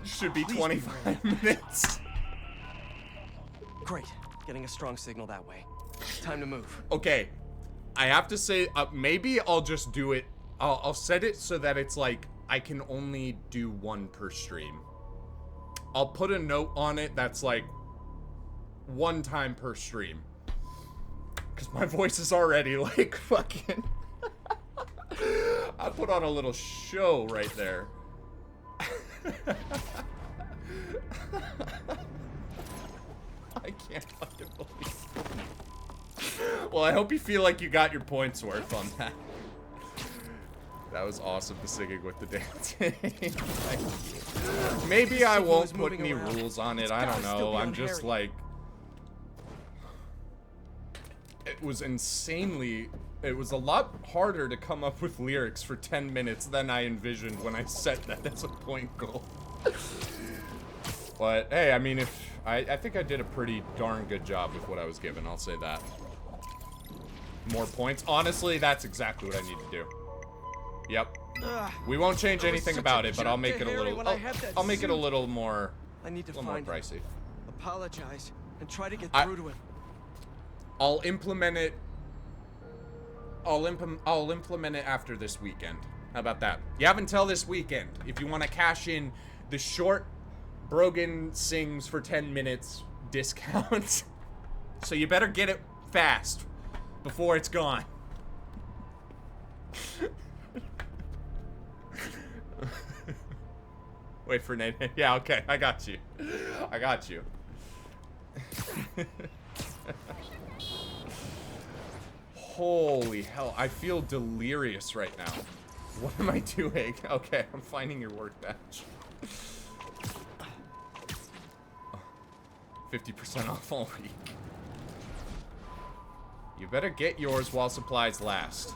Should be 25 minutes. Great. Getting a strong signal that way. Time to move. Okay. I have to say, maybe I'll just do it. I'll set it so that it's like, I can only do 1 per stream. I'll put a note on it that's like, 1 time per stream. Because my voice is already like fucking... I put on a little show right there. I can't fucking believe it. Well, I hope you feel like you got your points worth on that. That was awesome, the singing with the dancing. Maybe I won't put any rules on it. I don't know. I'm just like... It was insanely... It was a lot harder to come up with lyrics for 10 minutes than I envisioned when I set that as a point goal. But, hey, I mean, if... I think I did a pretty darn good job with what I was given, I'll say that. More points? Honestly, that's exactly what I need to do. Yep. We won't change anything about it, but I'll make it a little... I'll make it a little more... I need to a little more find pricey. him, apologize, and try to get through to him. I'll implement it... I'll implement it after this weekend. How about that? You have until this weekend if you want to cash in the short Brogan sings for 10 minutes discount. So you better get it fast before it's gone. Wait for Nate. Yeah, okay. I got you. I got you. Holy hell, I feel delirious right now. What am I doing? Okay, I'm finding your workbench. 50% off already. You better get yours while supplies last.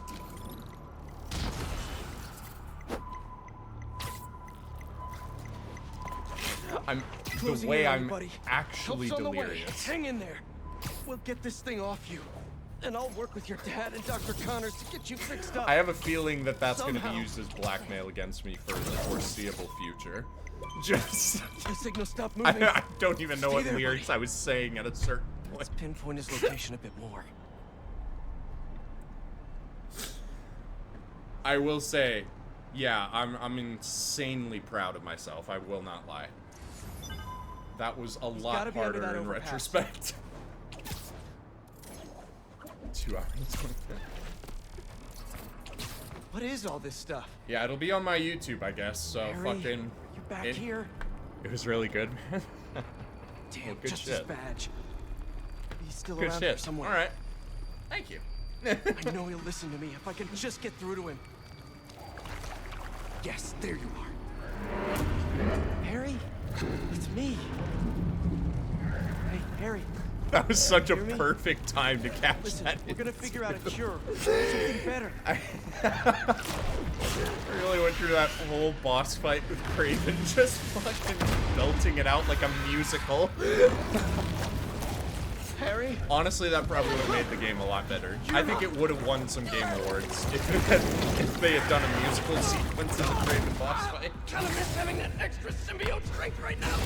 The way I'm actually delirious. Hang in there. We'll get this thing off you. And I'll work with your dad and Dr. Connors to get you fixed up. I have a feeling that that's going to be used as blackmail against me for the foreseeable future. Just... The signal stopped moving. I don't even know Stay what there, lyrics I was saying at a certain point. Let's pinpoint his location a bit more. I will say, yeah, I'm insanely proud of myself. I will not lie. That was a lot harder in retrospect. 2 hours and 20 minutes. What is all this stuff? Yeah, it'll be on my YouTube, I guess. So Harry, fucking. You back here? It was really good, man. Damn, well, good just shit. his badge. He's still Good around shit. here somewhere. All right. Thank you. I know he'll listen to me if I can just get through to him. Yes, there you are. Harry, it's me. Hey, Harry. That was such a perfect time to catch Listen, that. we're gonna figure out a cure. Something better. I really went through that whole boss fight with Kraven, just fucking belting it out like a musical. Harry? Honestly, that probably would have made the game a lot better. I think it would have won some game awards if they had done a musical sequence in the Kraven boss fight. Kind of miss having that extra symbiote strength right now.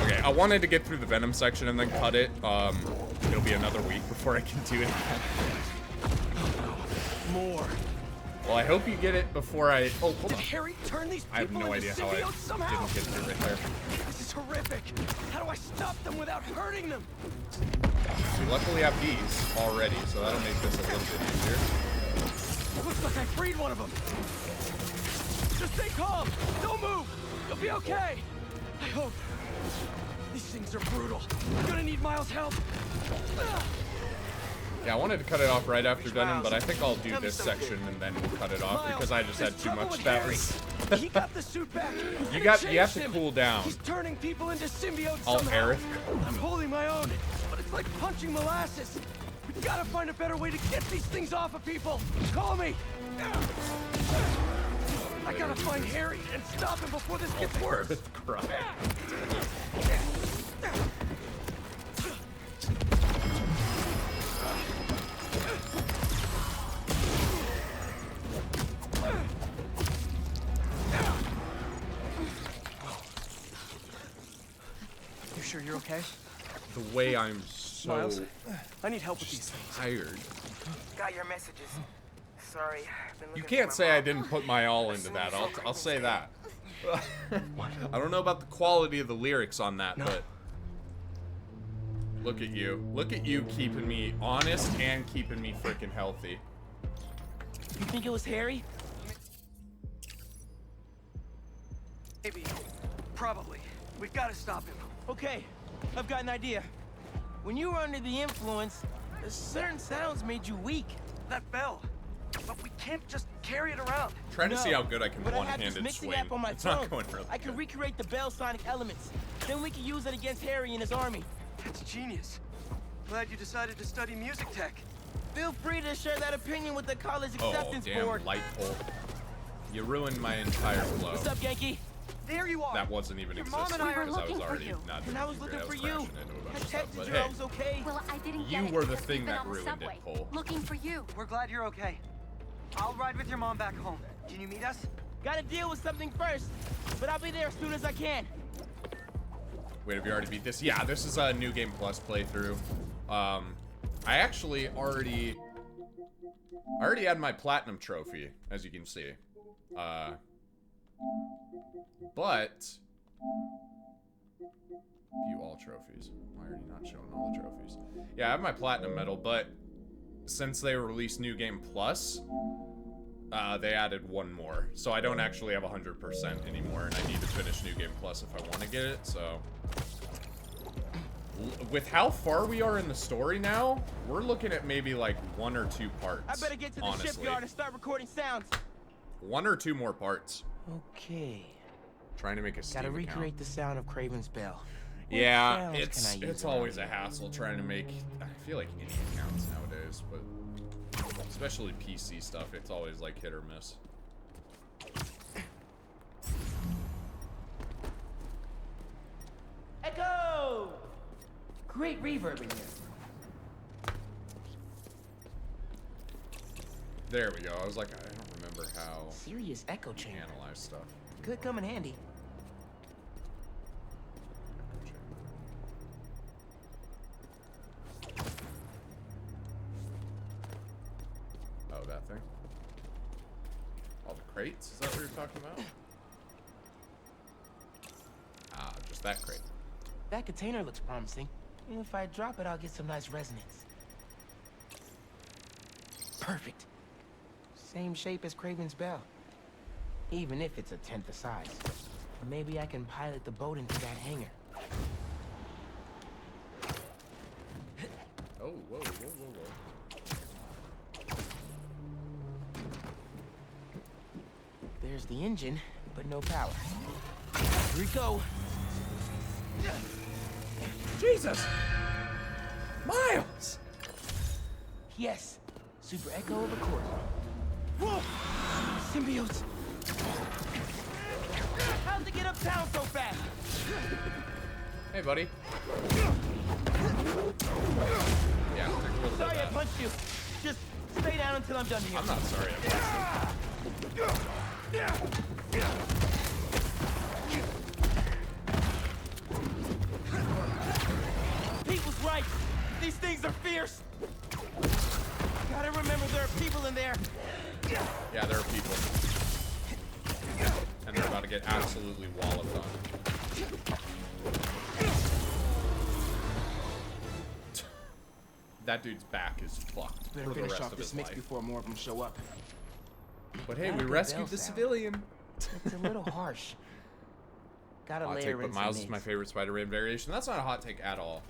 Okay, I wanted to get through the Venom section and then cut it. It'll be another week before I can do it again. More. Well, I hope you get it before I... Oh, hold on. Harry turn these people I have no idea how I somehow. didn't get through it there. This is horrific. How do I stop them without hurting them? We luckily have these already, so that'll make this a little bit easier. Looks like I freed one of them. Just stay calm. Don't move. You'll be okay. I hope. These things are brutal. I'm gonna need Miles' help. Yeah, I wanted to cut it off right after Venom, but I think I'll do this section and then we'll cut it off because I just had too much. That was. He got the suit back. You have to cool down. He's turning people into symbiotes Oh, somehow. Aerith. I'm holding my own, but it's like punching molasses. We gotta find a better way to get these things off of people. Call me. I gotta find Harry and stop him before this gets worse. Cry. You sure you're okay? The way I'm so Miles, I need help with these things. tired. Got your messages. Sorry. You can't say I didn't put my all into that. I'll say that. I don't know about the quality of the lyrics on that, but look at you. Look at you keeping me honest and keeping me freaking healthy. You think it was Harry? Maybe. Probably. We've got to stop him. Okay, I've got an idea. When you were under the influence, certain sounds made you weak. That bell. But we can't just carry it around. Trying to see how good I can but I have this one-handed mixing swing. app on my It's phone. not going really I can good. recreate the bell sonic elements. Then we can use it against Harry and his army. That's genius. Glad you decided to study music tech. Feel free to share that opinion with the college acceptance damn, board. light pole. You ruined my entire flow. What's up, Yankee? There you are. That wasn't even Your mom existing and I were because I was looking for already you. not And I was doing looking great. for you. crashing into a bunch I of stuff, texted but you hey, I was okay. Well, I didn't you get it were the because thing we've been that on the ruined subway, it, Cole. looking for you. We're glad you're okay. I'll ride with your mom back home. Can you meet us? Gotta deal with something first, but I'll be there as soon as I can. Wait, have you already beat this? Yeah, this is a New Game Plus playthrough. I actually already had my platinum trophy, as you can see. But view all trophies. Why are you not showing all the trophies? Yeah, I have my platinum medal, but since they released New Game Plus, they added one more. So I don't actually have 100% anymore, and I need to finish New Game Plus if I want to get it, so... With how far we are in the story now, we're looking at maybe like 1 or 2 parts. I better get to the honestly. shipyard and start recording sounds. 1 or 2 more parts. Okay. Trying to make a Steam Gotta account. recreate the sound of Kraven's bell. Yeah, challenge can I use it's around always a here? hassle trying to make. I feel like any accounts nowadays, but especially PC stuff, it's always like hit or miss. Echo! Great reverb in here. There we go. I was like, I don't remember how Serious echo to chamber. analyze stuff. Could come in handy. Oh, that thing? All the crates? Is that what you're talking about? Ah, just that crate. That container looks promising. If I drop it, I'll get some nice resonance. Perfect. Same shape as Kraven's bell. Even if it's a tenth the size. Maybe I can pilot the boat into that hangar. Oh, whoa, whoa, whoa, whoa. There's the engine, but no power. Here we go. Jesus! Miles! Yes. Super Echo of a course. Whoa! Symbiotes! How'd they get uptown so fast? Hey, buddy. Yeah, take a little Sorry bit I of that. punched you. Just stay down until I'm done here. I'm not sorry I punched you. Pete was right. These things are fierce. Gotta remember there are people in there. Yeah, there are people. And they're about to get absolutely walloped on. That dude's back is fucked Better for the finish rest off of this his mix life. before more of them show up. But hey, Not we a good rescued bell the sound. civilian. It's a little harsh. Gotta Hot layer take, in but some Miles is mids. my favorite Spider-Man variation. That's not a hot take at all.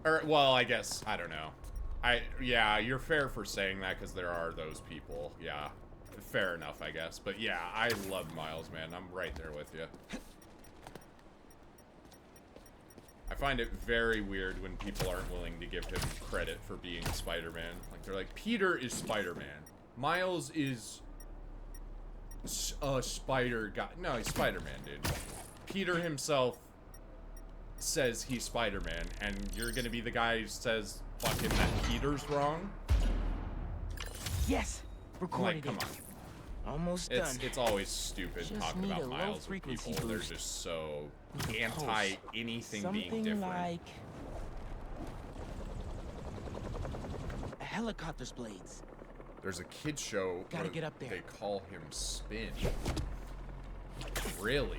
Or, well, I guess, I don't know. Yeah, you're fair for saying that because there are those people. Yeah, fair enough, I guess. But yeah, I love Miles, man. I'm right there with you. I find it very weird when people aren't willing to give him credit for being Spider-Man. Like, they're like, Peter is Spider-Man. Miles is a spider guy. No, he's Spider-Man, dude. Peter himself says he's Spider-Man, and you're gonna be the guy who says fucking that Peter's wrong? Yes, recorded Like, come it. on. Almost done. It's always stupid Just talking need about a low Miles with frequency people. They're boost. just so With a pulse. anti-anything being Something different. like a helicopter's blades. There's a kid show Gotta where get up there. they call him Spin. Really?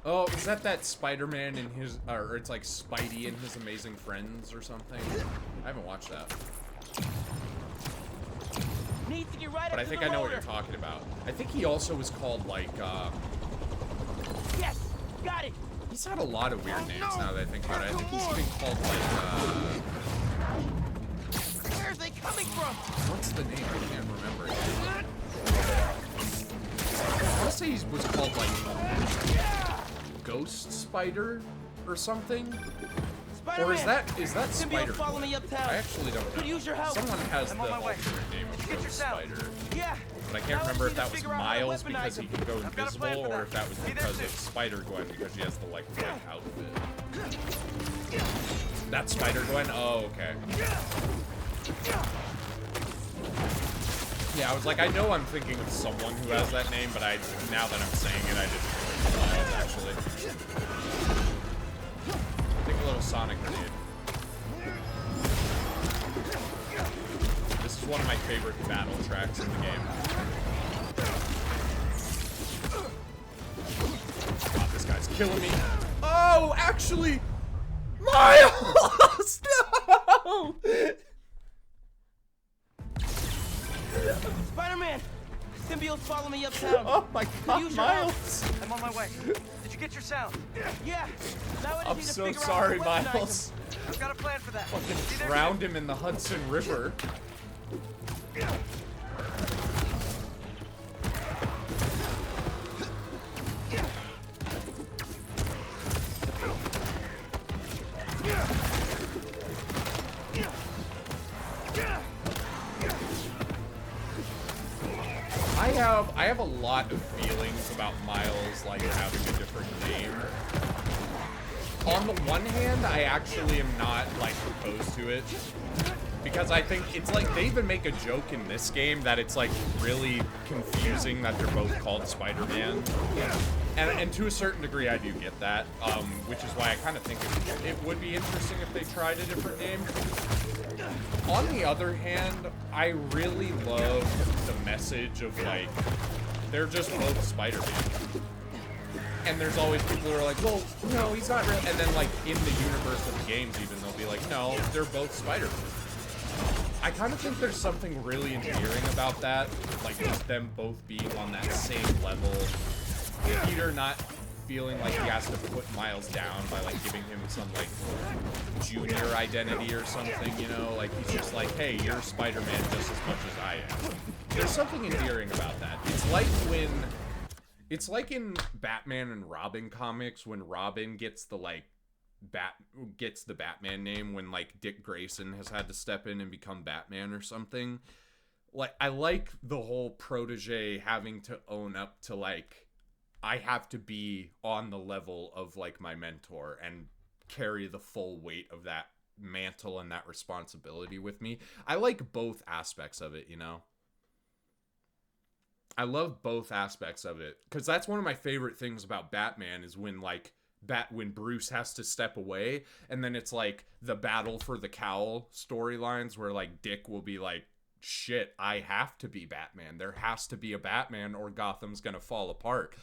Oh, is that Spider-Man and his, or it's like Spidey and his Amazing Friends or something? I haven't watched that. Needs to get right But up I think to I the know what you're motor. talking about. I think he also was called like, Yes, got it. he's had a lot of weird names now that I think about it. I think he's more. been called like, Where's they coming from? what's the name? I can't remember it. I want to say he was called like Ghost Spider or something. Or is that Symbiote, Spider? follow me uptown. I actually don't know. Could use your help. Someone has I'm the on my way. alternate name of Get your Ghost sound. Spider. Yeah. But I Now can't I remember just if that need to was figure out how to Miles weaponize because he him. can go I've got a plan invisible, for or that. if that was Be there because soon. of Spider-Gwen because she has the like red outfit. That's Spider-Gwen? Oh, okay. Yeah, I was like, I know I'm thinking of someone who has that name, but now that I'm saying it, I didn't think of Miles, actually. Take a little Sonic grenade. This is one of my favorite battle tracks in the game. God, this guy's killing me. Oh, actually, Miles! No! Spider-Man! Symbiotes follow me uptown. Oh my God, Use your help. Miles! I'm on my way. Did you get your sound? Yeah. Now I just I'm need to so figure sorry, out how to weaponize Miles. him. I've got a plan for that. Be Fucking there drowned him in the Hudson River. I have a lot of feelings about Miles, like, having a different name. On the one hand, I actually am not, like, opposed to it. Because I think it's like, they even make a joke in this game that it's, like, really confusing that they're both called Spider-Man. And to a certain degree, I do get that, which is why I kind of think it would be interesting if they tried a different name. On the other hand, I really love the message of, like, they're just both Spider-Man. And there's always people who are like, well, no, he's not real. And then, like, in the universe of the games even, they'll be like, no, they're both Spider-Man. I kind of think there's something really endearing about that. Like, just them both being on that same level. Peter not feeling like he has to put Miles down by, like, giving him some, like, junior identity or something, you know? Like, he's just like, hey, you're Spider-Man just as much as I am. There's something endearing about that. It's like in Batman and Robin comics when Robin gets the, like, the Batman name when, like, Dick Grayson has had to step in and become Batman or something. Like, I like the whole protege having to own up to, like, I have to be on the level of, like, my mentor and carry the full weight of that mantle and that responsibility with me. I like both aspects of it, you know? I love both aspects of it, because that's one of my favorite things about Batman is when, like, when Bruce has to step away, and then it's, like, the battle for the cowl storylines where, like, Dick will be like, shit, I have to be Batman. There has to be a Batman or Gotham's gonna fall apart.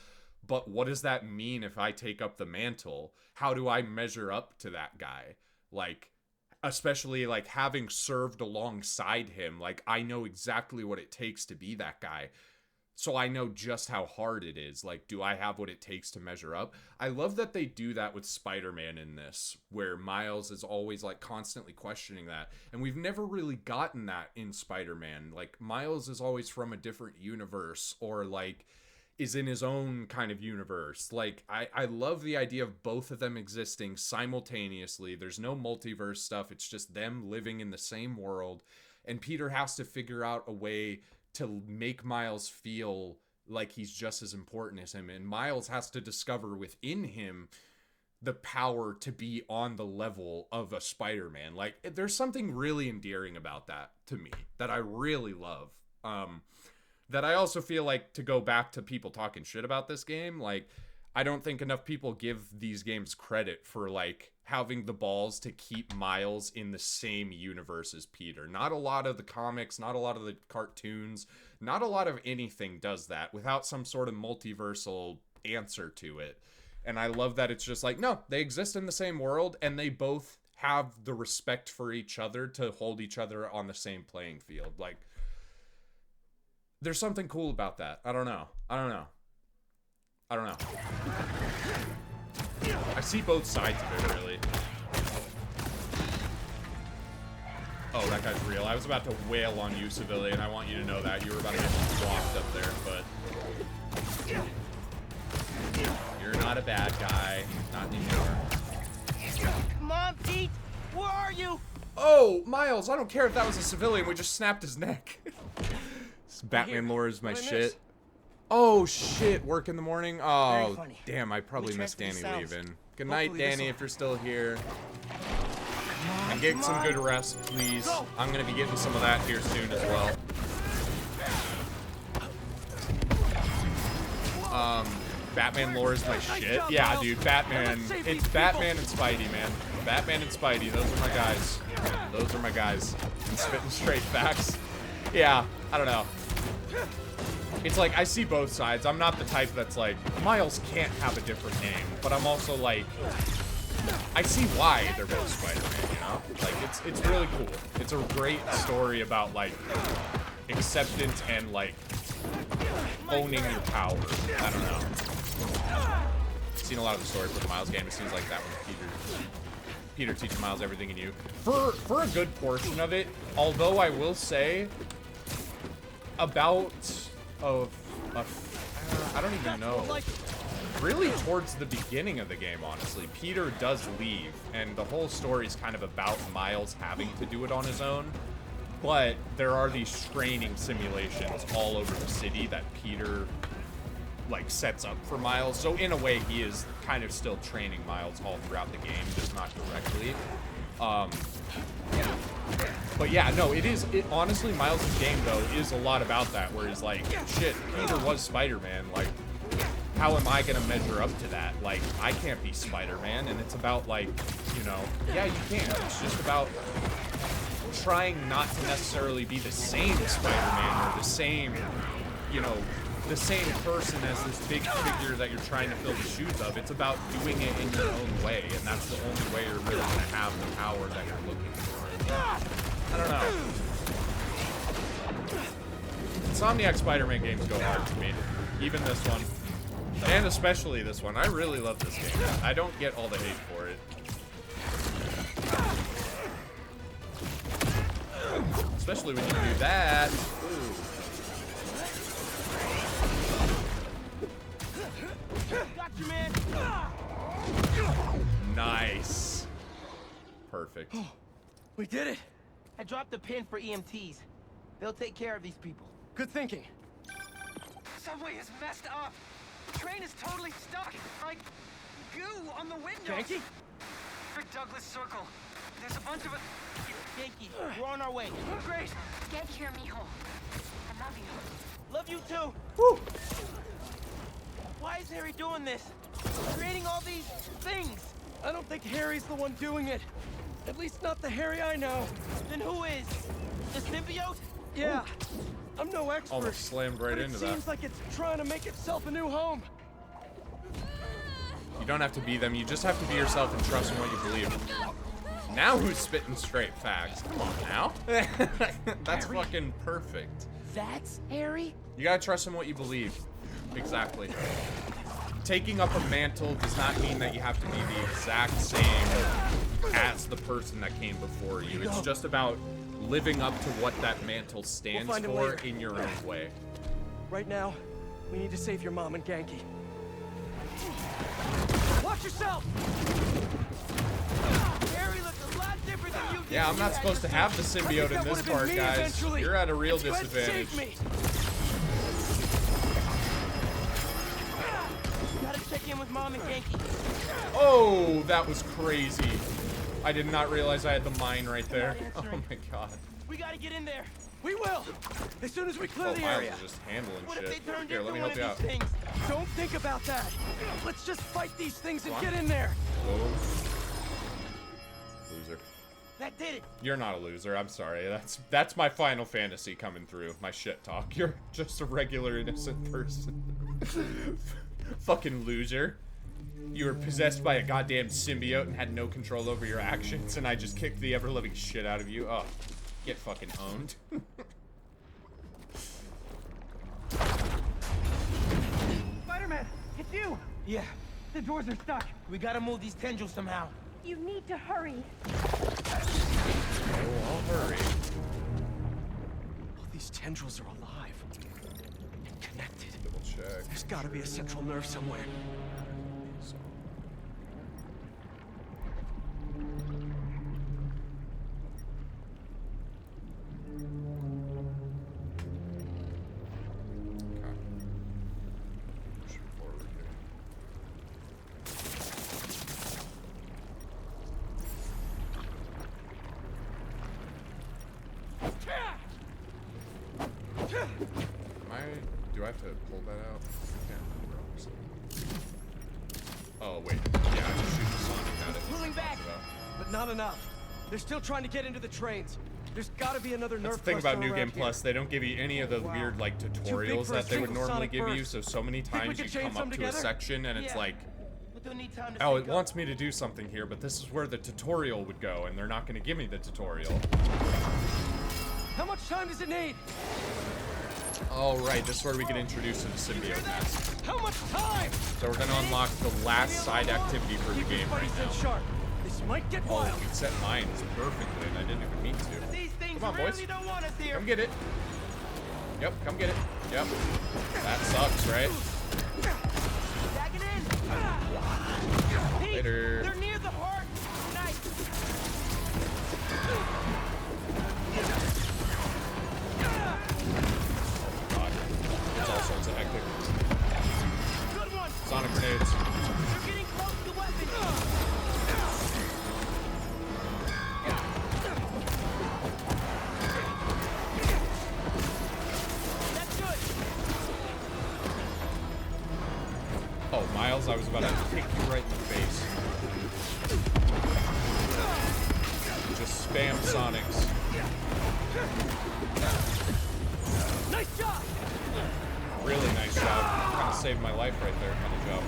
But what does that mean if I take up the mantle? How do I measure up to that guy? Like, especially, like, having served alongside him, like, I know exactly what it takes to be that guy. So I know just how hard it is. Like, do I have what it takes to measure up? I love that they do that with Spider-Man in this, where Miles is always, like, constantly questioning that. And we've never really gotten that in Spider-Man. Like, Miles is always from a different universe, or, like, is in his own kind of universe. Like, I love the idea of both of them existing simultaneously. There's no multiverse stuff. It's just them living in the same world. And Peter has to figure out a way to make Miles feel like he's just as important as him. And Miles has to discover within him the power to be on the level of a Spider-Man. Like, there's something really endearing about that to me that I really love. That I also feel like, to go back to people talking shit about this game, like, I don't think enough people give these games credit for, like, having the balls to keep Miles in the same universe as Peter. Not a lot of the comics, not a lot of the cartoons, not a lot of anything does that without some sort of multiversal answer to it. And I love that it's just like, no, they exist in the same world, and they both have the respect for each other to hold each other on the same playing field. Like, there's something cool about that. I don't know. I see both sides of it, really. Oh, that guy's real. I was about to wail on you, civilian. I want you to know that. You were about to get swapped up there, but you're not a bad guy. Not anymore. Come on, Pete! Where are you? Oh, Miles, I don't care if that was a civilian. We just snapped his neck. Batman lore is my shit. Oh shit, work in the morning. Oh damn, I probably missed Danny leaving. Good night, Danny, if you're still here. And get some good rest, please. I'm gonna be getting some of that here soon as well. Batman lore is my shit. Yeah, dude, Batman. It's Batman and Spidey, man. Batman and Spidey, those are my guys. Those are my guys. And spitting straight facts. Yeah, I don't know. It's like, I see both sides. I'm not the type that's like, Miles can't have a different name, but I'm also like, I see why they're both Spider-Man, you know? Like, it's really cool. It's a great story about, like, acceptance and, like, owning your power. I don't know. I've seen a lot of the stories with the Miles game. It seems like that one, Peter teaches Miles everything he knew. For a good portion of it, although I will say, about I don't even know. Really towards the beginning of the game, honestly, Peter does leave, and the whole story is kind of about Miles having to do it on his own. But there are these training simulations all over the city that Peter, like, sets up for Miles. So in a way, he is kind of still training Miles all throughout the game, just not directly. But yeah, no, honestly, Miles' game, though, is a lot about that, where he's like, shit, Peter was Spider-Man, like, how am I gonna measure up to that? Like, I can't be Spider-Man, and it's about, like, you know, yeah, you can. It's just about trying not to necessarily be the same Spider-Man or the same, you know, the same person as this big figure that you're trying to fill the shoes of. It's about doing it in your own way, and that's the only way you're really gonna have the power that you're looking for. I don't know. Insomniac Spider-Man games go hard for me. Even this one. And especially this one. I really love this game. I don't get all the hate for it. Especially when you do that. Ooh. Got you, man. Nice. Perfect. We did it. I dropped the pin for EMTs. They'll take care of these people. Good thinking. Subway is messed up. The train is totally stuck. Like goo on the windows. Yankee? Rick Douglas Circle. There's a bunch of it. Yankee, we're on our way. Great. Get here, mijo. I love you. Love you too. Woo. Why is Harry doing this? Creating all these things. I don't think Harry's the one doing it. At least not the Harry I know. Then who is? The symbiote? Yeah. I'm no expert. Almost slammed right into that. It seems like it's trying to make itself a new home. You don't have to be them. You just have to be yourself and trust in what you believe. Now who's spitting straight facts? Come on now. That's Harry? fucking perfect. That's Harry? You gotta trust in what you believe. Exactly. Taking up a mantle does not mean that you have to be the exact same as the person that came before you. It's just about living up to what that mantle stands find him for later. in your own way. Right now, we need to save your mom and Genki. Watch yourself! Harry looks a lot different than you did. Yeah, I'm not supposed to have the symbiote in this part, guys. Eventually. You're at a real It's Gwen, disadvantage. save me. Gotta check in with Mom and Genki. Oh, that was crazy. I did not realize I had the mine right there. Oh my god. We gotta get in there. We will! As soon as we clear Oh, the Miles area. is just handling What if shit. they turned Here, into let me one help of you out. these things? Don't think about that. Let's just fight these things and Come on. get in there. Whoa. Loser. That did it. You're not a loser. I'm sorry. That's my Final Fantasy coming through. My shit talk. You're just a regular innocent person. Fucking loser. You were possessed by a goddamn symbiote and had no control over your actions, and I just kicked the ever-living shit out of you. Oh, get fucking owned. Spider-Man, it's you. Yeah, The doors are stuck. we gotta move these tendrils somehow. You need to hurry. Oh, I'll hurry. All these tendrils are alive and connected. Double check. There's gotta be a central nerve somewhere. So. Okay. Pushing forward here. Do I have to pull that out? I can't remember, honestly. Oh, wait. Yeah, I just shoot the Sonic at it. Pulling back. But not enough. They're still trying to get into the trains. There's gotta be another nerve That's the thing about cluster New around Game Plus. They don't give you any of the weird, like, tutorials for a that they would single normally Sonic give you. burst. So many Think we times could you chain come some up to a together? section and it's Yeah. like, But they'll need time to oh, it sync up. wants me to do something here, but this is where the tutorial would go, and they're not going to give me the tutorial. How much time does it need? Oh, right. This is where we get introduced to the symbiote mask. How much time? So we're going to unlock the last side activity for the Keep your game right buddy now. sense sharp. This might get Oh, wild. you set mines perfectly, and I didn't even mean to. These things Come on, boys. really don't want us here. Come get it. Yep, come get it. Yep. That sucks, right? Tag it in. Pete, Later. they're near the heart. Nice. Sonic nades. You're getting close to the weapon. That's good. Oh, Miles, I was about to kick you right in the face. Just spam Sonics. Nice job. Really nice job. Kind of saved my life right there, kind of job.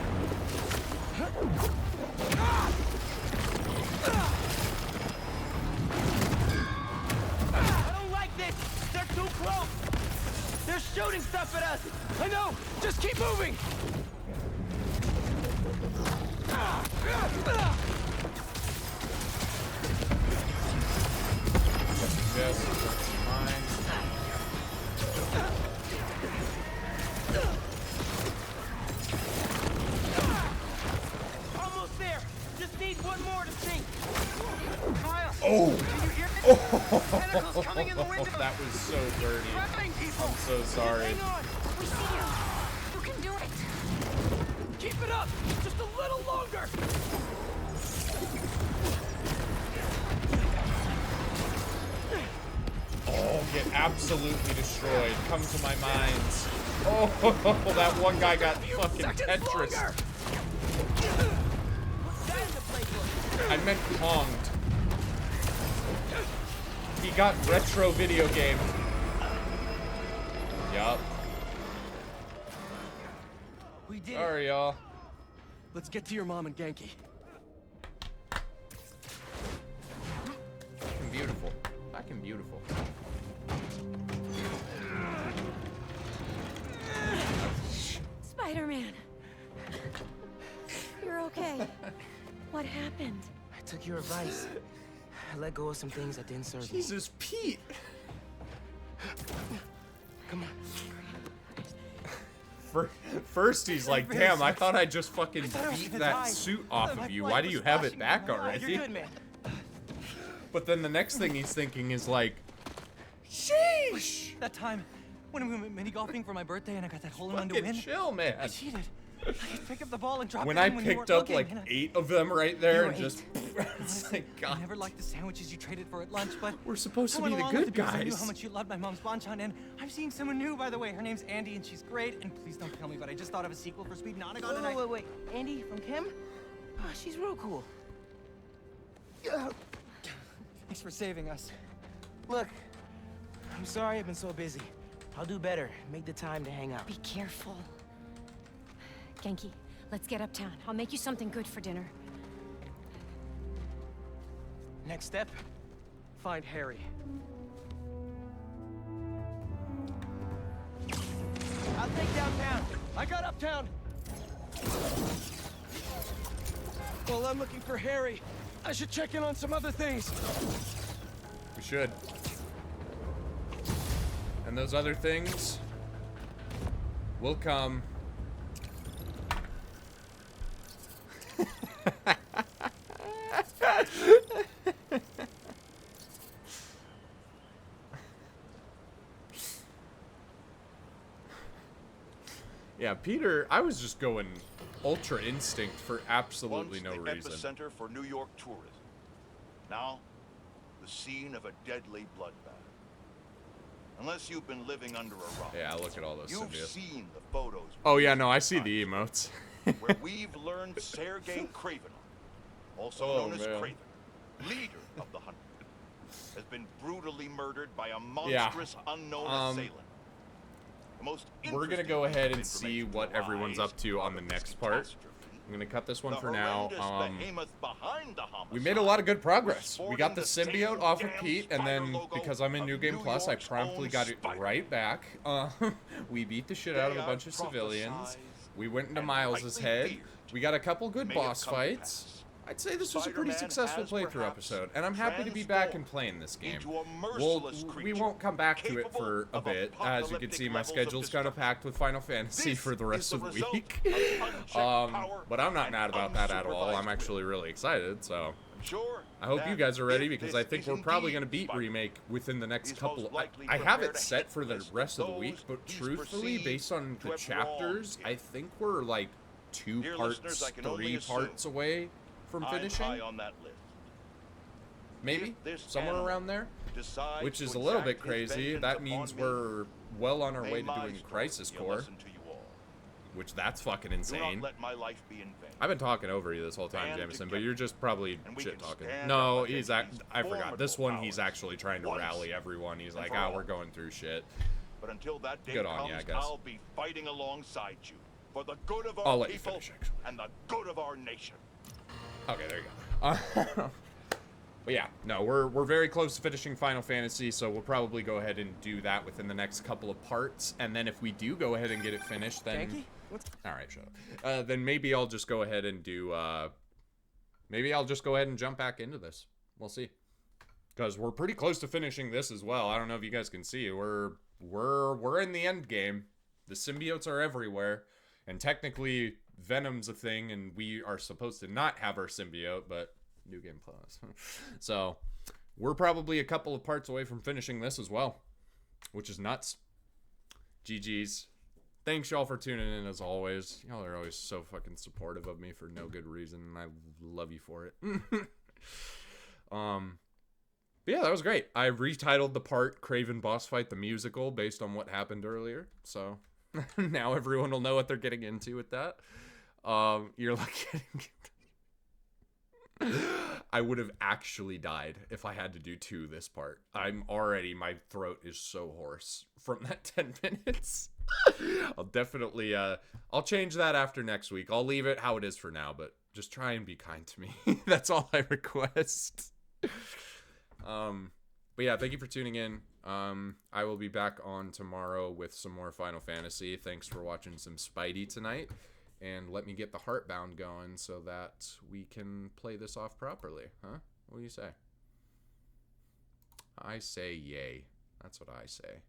I don't like this. They're too close. They're shooting stuff at us. I know. Just keep moving. Yes, mine. Almost there. Just need one more to sink. Miles. Oh! Can you hear Oh! it? Tentacles coming in the window. That was so dirty. Grabbing people. I'm so sorry. Hang on. We see you. You can do it. Keep it up. Just a little longer. Oh, get absolutely destroyed. Come to my minds. Oh, that one guy got fucking Tetris. I meant Konged. He got retro video game. Yup. We did. Sorry, y'all. Let's get to your mom and Genki. Fucking beautiful. Fucking beautiful. Spider-Man. You're okay. What happened? I took your advice. I let go of some things that didn't serve me. Jesus, Pete. Come on. First he's like, damn, I thought I just fucking beat that suit off of you. Why do you have it back already? You're good, man. But then the next thing he's thinking is like, sheesh! That time when we went mini golfing for my birthday and I got that hole in one to Fucking win. chill, man. I cheated. I could pick up the ball and drop When it I in when you picked weren't up looking, like and I- 8 of them right there You and were just, it's like, I God, never liked the sandwiches you traded for at lunch, but we're supposed I to went be the along with good it because I knew guys. how much you loved my mom's banchan, and I'm seeing someone new, by the way. Her name's Andy, and she's great. And please don't tell me, but I just thought of a sequel for Speed Nonagon, and I... Wait. Andy from Kim? Oh, she's real cool. Thanks for saving us. Look, I'm sorry I've been so busy. I'll do better. Make the time to hang out. Be careful. Genki, let's get uptown. I'll make you something good for dinner. Next step, find Harry. I'll take downtown. I got uptown. Well, I'm looking for Harry. I should check in on some other things. We should. And those other things will come. Yeah, Peter, I was just going Ultra Instinct for absolutely no Once reason. the epicenter for New York tourism. Now, the scene of a deadly bloodbath. Unless you've been living under a rock. Yeah, look at all those You've symbiotes. seen the photos. Oh yeah, no, I see the emotes. Where we've learned Sergei Kraven, also known as man. Kraven, leader of the Hunt, has been brutally murdered by a monstrous unknown assailant. The most We're gonna go ahead and see what everyone's up to on the next part. I'm gonna cut this one for now. We made a lot of good progress. We got the symbiote off of Pete, and then because I'm in New Game Plus, I promptly got it right back. We beat the shit out of a bunch of civilians. We went into Miles's head. We got a couple good boss fights. I'd say this was a pretty successful playthrough episode, and I'm happy to be back and playing this game. We won't come back to it for a bit. As you can see, my schedule's kind of packed with Final Fantasy for the rest of the week. But I'm not mad about that at all. I'm actually really excited, so I hope you guys are ready, because I think we're probably going to beat Remake within the next couple. I have it set for the rest of the week, but truthfully, based on the chapters, I think we're like 2 Dear parts, listeners, I can only 3 assume parts away from I'm finishing. high on that list. Maybe If this somewhere animal around there, decides which is to a little exact bit his crazy. vengeance That upon means me, we're well on our may way to my doing story Crisis be a Core, lesson to you all. which that's fucking Do not insane. let my life be in vain. I've been talking over you this whole time, Band Jameson, but together, you're just probably and we shit can talking. stand No, up he's against these I forgot. This one, formidable he's powers actually trying to once rally everyone. He's and like, for ah, all. we're going through shit. But until that day Good on comes, you, I guess. I'll be fighting alongside you for the good of I'll our let you people finish, actually. and the good of our nation. Okay, there you go. But yeah, no, we're very close to finishing Final Fantasy, so we'll probably go ahead and do that within the next couple of parts. And then if we do go ahead and get it finished, then... All right, shut up. Then maybe I'll just go ahead and do... maybe I'll just go ahead and jump back into this. We'll see. Because we're pretty close to finishing this as well. I don't know if you guys can see. We're in the end game. The symbiotes are everywhere. And technically, Venom's a thing, and we are supposed to not have our symbiote, but... New Game Plus. So, we're probably a couple of parts away from finishing this as well, which is nuts. GG's. Thanks, y'all, for tuning in, as always. Y'all are always so fucking supportive of me for no good reason, and I love you for it. But yeah, that was great. I retitled the part Kraven Boss Fight the Musical based on what happened earlier, so now everyone will know what they're getting into with that. You're like... I would have actually died if I had to do 2 this part. My throat is so hoarse from that 10 minutes. I'll definitely, I'll change that after next week. I'll leave it how it is for now, but just try and be kind to me. That's all I request. But yeah, thank you for tuning in. I will be back on tomorrow with some more Final Fantasy. Thanks for watching some Spidey tonight. And let me get the Heartbound going so that we can play this off properly, huh? What do you say? I say yay. That's what I say.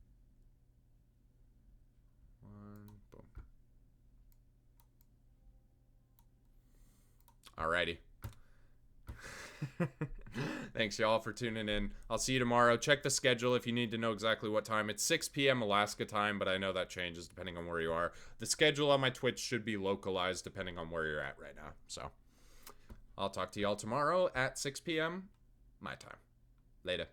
Boom. Alrighty. Thanks, y'all, for tuning in. I'll see you tomorrow. Check the schedule if you need to know exactly what time. It's 6 p.m. Alaska time, but I know that changes depending on where you are. The schedule on my Twitch should be localized depending on where you're at right now. So, I'll talk to y'all tomorrow at 6 p.m. my time. Later.